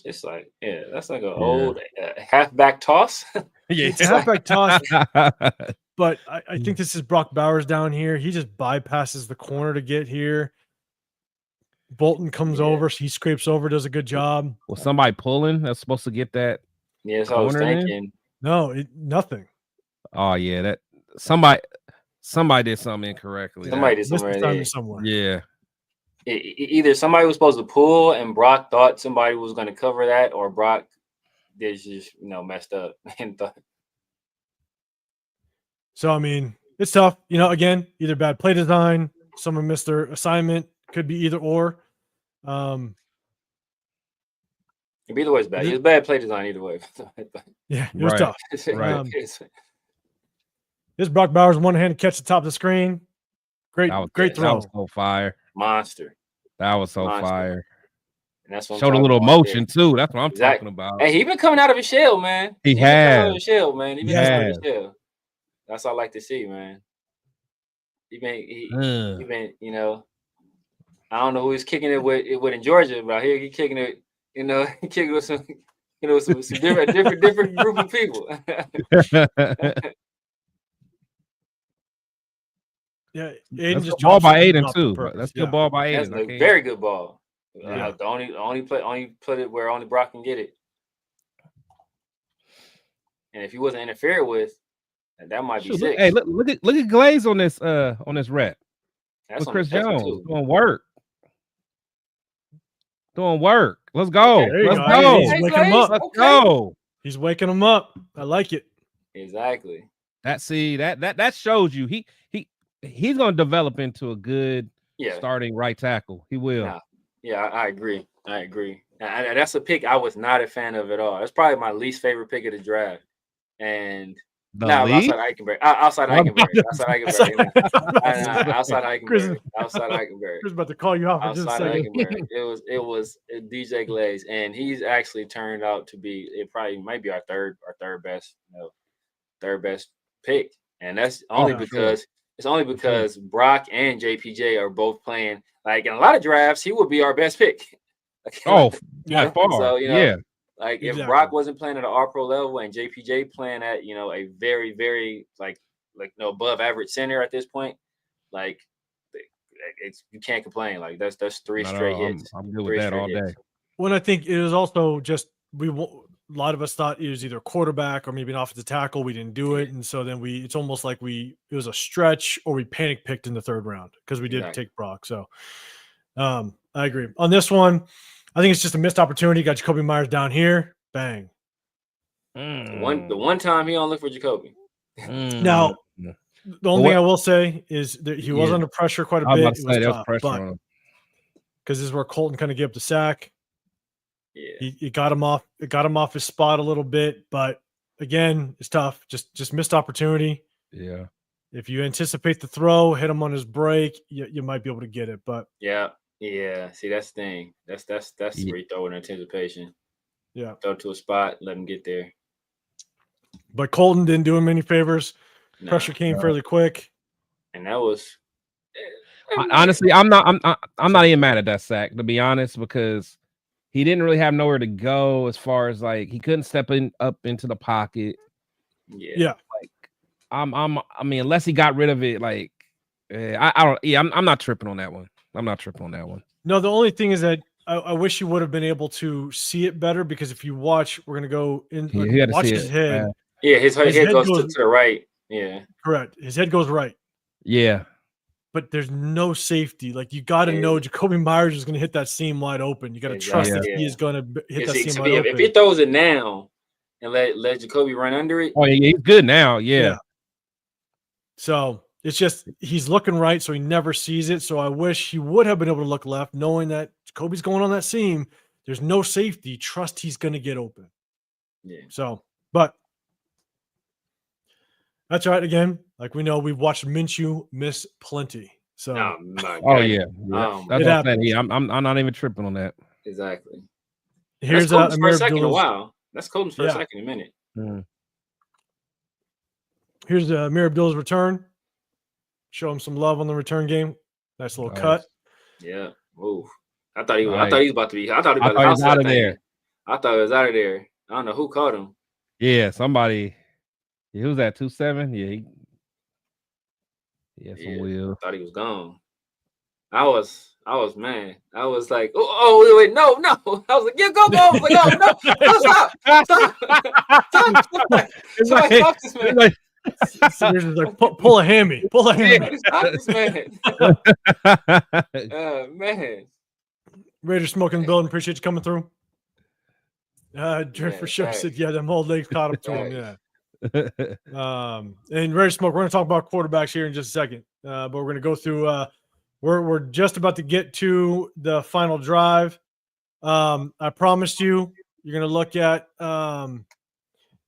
It's like, that's like an old halfback toss. It's a halfback toss. But I think this is Brock Bowers down here. He just bypasses the corner to get here. Bolton comes over, so he scrapes over, does a good job. Was somebody pulling that's supposed to get that? Yeah, that's what I was thinking. No, nothing. Oh yeah, that somebody did something incorrectly. Somebody did something somewhere. Yeah. Either somebody was supposed to pull and Brock thought somebody was going to cover that, or Brock did just messed up and thought. So I mean, it's tough. Again, either bad play design, someone missed their assignment. Could be either or. Either way is bad. It's bad play design either way. Yeah, it was tough. Right. This Brock Bowers one-handed catch at the top of the screen. Great throw. That was so fire. Monster. That was so fire. And that's what showed a little emotion too. That's what I'm talking about. Hey, he been coming out of his shell, man. He has. Out of his shell, man. He been out of his shell. That's all I like to see, man. He been, I don't know who he's kicking it with in Georgia, but here he kicking it, he kicking with some, some different group of people. Yeah, Aiden just ball by Aiden too. That's good ball by Aiden. That's a very good ball. The only put it where only Brock can get it. And if he wasn't interfered with, that might be six. Hey, look at Glaze on this rep. That's with Chris Jones doing work. Let's go. Okay, Let's go. He's waking him up. Let's go. He's waking him up. I like it. Exactly. That shows you he's going to develop into a good starting right tackle. He will. Yeah, I agree. And that's a pick I was not a fan of at all. That's probably my least favorite pick of the draft. And outside Eichenberg. I was about to call you out for just a second. It was DJ Glaze, and he's actually turned out to be. It probably might be our third best pick, and that's only because Brock and JPJ are both playing. Like in a lot of drafts, he would be our best pick. Far. So Exactly. If Brock wasn't playing at an all-pro level and JPJ playing at a very, very above average center at this point, you can't complain. Like that's three straight hits. I'm good with that all day. Well, I think it was also just a lot of us thought it was either quarterback or maybe an offensive tackle. We didn't do it, and so then it's almost like it was a stretch or we panic picked in the third round because we did take Brock. So I agree on this one. I think it's just a missed opportunity. Got Jacoby Myers down here. Bang. The one time he don't look for Jacoby. Now, the only thing I will say is that he was under pressure quite a bit. It was tough, but because this is where Colton kind of gave up the sack. Yeah, he got him off. It got him off his spot a little bit, but again, it's tough. Just missed opportunity. Yeah. If you anticipate the throw, hit him on his break, you might be able to get it. But yeah. See, that's the thing. That's where you throw in anticipation. Yeah, throw to a spot, let him get there. But Colton didn't do him any favors. Pressure came fairly quick, and that was honestly, I'm not even mad at that sack, to be honest, because he didn't really have nowhere to go as far as like he couldn't step up into the pocket. Yeah. Like I mean, unless he got rid of it, like I'm not tripping on that one. I'm not tripping on that one. No, the only thing is that I wish you would have been able to see it better, because if you watch, we're gonna go in. Watch his head. Yeah, his head goes to the right. Yeah, correct. His head goes right. Yeah. But there's no safety. Like, you got to know Jacoby Myers is going to hit that seam wide open. You got to trust that he is going to hit that seam wide open. If he throws it now and let Jacoby run under it. Oh, yeah, he's good now. Yeah. So it's just he's looking right, so he never sees it. So I wish he would have been able to look left, knowing that Jacoby's going on that seam. There's no safety. Trust he's going to get open. Yeah. So, but that's right. Again, like we know, we've watched Minshew miss plenty. So, yeah. That's what I'm saying. Yeah, I'm not even tripping on that. Exactly. Here's Colton's first second in a while. That's Colton's first second in a minute. Mm. Here's Amir Abdul's return. Show him some love on the return game. Nice little cut. Yeah. Ooh. I thought he was about to be. I thought he was out of there. I thought he was out of there. I don't know who caught him. Yeah, somebody. Yeah, who's that? 2-7? Yeah, some wheel. I thought he was gone. I was mad. I was like, oh wait, no. I was like, yeah, go. I was like, oh no, stop. It's like, pull a hammy. Stop this man. Man. Raiders smoking the building. Appreciate you coming through. Drift for sure said, them old legs caught up to him. Yeah. And Raiders smoke. We're going to talk about quarterbacks here in just a second. But we're going to go through. We're just about to get to the final drive. I promised you're going to look at Aiden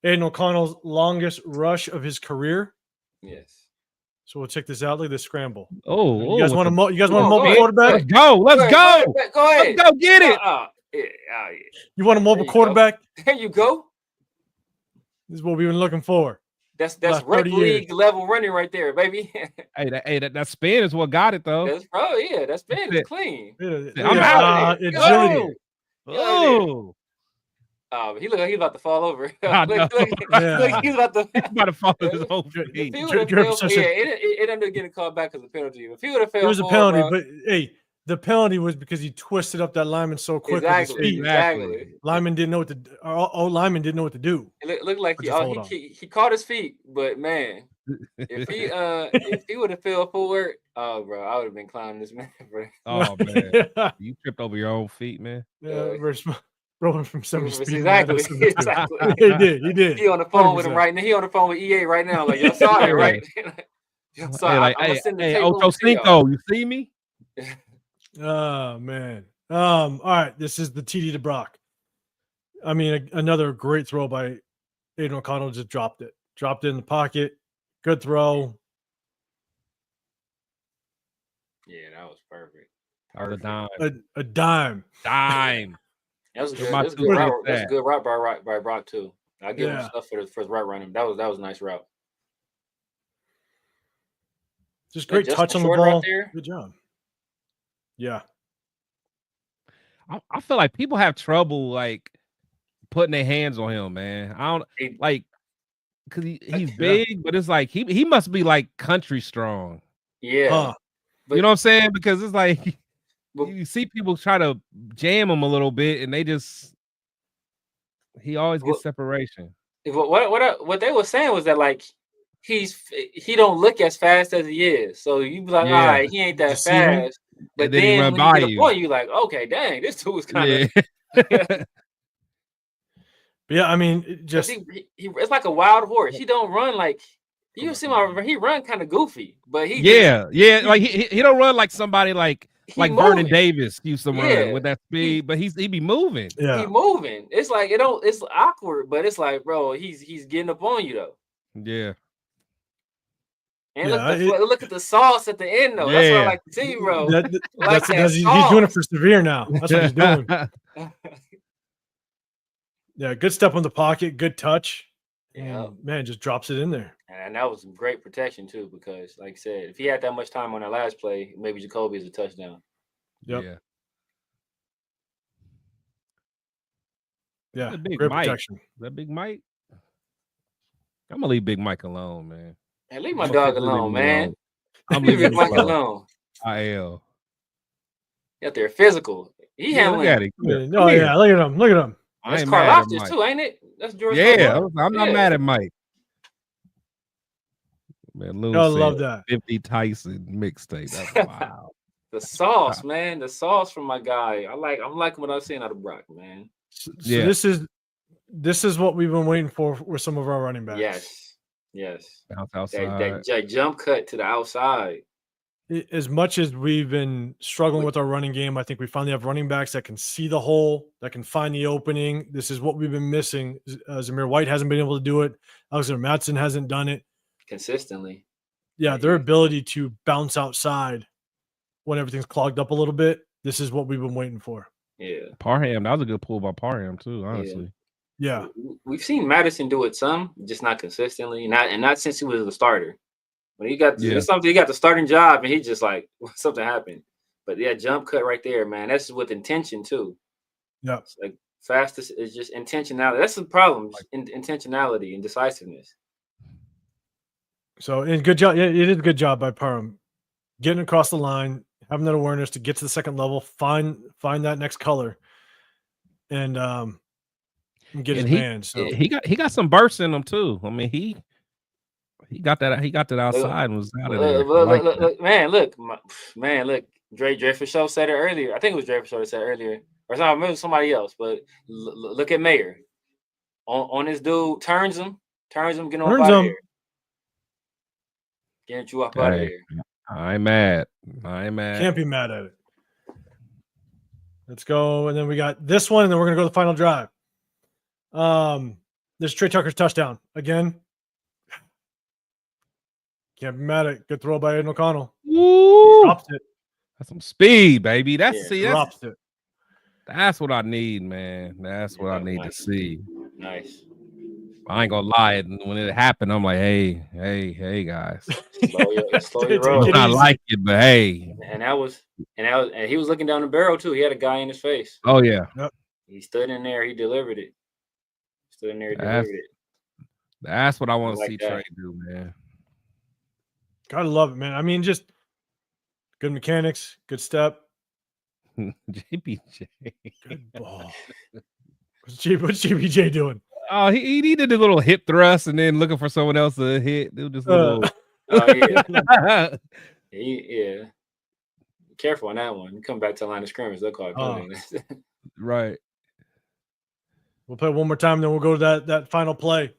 O'Connell's longest rush of his career. Yes. So we'll check this out. Look at this scramble. Oh, you guys want a mobile quarterback? Let's go. Go ahead. Let's go get it. You want a mobile quarterback? There you go. This is what we've been looking for. That's rec league level running right there, baby. That spin is what got it though. That spin is clean. I'm out. Agility. Oh. He's about to fall over. He's about to fall his whole feet. It ended up getting called back as a penalty. If he would have failed, it was a penalty, but hey, the penalty was because he twisted up that lineman so quick. Exactly. Lineman didn't know what to do. Lineman didn't know what to do. It looked like he caught his feet, but man, if he would have fell forward, bro, I would have been climbing this man, bro. Oh man, you tripped over your own feet, man. Yeah, rolling from 70 speed. Exactly. He did. He on the phone 100%. With him right now. He on the phone with EA right now. Like, y'all saw it, right? Y'all saw it. Hey, Ocho Cinco, you see me? Oh man. All right. This is the TD to Brock. I mean, another great throw by Aiden O'Connell. Just dropped it in the pocket. Good throw. Yeah, that was perfect. A dime. A dime. That was good. That's a good route. That's a good route by Brock too. I give him stuff for the route running. That was a nice route. Just great touch on the ball. Right there. Good job. Yeah. I feel like people have trouble like putting their hands on him, man. I don't like because he's big, but it's like he must be like country strong. Yeah. But, you know what I'm saying? Because it's like you see people try to jam him a little bit, and he always gets separation. What they were saying was that like he don't look as fast as he is, so you be like, all right, he ain't that fast. But And then he then run when you by get a you. point, you like, okay, dang, this dude was kind of. Yeah. Yeah, I mean, just It's like a wild horse. He don't run like you see my. He run kind of goofy, but he yeah. just, Like he don't run like somebody like Vernon moving. Davis used to run Yeah. with that speed, but he be moving. yeah. He moving. It's like it don't. It's awkward, but it's like, bro, he's getting up on you though. Yeah. And Yeah, look at the sauce at the end though. That's what I Yeah. like to see, bro. He's doing it for Severe now. That's what he's doing. Yeah, good step on the pocket, good touch. Yeah. And man, just drops it in there. And that was great protection too, because like I said, if he had that much time on that last play, maybe Jacoby is a touchdown. Yep. Yeah. Yeah, Big great Mike. protection. That Big Mike. I'm gonna leave Big Mike alone, man. Hey, leave my dog alone, man. I'm Leave leaving Mike alone. I am. Out there, physical. He Look handling. at it. Oh yeah, look at him. Look at him. That's Carl Loftus too, ain't it? That's George. Yeah, I'm not mad at Mike. Man, Lou I love that 50 Tyson mixtape. That's wow. The sauce, man. The sauce from my guy. I'm liking what I'm seeing out of Brock, man. So this is what we've been waiting for with some of our running backs. Yes. Outside. That jump cut to the outside. As much as we've been struggling with our running game, I think we finally have running backs that can see the hole, that can find the opening. This is what we've been missing. Zamir White hasn't been able to do it. Alexander Mattson hasn't done it Consistently. Yeah, their ability to bounce outside when everything's clogged up a little bit. This is what we've been waiting for. Yeah. Parham, that was a good pull by Parham too, honestly. Yeah. We've seen Madison do it some, just not consistently. Not since he was the starter. When he got he got the starting job and he just like something happened. But yeah, jump cut right there, man. That's with intention too. Yeah. It's like fastest is just intentionality. That's the problem. Intentionality and decisiveness. So, and good job. Yeah, it is a good job by Parham getting across the line, having that awareness to get to the second level, find that next color, and get his man. So he got some bursts in him too. I mean, he got that outside and was out of there. Look, Dre for sure said it earlier. I think it was Dre for sure that said it earlier, or somebody else. But look at Mayer on this dude, turns him, get on out of here. Get you up out of here. I ain't mad. Can't be mad at it. Let's go. And then we got this one, and then we're going to go to the final drive. There's Trey Tucker's touchdown. Again, can't be mad at it. Good throw by Aiden O'Connell. Woo! Drops it. That's some speed, baby. Drops it. That's what I need, man. That's what I need to see. Nice. I ain't gonna lie. When it happened, I'm like, hey, guys. Slow your roll. I like it, but hey. And he was looking down the barrel too. He had a guy in his face. Oh yeah. Yep. He stood in there. He delivered it. That's what I want to see Trey do, man. Gotta love it, man. I mean, just good mechanics, good step. JPJ. Good ball. What's JPJ doing? Oh, he needed a little hip thrust and then looking for someone else to hit. It was just a little. Yeah. Careful on that one. You come back to the line of scrimmage, they'll call it holding. Right. We'll play one more time, then we'll go to that final play.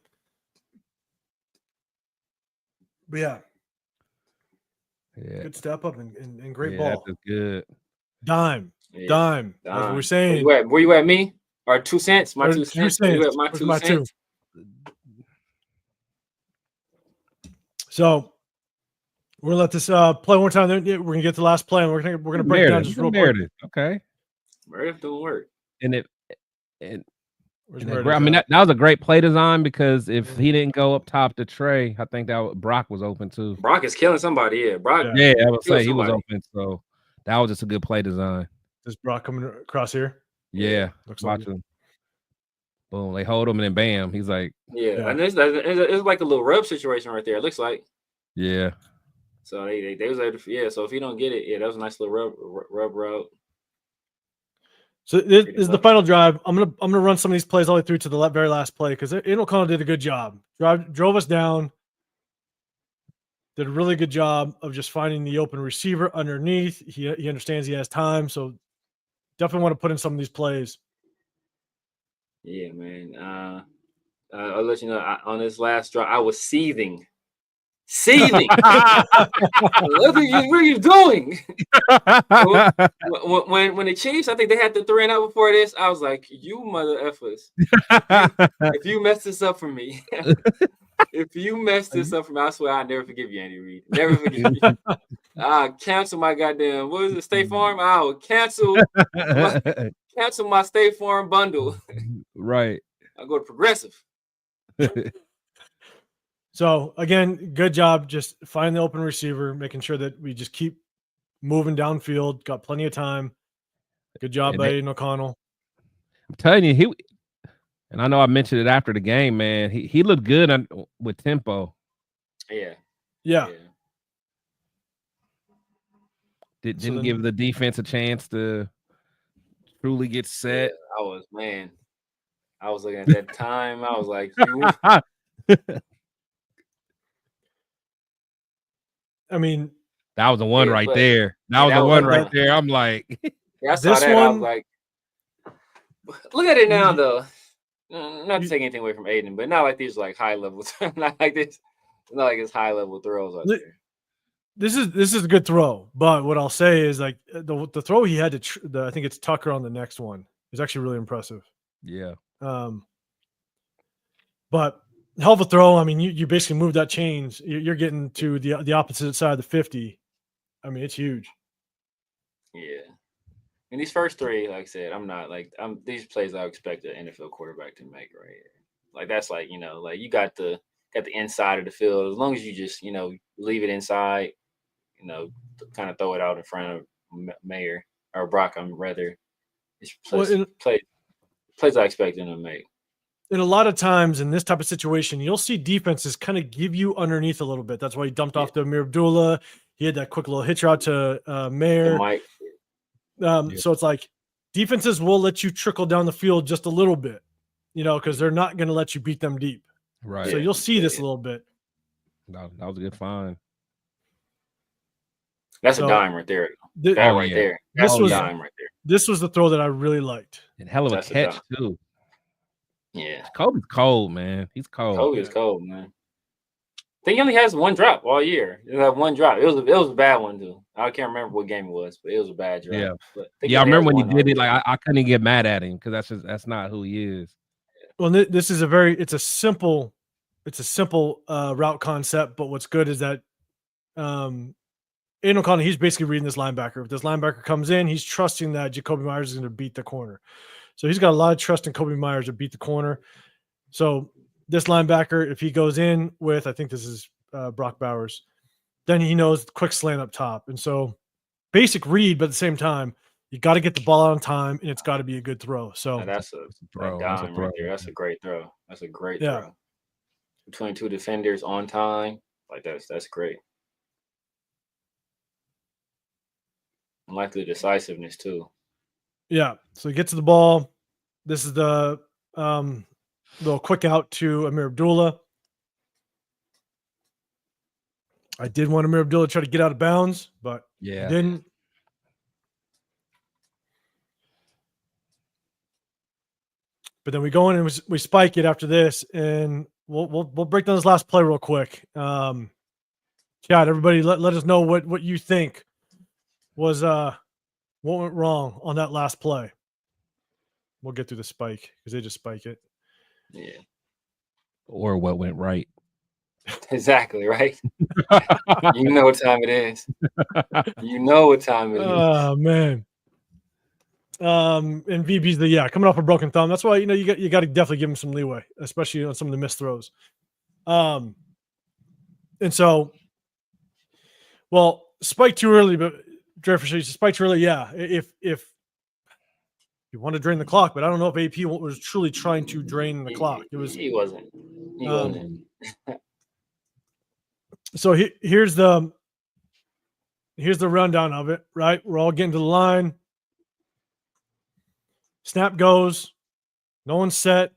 But yeah. Good step up and great ball. That's good. Dime. As we're saying. Were you at me? Or 2 cents? My 2 cents. My 2 cents. So we're gonna let this play one time. Then we're gonna get to the last play, and we're gonna break down just real quick. Okay. Meredith don't work. I mean, that was a great play design because if he didn't go up top to Trey, I think that Brock was open too. Brock is killing somebody. Yeah, Brock. Yeah, I would say he was open. So that was just a good play design. Is Brock coming across here? Yeah, looks watch him. Boom, they hold him and then bam, he's like, and it's like a little rub situation right there. It looks like, So they was able to, so if you don't get it, that was a nice little rub route. So this is the final drive. I'm gonna run some of these plays all the way through to the very last play because Aiden O'Connell did a good job. Drove us down. did a really good job of just finding the open receiver underneath. He understands he has time, so definitely want to put in some of these plays. Yeah, man. I'll let you know, on this last drive, I was seething. What are you doing? when the Chiefs, I think they had the 3-0 before this, I was like, you mother effers. If you mess this up for me, if you mess this up for me, I swear I'll never forgive you, Andy Reid. Never forgive you. I'll cancel my goddamn, what is it, State Farm? I will cancel my State Farm bundle. Right. I'll go to Progressive. So again, good job just finding the open receiver, making sure that we just keep moving downfield. Got plenty of time. Good job by Aiden O'Connell. I'm telling you, and I know I mentioned it after the game, man. He looked good with tempo. Yeah. Didn't give the defense a chance to truly get set. Yeah, I was looking at that time. I was like, you. I mean, that was the one right there. That was the one right there. I'm like, I saw that. I was like, look at it now, though. Not to take anything away from Aiden, but not like these like high levels. Not like this. Not like his high level throws out there. This is a good throw, but what I'll say is like the throw he had to I think it's Tucker on the next one is actually really impressive. Yeah. But hell of a throw. I mean, you basically move that chains. You're getting to the opposite side of the 50. I mean, it's huge. Yeah. And these first three, like I said, these plays I expect an NFL quarterback to make right here. Like that's like, like you got the inside of the field. As long as you just, leave it inside, kind of throw it out in front of Mayer or Brock, rather. It's plays I expect him to make. And a lot of times in this type of situation, you'll see defenses kind of give you underneath a little bit. That's why he dumped off to Amir Abdullah. He had that quick little hitch route to Mayer. So it's like defenses will let you trickle down the field just a little bit, because they're not going to let you beat them deep. Right. So you'll see this a little bit. That was a good find. That's a dime right there. There. That's a dime right there. This was the throw that I really liked. And hell of a catch, too. Yeah. Kobe's cold, man. He's cold. Kobe's cold, man. I think he only has one drop all year. He had one drop. It was a bad one, too. I can't remember what game it was, but it was a bad drop. Yeah. But I remember when he did it. Like I couldn't get mad at him because that's not who he is. Well, this is it's a simple route concept, but what's good is that Aiden O'Connell, he's basically reading this linebacker. If this linebacker comes in, he's trusting that Jacoby Myers is going to beat the corner. So he's got a lot of trust in Kobe Myers to beat the corner. So this linebacker, if he goes in with, I think this is Brock Bowers, then he knows quick slant up top. And so basic read, but at the same time, you got to get the ball out on time, and it's got to be a good throw. So that's a throw. Right there. That's a great throw. That's a great throw. Between two defenders on time, like that's great. I like the decisiveness too. Yeah. So he gets to the ball. This is the little quick out to Amir Abdullah. I did want Amir Abdullah to try to get out of bounds, but didn't. But then we go in and we spike it after this, and we'll break down this last play real quick. Chad, everybody, let us know what you think was what went wrong on that last play. We'll get through the spike because they just spike it. Yeah. Or what went right. Exactly, right? You know what time it is. You know what time it is. Oh, man. And VB's coming off a broken thumb. That's why, you got to definitely give him some leeway, especially on some of the missed throws. And so, spike too early, but Jefferson spike too early. Yeah. If you want to drain the clock, but I don't know if AP was truly trying to drain the clock. He wasn't. He wasn't. So here's the rundown of it, right? We're all getting to the line. Snap goes. No one's set.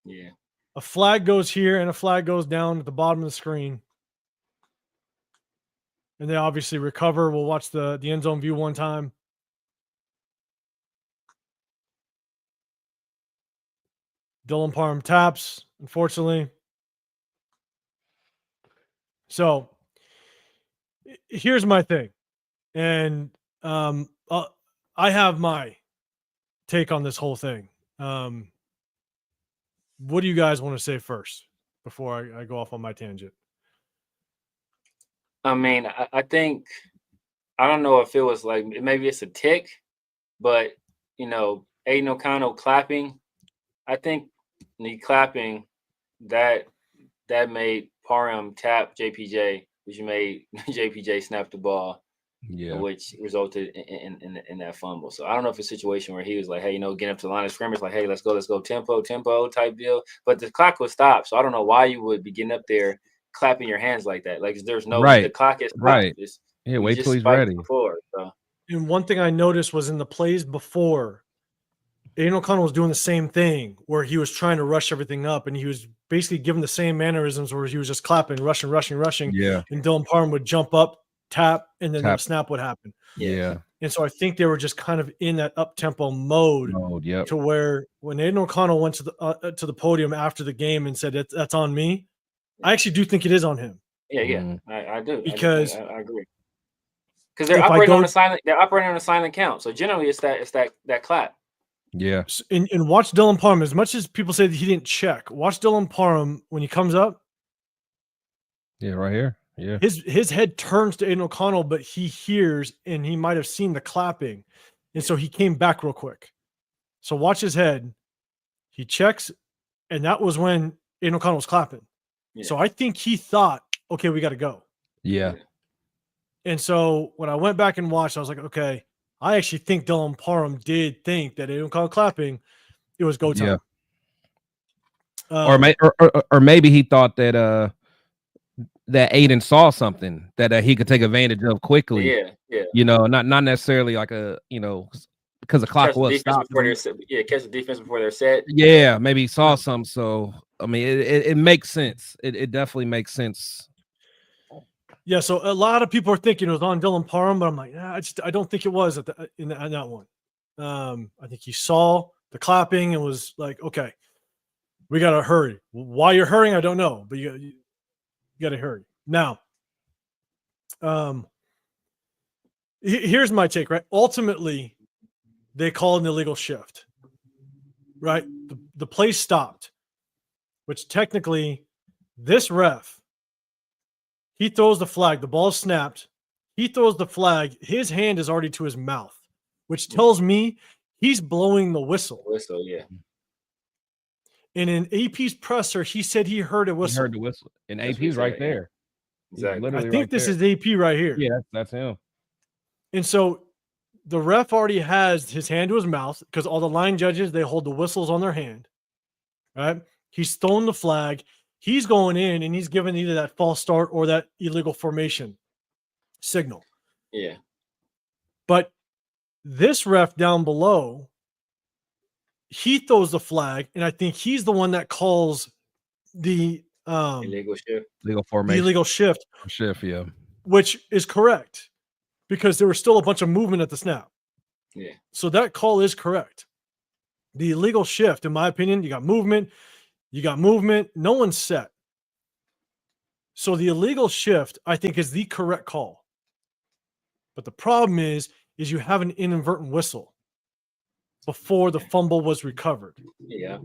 Yeah. A flag goes here and a flag goes down at the bottom of the screen. and they obviously recover. We'll watch the end zone view one time. Dylan Parham taps, unfortunately. So here's my thing. And I have my take on this whole thing. What do you guys want to say first before I go off on my tangent? I mean, I think, I don't know if it was like, maybe it's a tick, but, Aiden O'Connell clapping, I think the clapping that made Parham tap JPJ, which made JPJ snap the ball, which resulted in that fumble. So I don't know if it's a situation where he was like, hey, getting up to the line of scrimmage, like, hey, let's go, tempo type deal. But the clock was stopped. So I don't know why you would be getting up there clapping your hands like that. Like, there's no, the clock is stopped. Right. Wait till he's ready. Before, so. And one thing I noticed was in the plays before, Aiden O'Connell was doing the same thing where he was trying to rush everything up, and he was basically giving the same mannerisms where he was just clapping, rushing. Yeah. And Dylan Parham would jump up, tap, and then the snap would happen. Yeah. And so I think they were just kind of in that up-tempo mode to where when Aiden O'Connell went to the podium after the game and said, that's on me, I actually do think it is on him. Yeah. I do. Because I agree. Because they're operating on a silent. They're operating on a silent count. So generally, it's that clap. Yeah. And watch Dylan Parham. As much as people say that he didn't check, watch Dylan Parham when he comes up. Yeah, right here. Yeah. His head turns to Aiden O'Connell, but he hears and he might have seen the clapping, and so he came back real quick. So watch his head. He checks, and that was when Aiden O'Connell was clapping. Yeah. So I think he thought, okay, we got to go. Yeah. And so when I went back and watched, I was like, okay, I actually think Dylan Parham did think that Aiden O'Connell clapping, it was go time. Yeah. Or maybe he thought that that Aiden saw something that he could take advantage of quickly. Yeah. Not necessarily like because the clock was stopped. Catch the defense before they're set. Yeah, maybe he saw some. So I mean, it makes sense. It definitely makes sense. Yeah, so a lot of people are thinking it was on Dylan Parham, but I'm like, I don't think it was in that one. I think he saw the clapping and was like, okay, we got to hurry. Why you're hurrying, I don't know, but you got to hurry. Now, here's my take, right? Ultimately, they called an illegal shift, right? The play stopped, which technically this ref, he throws the flag. The ball snapped. He throws the flag. His hand is already to his mouth, which tells me he's blowing the whistle. Yeah. And in AP's presser, he said he heard a whistle. He heard the whistle. And AP's right there. Exactly. I think this is AP right here. Yeah, that's him. And so the ref already has his hand to his mouth because all the line judges, they hold the whistles on their hand. Right? He's thrown the flag. He's going in and he's giving either that false start or that illegal formation signal. Yeah. But this ref down below, he throws the flag, and I think he's the one that calls the illegal shift. Legal formation. The illegal shift. Yeah. Which is correct because there was still a bunch of movement at the snap. Yeah. So that call is correct. The illegal shift, in my opinion, you got movement. No one's set. So the illegal shift, I think, is the correct call. But the problem is you have an inadvertent whistle before the fumble was recovered. Yeah.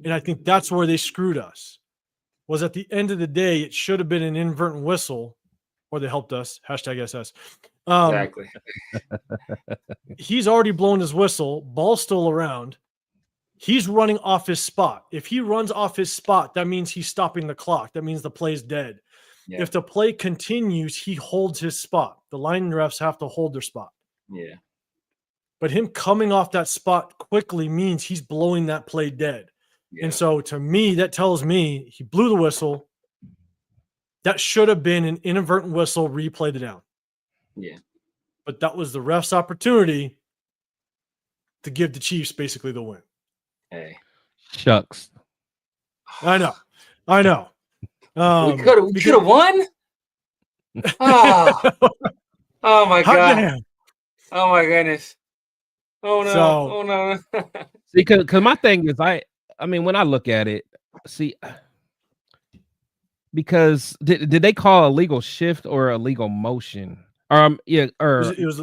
And I think that's where they screwed us. Was at the end of the day, it should have been an inadvertent whistle, or they helped us. #SS. Exactly. He's already blown his whistle. Ball's still around. He's running off his spot. If he runs off his spot, that means he's stopping the clock. That means the play's dead. Yeah. If the play continues, he holds his spot. The line refs have to hold their spot. Yeah. But him coming off that spot quickly means he's blowing that play dead. Yeah. And so to me, that tells me he blew the whistle. That should have been an inadvertent whistle, replay the down. Yeah. But that was the ref's opportunity to give the Chiefs basically the win. Hey. Shucks. I know. We could have won. Oh, oh my Hot God. damn. Oh my goodness. Oh no. So- Oh no. See, because my thing is, I mean, when I look at it, see, because did they call illegal shift or illegal motion? Yeah, or It was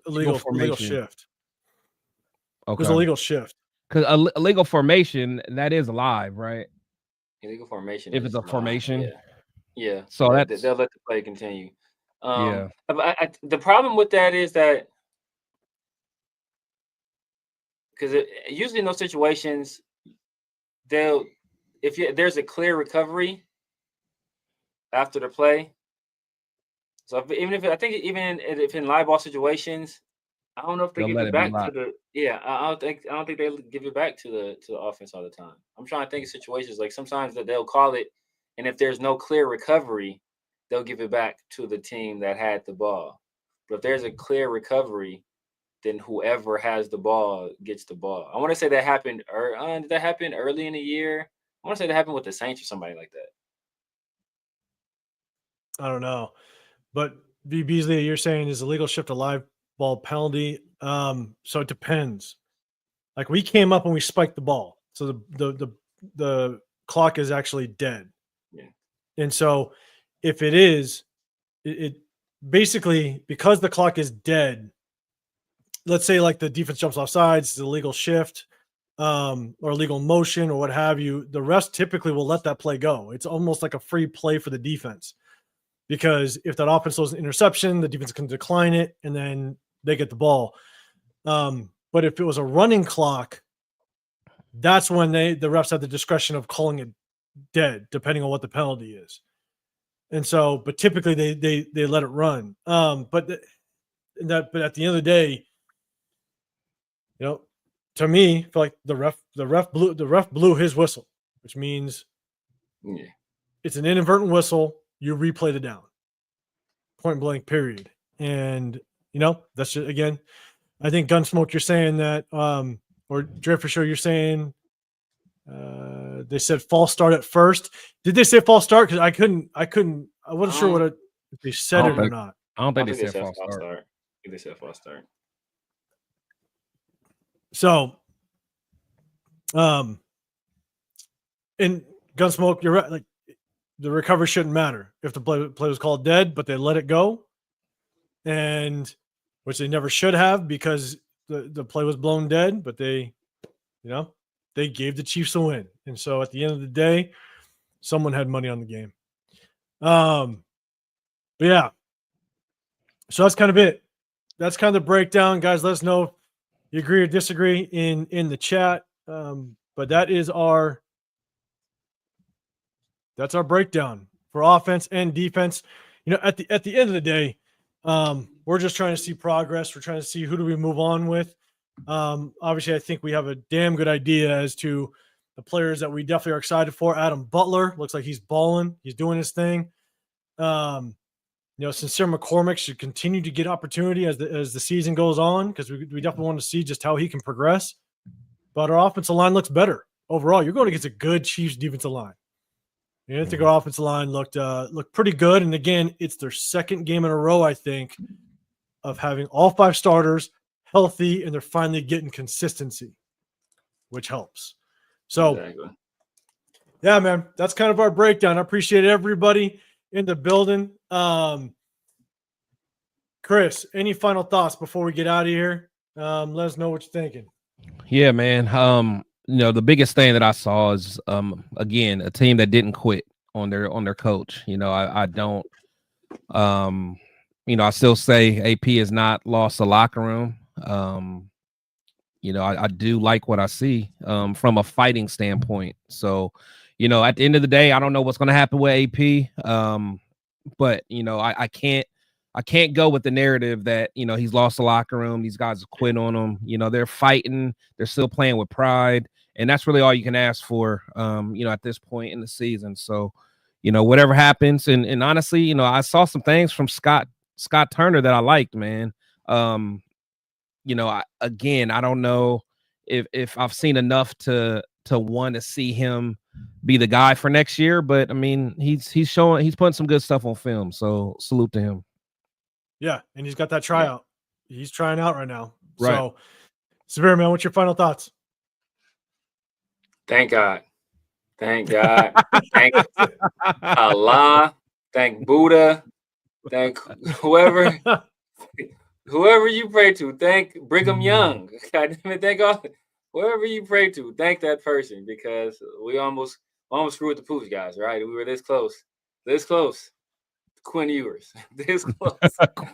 illegal formation. shift. Okay. It was a legal shift. Because illegal formation, that is alive, right? Illegal formation. If is it's a live. formation. Yeah. So they'll that's let the play continue. yeah. The problem with that is that because usually in those situations, there's a clear recovery after the play. So even if in live ball situations, I don't know if they They'll give let it it be back to live. the I don't think they give it back to the offense all the time. I'm trying to think of situations like sometimes that they'll call it, and if there's no clear recovery, they'll give it back to the team that had the ball. But if there's a clear recovery, then whoever has the ball gets the ball. I want to say that happened. Did that happen early in the year? I want to say that happened with the Saints or somebody like that. I don't know. But V. Beasley, you're saying is illegal shift a live ball penalty. So it depends. Like we came up and we spiked the ball. So the clock is actually dead. Yeah. And so if it is, it basically because the clock is dead, let's say like the defense jumps off sides, it's a legal shift, or legal motion or what have you, the refs typically will let that play go. It's almost like a free play for the defense. Because if that offense throws an interception, the defense can decline it, and then they get the ball. But if it was a running clock, that's when the refs have the discretion of calling it dead, depending on what the penalty is. And so, but typically they let it run. But at the end of the day, to me, I feel like the ref blew his whistle, which means it's an inadvertent whistle. You replay the down. Point blank, period. And that's just, again, I think Gunsmoke, you're saying that, or Dre for sure, you're saying they said false start at first. Did they say false start? Because I wasn't sure if they said it or not. I don't think they said false start. I think they said false start. So, in Gunsmoke, you're right. Like the recovery shouldn't matter if the play was called dead, but they let it go, and which they never should have because the play was blown dead. But they gave the Chiefs a win, and so at the end of the day, someone had money on the game. But yeah, so that's kind of it. That's kind of the breakdown, guys. Let us know if you agree or disagree in the chat. But that's our breakdown for offense and defense. At the end of the day, we're just trying to see progress. We're trying to see who do we move on with. Obviously, I think we have a damn good idea as to the players that we definitely are excited for. Adam Butler looks like he's balling. He's doing his thing. Sincere McCormick should continue to get opportunity as the season goes on because we definitely want to see just how he can progress. But our offensive line looks better overall. You're going against a good Chiefs defensive line. I think our offensive line looked pretty good. And again, it's their second game in a row, I think, of having all 5 starters healthy, and they're finally getting consistency, which helps. So, exactly. Yeah, man, that's kind of our breakdown. I appreciate everybody in the building. Chris, any final thoughts before we get out of here? Let us know what you're thinking. Yeah, man. The biggest thing that I saw is again a team that didn't quit on their coach. I don't I still say AP has not lost the locker room. I do like what I see from a fighting standpoint. So, at the end of the day, I don't know what's going to happen with AP. But I can't go with the narrative that he's lost the locker room. These guys have quit on him. They're fighting. They're still playing with pride, and that's really all you can ask for. At this point in the season. So, whatever happens, and honestly, I saw some things from Scott Turner that I liked, man. I don't know if I've seen enough to want to see him be the guy for next year, but I mean, he's putting some good stuff on film. So salute to him. Yeah, and he's got that tryout. Yeah. He's trying out right now. Right. So, Severe, man, what's your final thoughts? Thank God. Thank God. Thank Allah. Thank Buddha. Thank whoever you pray to. Thank Brigham Young. God damn it, thank all whoever you pray to. Thank that person, because we almost screwed the pooch, guys. Right? We were this close. Quinn Ewers. This close.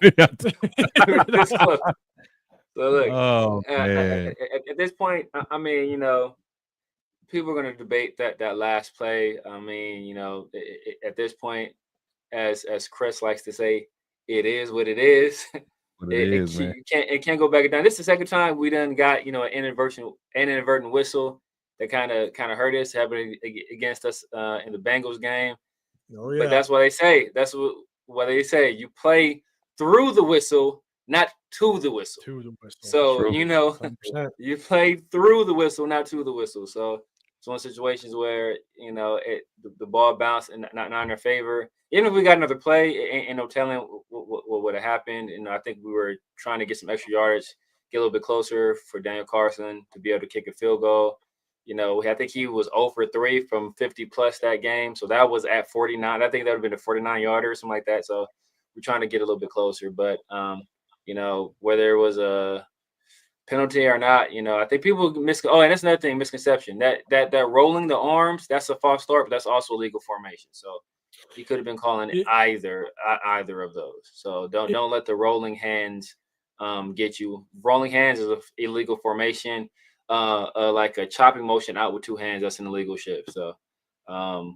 This close. So look, at this point, I mean, you know, people are going to debate that last play. I mean, you know, at this point, as Chris likes to say, it is what it is. It can't go back down. This is the second time we done got, you know, an inadvertent whistle that kind of hurt us, happening against us in the Bengals game. Oh yeah. But that's what they say. That's what they say. You play through the whistle, not to the whistle. So, true. You know, 100%. You play through the whistle, not to the whistle. So it's one of those situations where, you know, the ball bounced and not in their favor. Even if we got another play, ain't no telling what would have happened. And I think we were trying to get some extra yardage, get a little bit closer for Daniel Carson to be able to kick a field goal. You know, I think he was 0 for 3 from 50 plus that game. So that was at 49. I think that would have been a 49-yarder or something like that. So we're trying to get a little bit closer. But, you know, whether it was a penalty or not, you know, I think people and that's another thing, misconception. That rolling the arms, that's a false start, but that's also legal formation. So he could have been calling it either of those. So don't let the rolling hands get you. Rolling hands is an illegal formation. Like a chopping motion out with two hands, that's an illegal shift. So the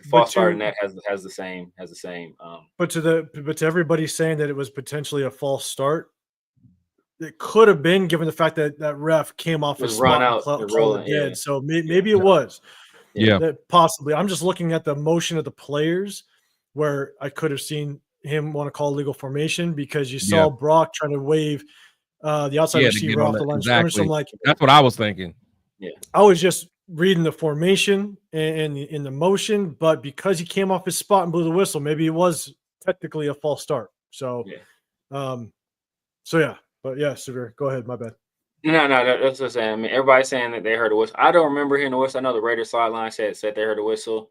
false start in that has the same. But to everybody saying that it was potentially a false start, it could have been, given the fact that that ref came off his spot and called it dead. Yeah. So maybe it was. Yeah, that possibly. I'm just looking at the motion of the players, where I could have seen him want to call legal formation, because you saw Brock trying to wave the outside receiver off the line. Exactly. So I'm like, that's what I was thinking. Yeah, I was just reading the formation and in the motion, but because he came off his spot and blew the whistle, maybe it was technically a false start. So, but yeah, Severe, go ahead. My bad. No, that's what I'm saying. I mean, everybody's saying that they heard a whistle. I don't remember hearing a whistle. I know the Raiders sideline said they heard a whistle.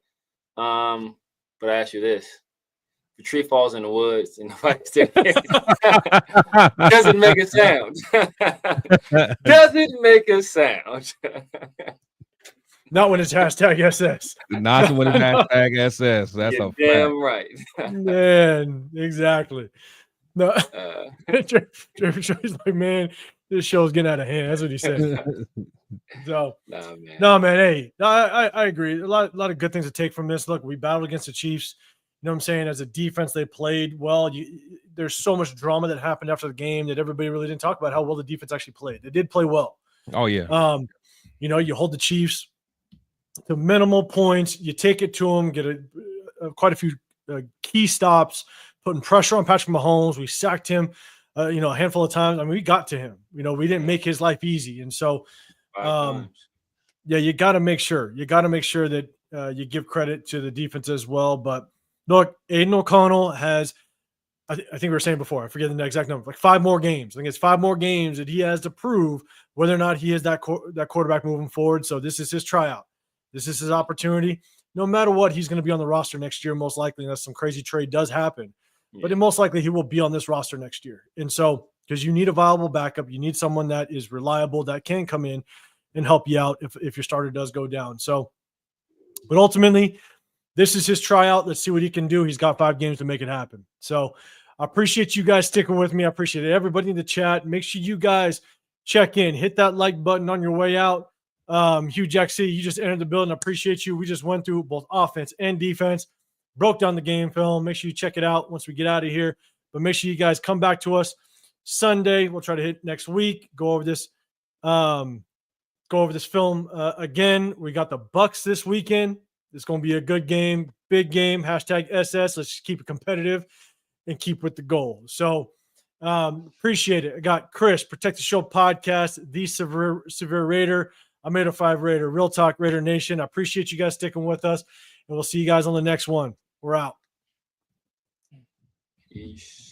But I ask you this: the tree falls in the woods and nobody's there, doesn't make a sound. Doesn't make a sound. Not when it's hashtag SS. Not when it's hashtag SS. That's a damn right. Man, exactly. No, Trevor's like, man, this show's getting out of hand. That's what he said. So, no, man. Hey, I agree. A lot of good things to take from this. Look, we battled against the Chiefs. You know what I'm saying? As a defense, they played well. There's so much drama that happened after the game that everybody really didn't talk about how well the defense actually played. They did play well. Oh yeah. You know, you hold the Chiefs to minimal points. You take it to them. Get quite a few key stops, putting pressure on Patrick Mahomes. We sacked him, a handful of times. I mean, we got to him. You know, we didn't make his life easy, and so, you got to make sure. You got to make sure that you give credit to the defense as well. But look, Aiden O'Connell has, I think we were saying before, I forget the exact number, like 5 more games. I think it's 5 more games that he has to prove whether or not he is that quarterback moving forward. So this is his tryout. This is his opportunity. No matter what, he's going to be on the roster next year, most likely, unless some crazy trade does happen. Yeah. But most likely he will be on this roster next year. And so, because you need a viable backup, you need someone that is reliable, that can come in and help you out if your starter does go down. So, but ultimately, this is his tryout. Let's see what he can do. He's got 5 games to make it happen. So I appreciate you guys sticking with me. I appreciate everybody in the chat. Make sure you guys check in. Hit that like button on your way out. Hugh Jackson, you just entered the building. I appreciate you. We just went through both offense and defense, broke down the game film. Make sure you check it out once we get out of here. But make sure you guys come back to us Sunday. We'll try to hit next week. Go over this film again. We got the Bucks this weekend. It's going to be a good game, big game. Hashtag SS. Let's just keep it competitive and keep with the goal. So appreciate it. I got Chris, Protect the Show podcast, the Severe Raider. I'm 805 Raider, Real Talk Raider Nation. I appreciate you guys sticking with us, and we'll see you guys on the next one. We're out. Peace.